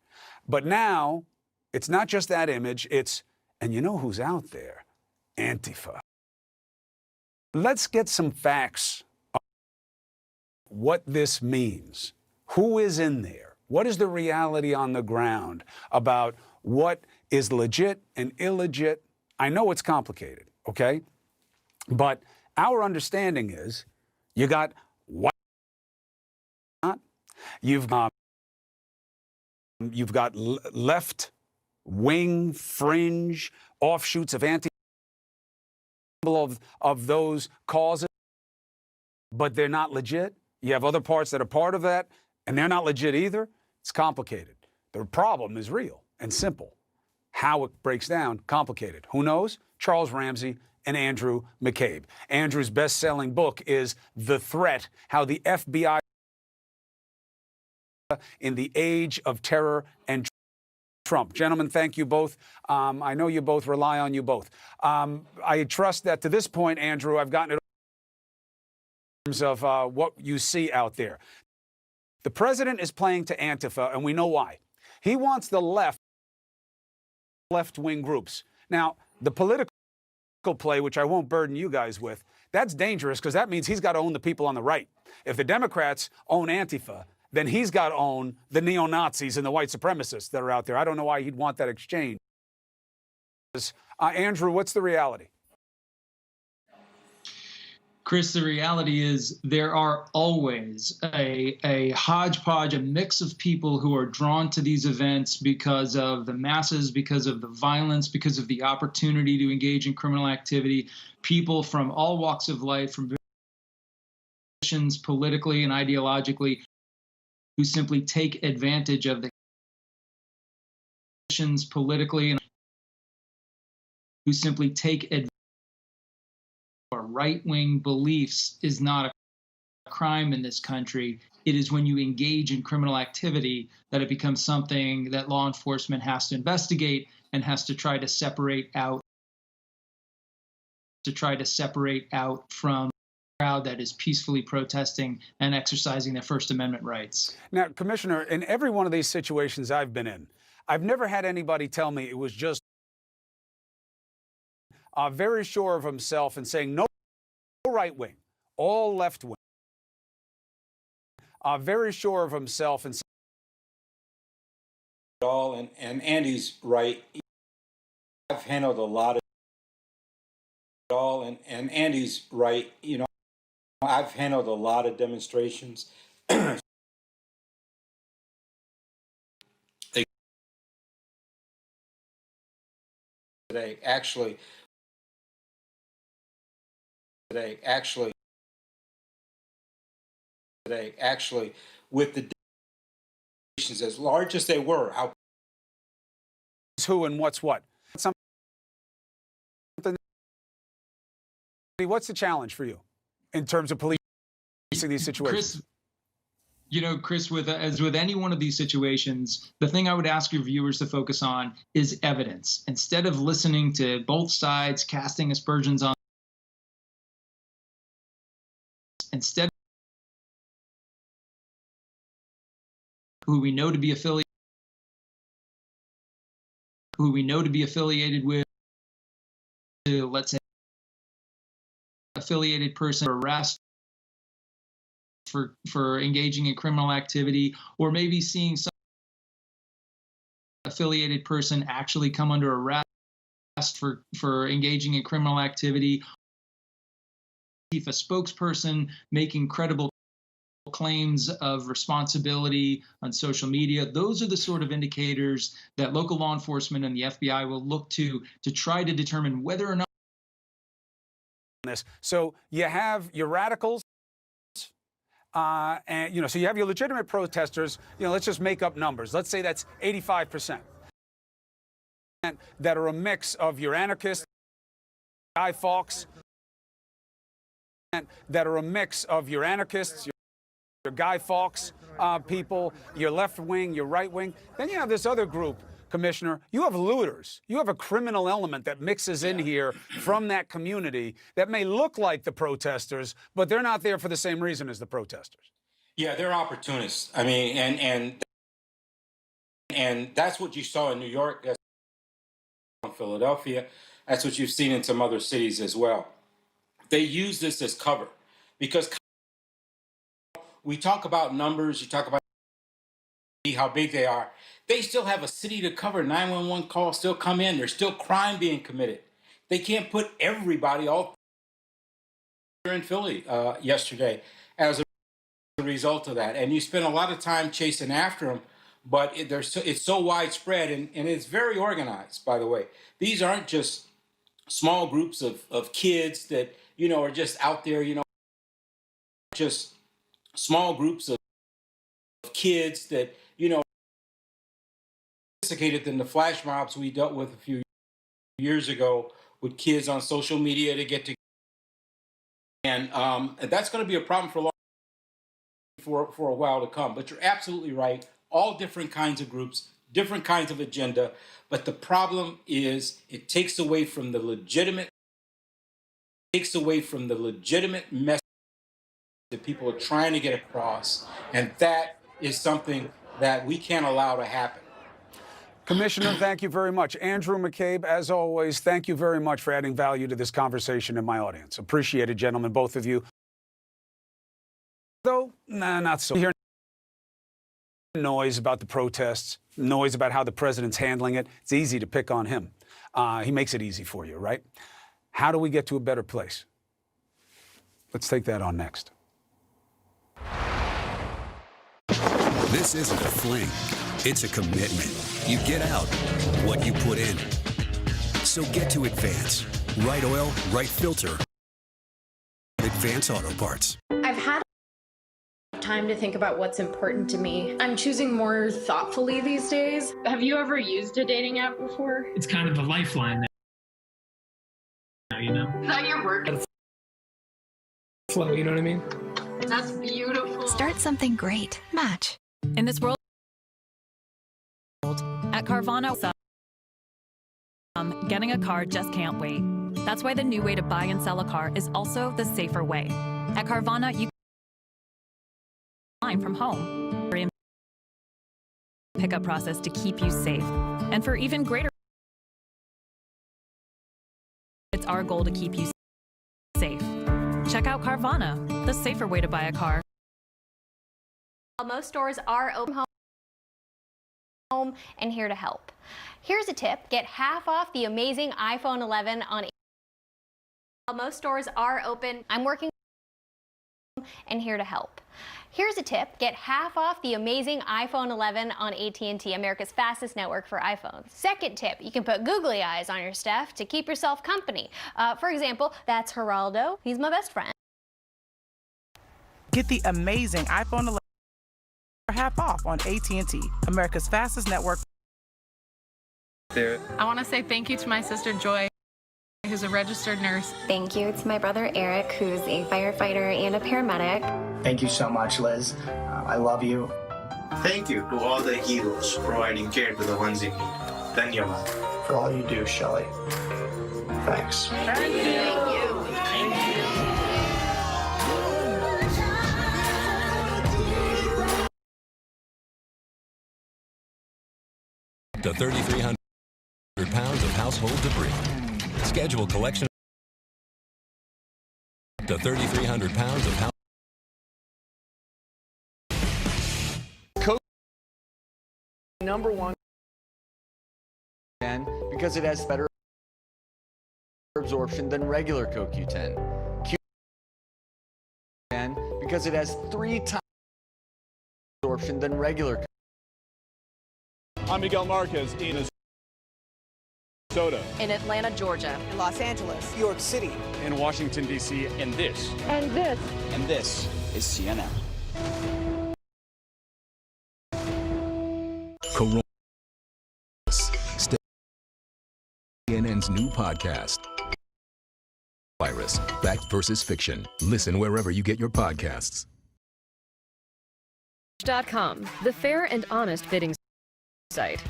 But now, it's not just that image, it's, and you know who's out there? Antifa. Let's get some facts on what this means. Who is in there? What is the reality on the ground about what is legit and illegit? I know it's complicated, okay? But our understanding is you got what, you've got You've got left wing, fringe, offshoots of of those causes, but they're not legit. You have other parts that are part of that, and they're not legit either. It's complicated. The problem is real and simple. How it breaks down, complicated. Who knows? Charles Ramsey and Andrew McCabe. Andrew's best-selling book is The Threat: How the FBI in the Age of Terror and Trump. Gentlemen, thank you both. I know you both, rely on you both. I trust that to this point, Andrew, I've gotten it in terms of what you see out there. The president is playing to Antifa, and we know why. He wants the left-wing groups. Now, the political play, which I won't burden you guys with, that's dangerous because that means he's got to own the people on the right. If the Democrats own Antifa, then he's got to own the neo-Nazis and the white supremacists that are out there. I don't know why he'd want that exchange. Andrew, what's the reality? Chris, the reality is there are always a hodgepodge, a mix of people who are drawn to these events because of the masses, because of the violence, because of the opportunity to engage in criminal activity, people from all walks of life, from positions politically and ideologically, who simply take advantage of the positions politically and who simply take advantage of right-wing beliefs is not a crime in this country. It is when you engage in criminal activity that it becomes something that law enforcement has to investigate and has to try to separate out from crowd that is peacefully protesting and exercising their First Amendment rights. Now, Commissioner, in every one of these situations I've been in, I've never had anybody tell me it was just very sure of himself and saying no right wing, all left wing. Very sure of himself and all, and Andy's right. I've handled a lot of all, and Andy's right. You know, I've handled a lot of demonstrations. Today, actually, with the demonstrations as large as they were, how who and what's what. What's the challenge for you in terms of policing these situations? Chris, as with any one of these situations, the thing I would ask your viewers to focus on is evidence. Instead of listening to both sides, casting aspersions on, instead who we know to be affiliated with, let's say, affiliated person arrest for engaging in criminal activity, or maybe seeing some affiliated person actually come under arrest for engaging in criminal activity. If a spokesperson making credible claims of responsibility on social media, those are the sort of indicators that local law enforcement and the FBI will look to try to determine whether or not this. So you have your radicals, and so you have your legitimate protesters. Let's just make up numbers. Let's say that's 85% that are a mix of your anarchists, Guy Fawkes, that are a mix of your anarchists, your Guy Fawkes people, your left wing, your right wing. Then you have this other group, Commissioner. You have looters. You have a criminal element that mixes in here from that community that may look like the protesters, but they're not there for the same reason as the protesters. Yeah, they're opportunists. I mean, and that's what you saw in New York, that's in Philadelphia. That's what you've seen in some other cities as well. They use this as cover because we talk about numbers, you talk about how big they are. They still have a city to cover. 911 calls still come in. There's still crime being committed. They can't put everybody all in Philly yesterday as a result of that. And you spend a lot of time chasing after them. but it's so widespread, and it's very organized, by the way. These aren't just small groups of kids that, are just out there, just small groups of kids that, sophisticated than the flash mobs we dealt with a few years ago with kids on social media to get together. And that's going to be a problem for a while to come. But you're absolutely right. All different kinds of groups, different kinds of agenda. But the problem is it takes away from the legitimate message that people are trying to get across. And that is something that we can't allow to happen. Commissioner, thank you very much. Andrew McCabe, as always, thank you very much for adding value to this conversation in my audience. Appreciate it, gentlemen, both of you. Though, not so. Hear noise about the protests, noise about how the president's handling it. It's easy to pick on him. He makes it easy for you, right? How do we get to a better place? Let's take that on next. This isn't a fling. It's a commitment. You get out what you put in. So get to Advance. Right oil, right filter. Advance Auto Parts. I've had time to think about what's important to me. I'm choosing more thoughtfully these days. Have you ever used a dating app before? It's kind of a lifeline now, Is that your word? Flow, you know what I mean? That's beautiful. Start something great. Match. In this world, at Carvana, getting a car just can't wait. That's why the new way to buy and sell a car is also the safer way. At Carvana, you can from home. Pickup process to keep you safe. And for even greater, it's our goal to keep you safe. Check out Carvana, the safer way to buy a car. Most stores are open home and here to help. Here's a tip: get half off the amazing iPhone 11 on. Most stores are open. I'm working and here to help. Here's a tip: get half off the amazing iPhone 11 on AT&T, America's fastest network for iPhones. Second tip: you can put googly eyes on your stuff to keep yourself company. For example, that's Geraldo. He's my best friend. Get the amazing iPhone 11 for half off on AT&T, America's fastest network. I want to say thank you to my sister Joy, who's a registered nurse. Thank you to my brother Eric, who's a firefighter and a paramedic. Thank you so much, Liz. I love you. Thank you to all the heroes providing care to the ones in need. Dhanyavad. For all you do, Shelley. Thanks. Thank you. To 3,300 pounds of household debris. Schedule collection to 3,300 pounds of house. #1 because it has better absorption than regular CoQ10. Q10 because it has 3 times absorption than regular. I'm Miguel Marquez in Minnesota. In Atlanta, Georgia. In Los Angeles. New York City. In Washington, D.C. And this. And this. And this is CNN. Corona. CNN's new podcast. Virus. Fact versus fiction. Listen wherever you get your podcasts. .com, the fair and honest bidding site.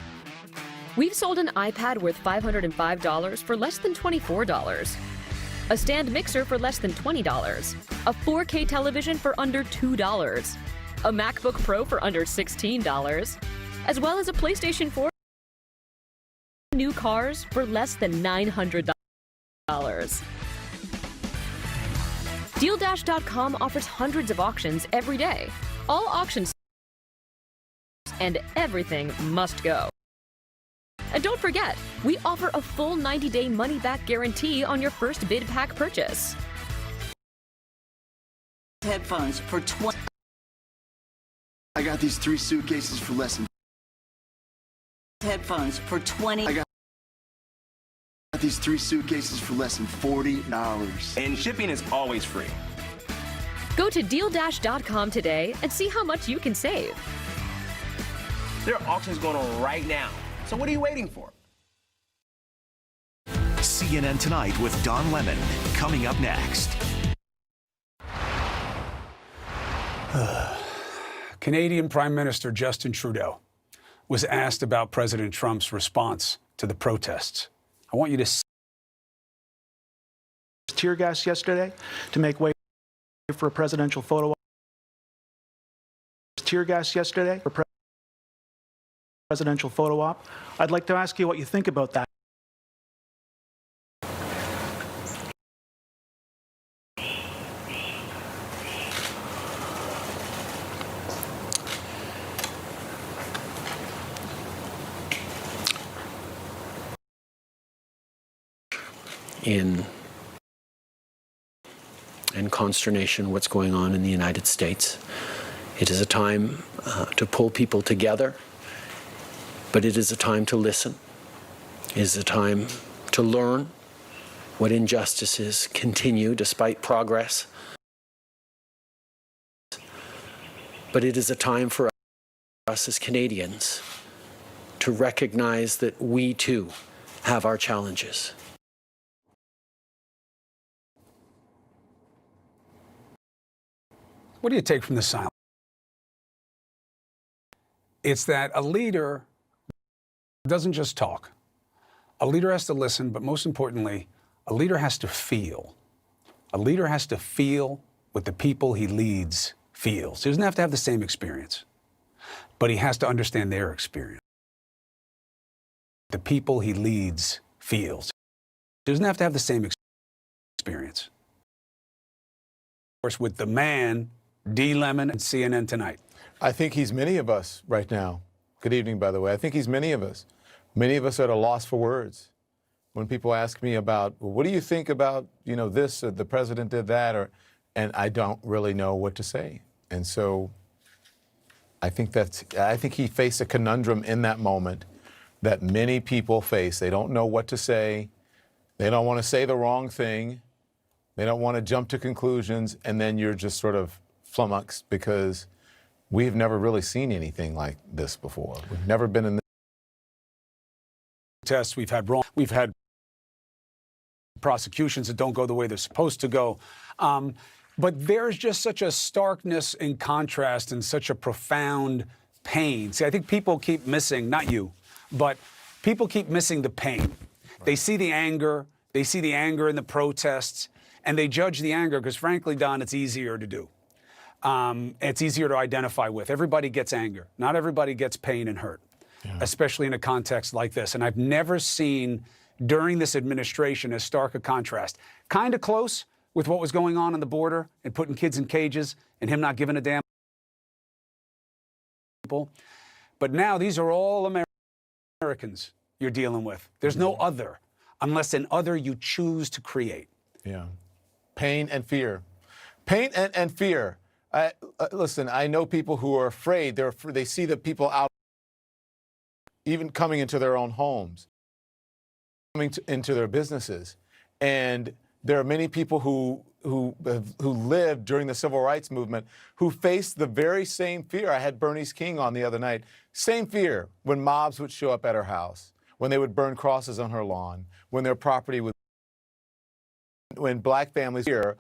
We've sold an iPad worth $505 for less than $24, a stand mixer for less than $20, a 4K television for under $2, a MacBook Pro for under $16, as well as a PlayStation 4, new cars for less than $900. DealDash.com offers hundreds of auctions every day. All auctions and everything must go. And don't forget, we offer a full 90-day money-back guarantee on your first bid pack purchase. Headphones for $20. I got these 3 suitcases for less than headphones for $20. I got these 3 suitcases for less than $40. And shipping is always free. Go to DealDash.com today and see how much you can save. There are auctions going on right now. So what are you waiting for? CNN Tonight with Don Lemon, coming up next. Canadian Prime Minister Justin Trudeau was asked about President Trump's response to the protests. I want you to see. Tear gas yesterday to make way for a presidential photo op. Tear gas yesterday for presidential photo op. I'd like to ask you what you think about that. In consternation what's going on in the United States. It is a time to pull people together, but it is a time to listen. It is a time to learn what injustices continue despite progress. But it is a time for us as Canadians to recognize that we too have our challenges. What do you take from the silence? It's that a leader doesn't just talk. A leader has to listen, but most importantly, a leader has to feel. A leader has to feel what the people he leads feels. He doesn't have to have the same experience, but he has to understand their experience. The people he leads feels. He doesn't have to have the same experience. Of course, with the man, D. Lemon and CNN Tonight. I think he's many of us right now. Good evening, by the way. I think he's many of us. Many of us are at a loss for words. When people ask me about, well, what do you think about, this, or the president did that, and I don't really know what to say. And so I think he faced a conundrum in that moment that many people face. They don't know what to say. They don't want to say the wrong thing. They don't want to jump to conclusions, and then you're just sort of flummoxed because we've never really seen anything like this before. We've never been in this. Tests we've had prosecutions that don't go the way they're supposed to go. But there's just such a starkness in contrast and such a profound pain. See, I think people keep missing, not you, but people keep missing the pain. Right. They see the anger in the protests, and they judge the anger because, frankly, Don, it's easier to do. It's easier to identify with. Everybody gets anger. Not everybody gets pain and hurt, especially in a context like this. And I've never seen during this administration as stark a contrast. Kind of close with what was going on the border and putting kids in cages and him not giving a damn. But now these are all Americans you're dealing with. There's no other, unless an other you choose to create. Yeah. Pain and fear. Pain and fear. Listen, I know people who are afraid. They see the people out, even coming into their own homes, coming into their businesses. And there are many people who lived during the civil rights movement who faced the very same fear. I had Bernice King on the other night. Same fear when mobs would show up at her house, when they would burn crosses on her lawn, when their property would, when black families fear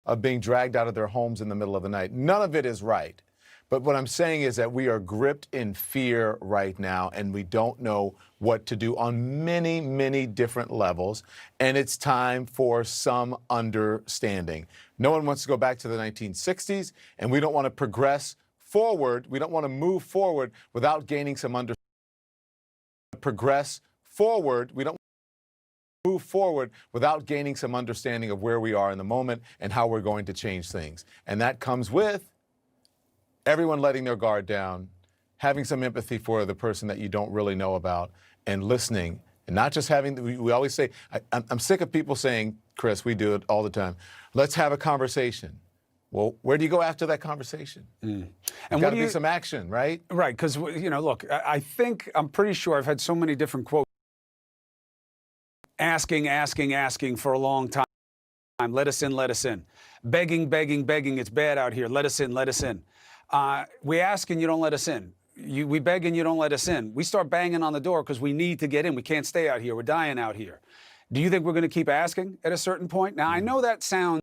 of being dragged out of their homes in the middle of the night. None of it is right. But what I'm saying is that we are gripped in fear right now, and we don't know what to do on many, many different levels. And it's time for some understanding. No one wants to go back to the 1960s, and we don't want to progress forward. We don't want to move forward without gaining some understanding. Progress forward. We don't move forward without gaining some understanding of where we are in the moment and how we're going to change things. And that comes with everyone letting their guard down, having some empathy for the person that you don't really know about, and listening, and not just having, we always say, I'm sick of people saying, Chris, we do it all the time, let's have a conversation. Well, where do you go after that conversation? And There's what got do to you be some action, right? Right, because look, I'm pretty sure I've had so many different quotes. Asking for a long time. Let us in, let us in. Begging, it's bad out here. Let us in, let us in. We ask and you don't let us in. We beg and you don't let us in. We start banging on the door because we need to get in. We can't stay out here. We're dying out here. Do you think we're going to keep asking at a certain point? Now, I know that sounds,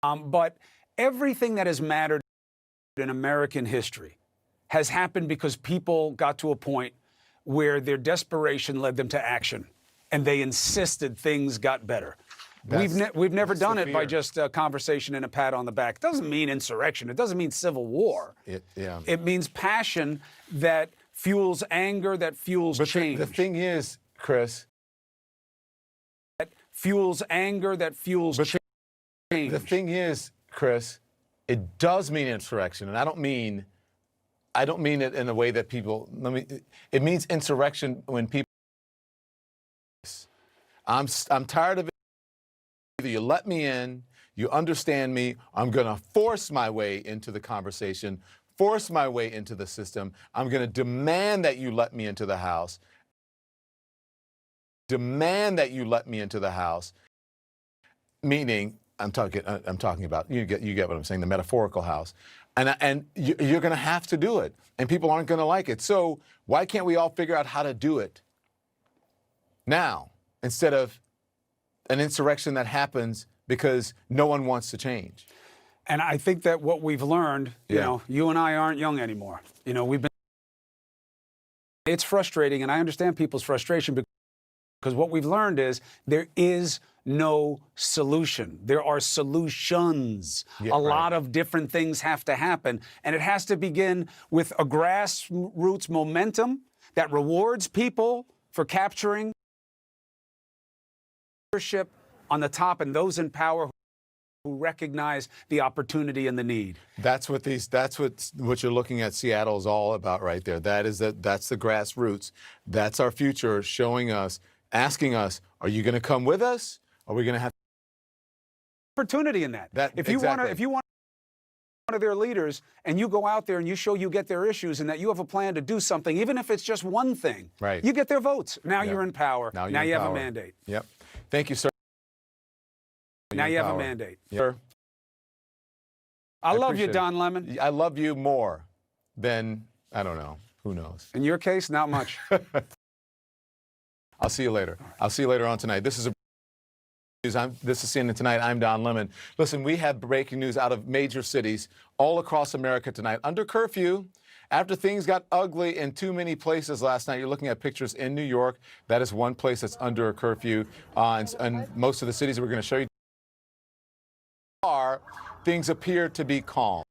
but everything that has mattered in American history has happened because people got to a point where their desperation led them to action, and they insisted things got better. We've never done it by just a conversation and a pat on the back. It doesn't mean insurrection. It doesn't mean civil war. It means passion that fuels anger, that fuels change. The thing is, Chris, that fuels anger, that fuels change. The thing is, Chris, it does mean insurrection, and I don't mean it in a way that people. It means insurrection when people. I'm tired of it. Either you let me in, you understand me, I'm going to force my way into the conversation, force my way into the system. I'm going to demand that you let me into the house. Demand that you let me into the house. Meaning, I'm talking about, you get what I'm saying, the metaphorical house. And you're going to have to do it. And people aren't going to like it. So why can't we all figure out how to do it now instead of an insurrection that happens because no one wants to change? And I think that what we've learned, you and I aren't young anymore. It's frustrating, and I understand people's frustration because what we've learned is there is no solution. There are solutions. A lot of different things have to happen, and it has to begin with a grassroots momentum that rewards people for capturing leadership on the top and those in power who recognize the opportunity and the need. That's what you're looking at. Seattle is all about right there. That's the grassroots. That's our future, showing us, asking us, are you going to come with us? Are we going to have opportunity in that? If you want one of their leaders and you go out there and you show you get their issues and that you have a plan to do something, even if it's just one thing, you get their votes. Now you're in power. Now you have a mandate. Yep. Thank you, sir. Now you have a mandate. Sir. I love you, Don Lemon. I love you more than, I don't know, who knows? In your case, not much. I'll see you later. I'll see you later on tonight. This is CNN Tonight. I'm Don Lemon. Listen, we have breaking news out of major cities all across America tonight. Under curfew, after things got ugly in too many places last night, you're looking at pictures in New York. That is one place that's under a curfew. And most of the cities we're going to show you, things appear to be calm.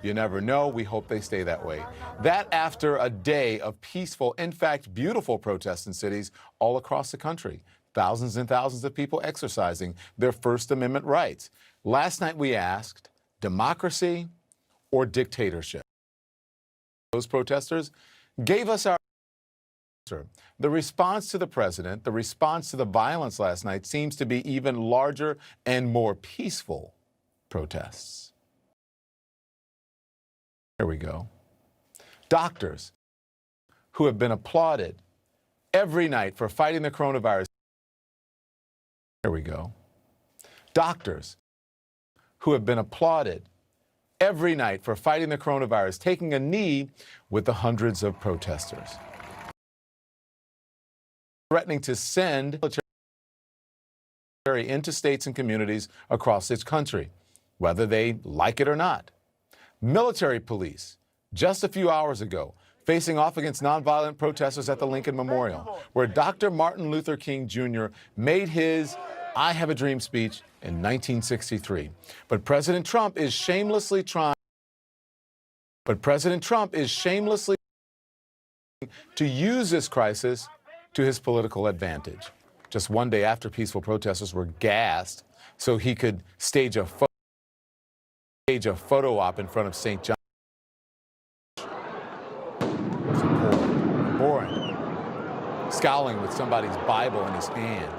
You never know. We hope they stay that way. That after a day of peaceful, in fact, beautiful protests in cities all across the country. Thousands and thousands of people exercising their First Amendment rights. Last night we asked, democracy or dictatorship? Those protesters gave us our answer. The response to the president, the response to the violence last night seems to be even larger and more peaceful protests. Here we go. Doctors who have been applauded every night for fighting the coronavirus. Here we go. Doctors who have been applauded every night for fighting the coronavirus, taking a knee with the hundreds of protesters. Threatening to send military into states and communities across this country, whether they like it or not. Military police, just a few hours ago, facing off against nonviolent protesters at the Lincoln Memorial, where Dr. Martin Luther King Jr. made his I Have a Dream speech in 1963. But President Trump is shamelessly trying to use this crisis to his political advantage. Just one day after peaceful protesters were gassed so he could stage a photo op in front of St. John. Boring. Scowling with somebody's Bible in his hand.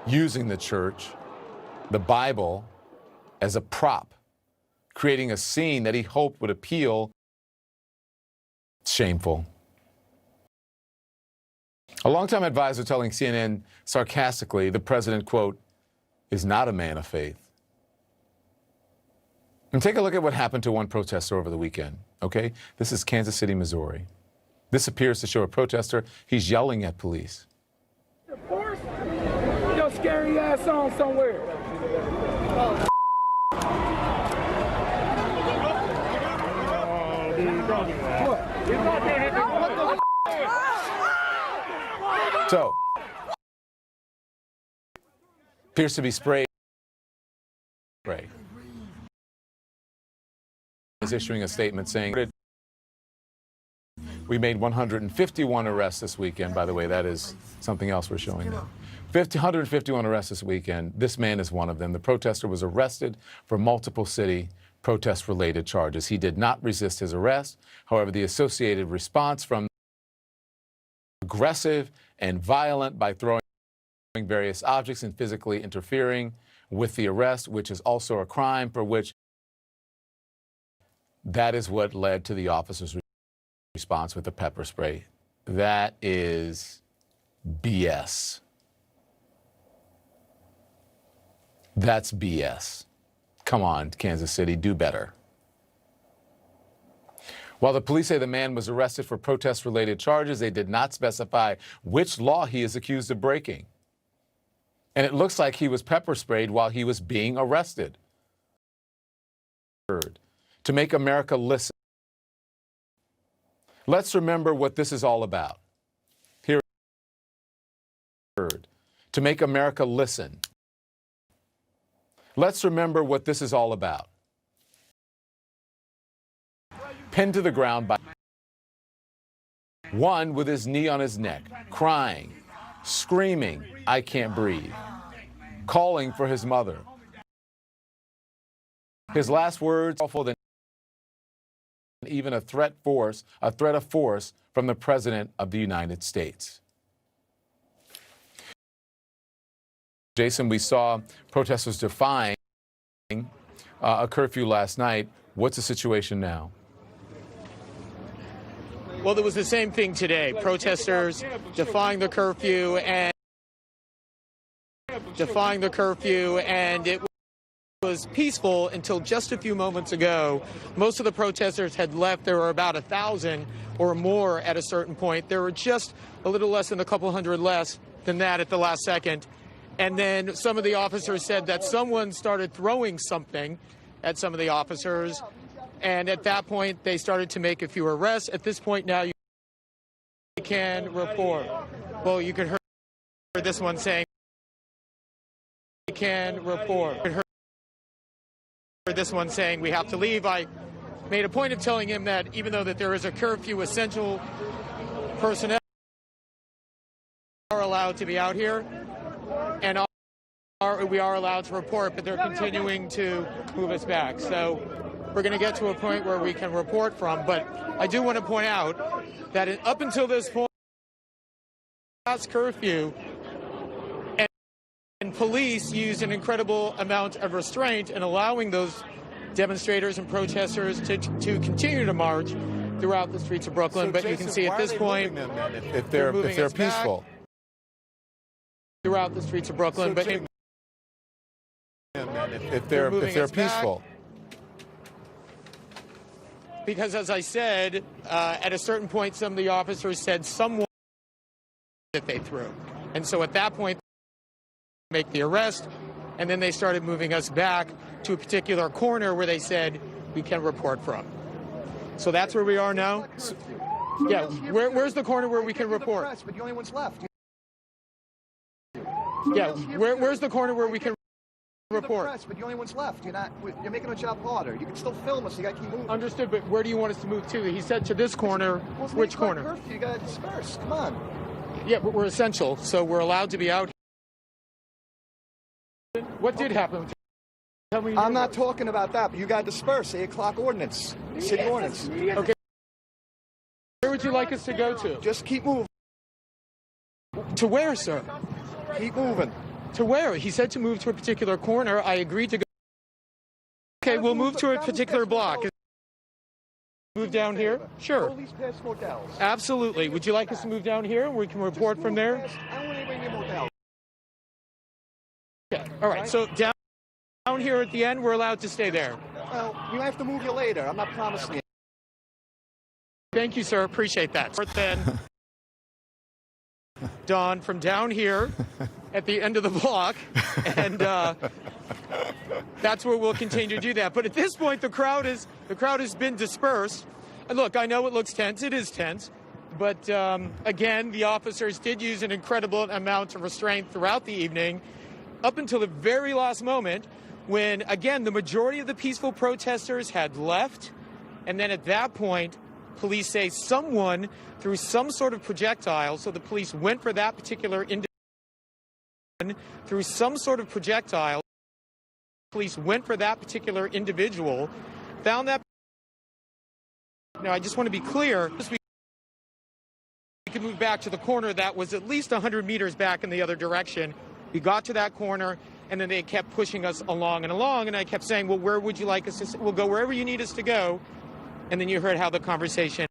Using the church, the Bible, as a prop, creating a scene that he hoped would appeal. Shameful. A longtime advisor telling CNN sarcastically the president, quote, is not a man of faith. And take a look at what happened to one protester over the weekend, okay? This is Kansas City, Missouri. This appears to show a protester. He's yelling at police. Your scary ass on somewhere. So, appears to be sprayed. Is issuing a statement saying we made 151 arrests this weekend. By the way, that is something else we're showing now. 151 arrests this weekend. This man is one of them. The protester was arrested for multiple city protest-related charges. He did not resist his arrest. However, the associated response from aggressive and violent by throwing various objects and physically interfering with the arrest, which is also a crime for which that is what led to the officer's response with the pepper spray. That is BS. That's BS. Come on, Kansas City, do better. While the police say the man was arrested for protest-related charges, they did not specify which law he is accused of breaking. And it looks like he was pepper sprayed while he was being arrested. To make America listen. Let's remember what this is all about. Here, to make America listen. Let's remember what this is all about. Pinned to the ground by one with his knee on his neck, crying, screaming, "I can't breathe," calling for his mother. His last words, awful than even a threat of force from the President of the United States. Jason, we saw protesters defying a curfew last night. What's the situation now? Well, there was the same thing today. Protesters defying the curfew, and it was peaceful until just a few moments ago. Most of the protesters had left. There were about 1,000 or more at a certain point. There were just a little less than a couple hundred less than that at the last second. And then some of the officers said that someone started throwing something at some of the officers. And at that point, they started to make a few arrests. At this point now, you can report. Well, you could hear this one saying, "We can report." This one saying, "We have to leave." I made a point of telling him that even though that there is a curfew, essential personnel are allowed to be out here, and we are allowed to report, but they're continuing to move us back. So we're going to get to a point where we can report from. But I do want to point out that up until this point, last curfew, and police used an incredible amount of restraint in allowing those demonstrators and protesters to continue to march throughout the streets of Brooklyn. So but Jason, you can see at this point, if they're peaceful, throughout the streets of Brooklyn. So but if they're peaceful. Because as I said, at a certain point, some of the officers said someone that they threw. And so at that point, they make the arrest, and then they started moving us back to a particular corner where they said we can report from. So that's where we are now. Yeah, where's the corner where we can report? But the only one's left. Yeah, where's the corner where we can report? But the only one's left. You're making our job harder. You can still film us. You got to keep moving. Understood, but where do you want us to move to? He said to this corner. Which corner? Curfew. You got to disperse. Come on. Yeah, but we're essential, so we're allowed to be out. What did happen? Tell me. I'm not talking about that, but you got to disperse. 8 o'clock ordinance. City ordinance. Okay. Where would you like us to go to? Just keep moving. To where, sir? Keep moving. To where? He said to move to a particular corner. I agreed to go Okay, we'll move to a particular block. Move down here? Sure. Absolutely. Would you like us to move down here and we can report from there? Okay. All right. So down here at the end, we're allowed to stay there. Well, you have to move you later. I'm not promising you. Thank you, sir. Appreciate that. Then, Don, from down here at the end of the block, and that's where we'll continue to do that. But at this point, the crowd has been dispersed. And look, I know it looks tense. It is tense. But again, the officers did use an incredible amount of restraint throughout the evening, up until the very last moment, when, again, the majority of the peaceful protesters had left. And then at that point, police say someone threw some sort of projectile, so the police went for that particular individual. Through some sort of projectile, police went for that particular individual, found that. Now, I just want to be clear. We could move back to the corner that was at least 100 meters back in the other direction. We got to that corner, and then they kept pushing us along, and I kept saying, well, where would you like us to? We'll go wherever you need us to go. And then you heard how the conversation.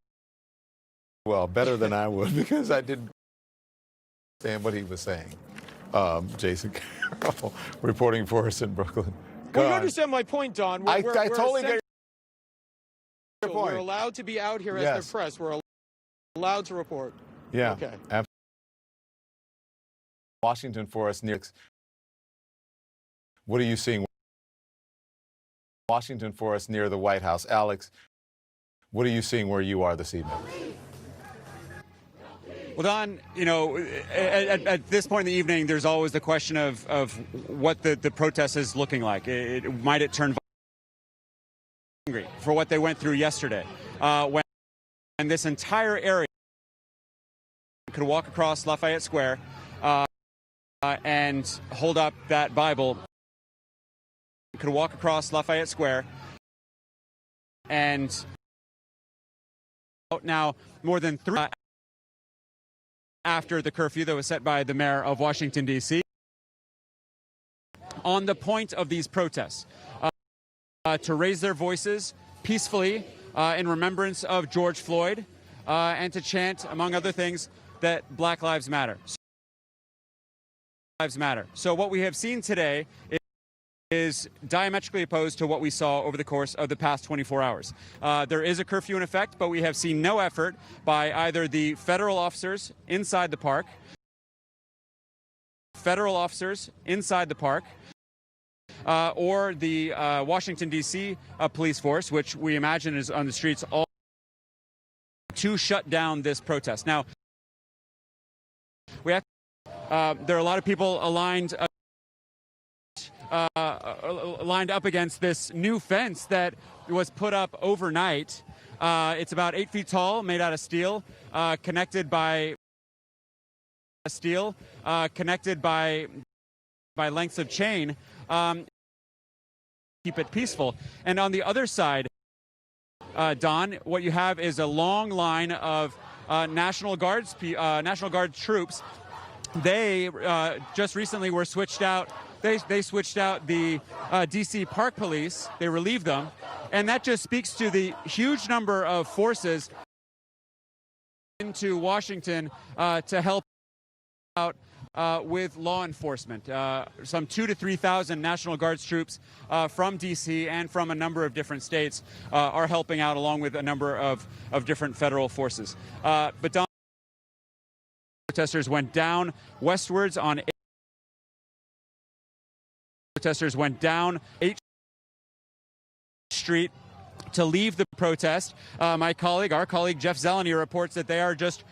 Well, better than I would, because I didn't understand what he was saying. Jason Carroll, reporting for us in Brooklyn. Well, you understand my point, Don. I totally get your point. We're allowed to be out here as the press. We're allowed to report. Yeah. Okay. Absolutely. Washington for us near. What are you seeing? Washington for us near the White House. Alex, what are you seeing where you are this evening? Well, Don, you know, at this point in the evening, there's always the question of what the protest is looking like. Might it turn angry for what they went through yesterday, when this entire area could walk across Lafayette Square and hold up that Bible, could walk across Lafayette Square and now more than 3 after the curfew that was set by the mayor of Washington, D.C. on the point of these protests, to raise their voices peacefully in remembrance of George Floyd, and to chant, among other things, that Black Lives Matter. So what we have seen today is diametrically opposed to what we saw over the course of the past 24 hours. There is a curfew in effect, but we have seen no effort by either the federal officers inside the park, or the Washington, D.C. Police force, which we imagine is on the streets all to shut down this protest. Now, there are a lot of people aligned up against this new fence that was put up overnight. It's about 8 feet tall, made out of steel, connected by lengths of chain. Keep it peaceful. And on the other side, Don, what you have is a long line of National Guard troops. They just recently were switched out. They switched out the D.C. Park Police. They relieved them. And that just speaks to the huge number of forces into Washington to help out with law enforcement. Some 2,000 to 3,000 National Guards troops from D.C. and from a number of different states are helping out, along with a number of different federal forces. But Don, protesters went down westwards on 8th Street to leave the protest. Our colleague Jeff Zeleny reports that they are just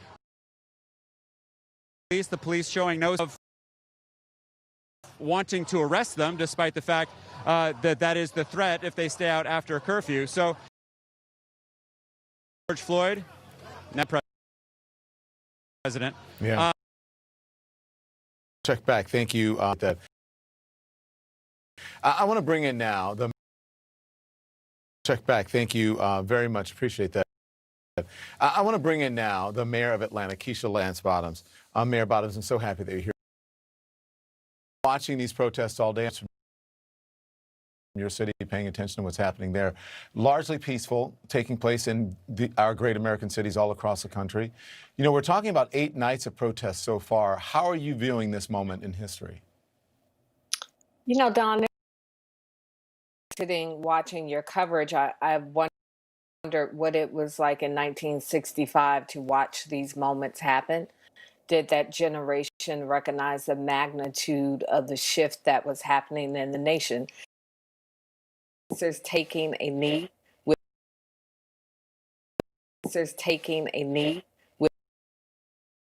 the police showing no of wanting to arrest them, despite the fact that is the threat if they stay out after a curfew. So George Floyd, now president. Yeah. Check back. Thank you. That. I want to bring in now the check back. Thank you very much. Appreciate that. I want to bring in now the mayor of Atlanta, Keisha Lance Bottoms. Mayor Bottoms, I'm so happy that you're here. Watching these protests all day. your city, paying attention to what's happening there. Largely peaceful, taking place in our great American cities all across the country. You know, we're talking about 8 nights of protests so far. How are you viewing this moment in history? You know, Don, sitting watching your coverage, I wondered what it was like in 1965 to watch these moments happen. Did that generation recognize the magnitude of the shift that was happening in the nation? There's taking a knee with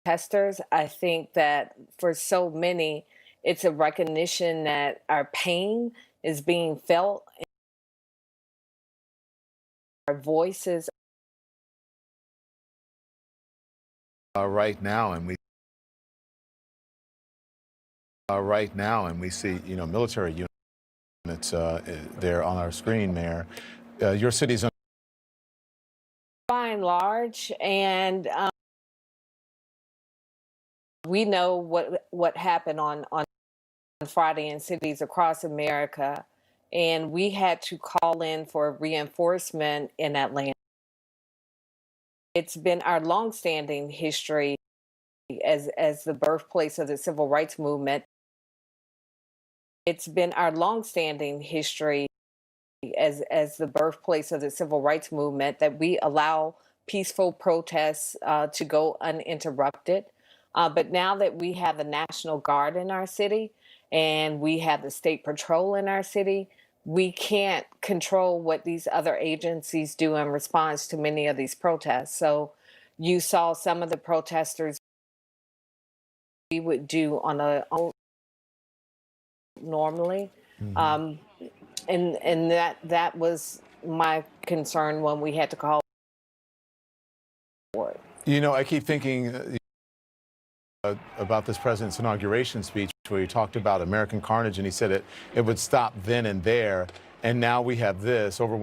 protesters. I think that for so many, it's a recognition that our pain is being felt. Our voices Right now, and we see, you know, military units there on our screen there. Your city's by and large, and we know what happened on Friday in cities across America, and we had to call in for reinforcement in Atlanta. It's been our longstanding history as the birthplace of the civil rights movement. It's been our longstanding history as the birthplace of the civil rights movement that we allow peaceful protests to go uninterrupted. But now that we have the National Guard in our city and we have the State Patrol in our city, we can't control what these other agencies do in response to many of these protests. So you saw some of the protesters we would do on a normally. And that was my concern when we had to call for it. You know, I keep thinking about this president's inauguration speech where he talked about American carnage, and he said it would stop then and there. And now we have this over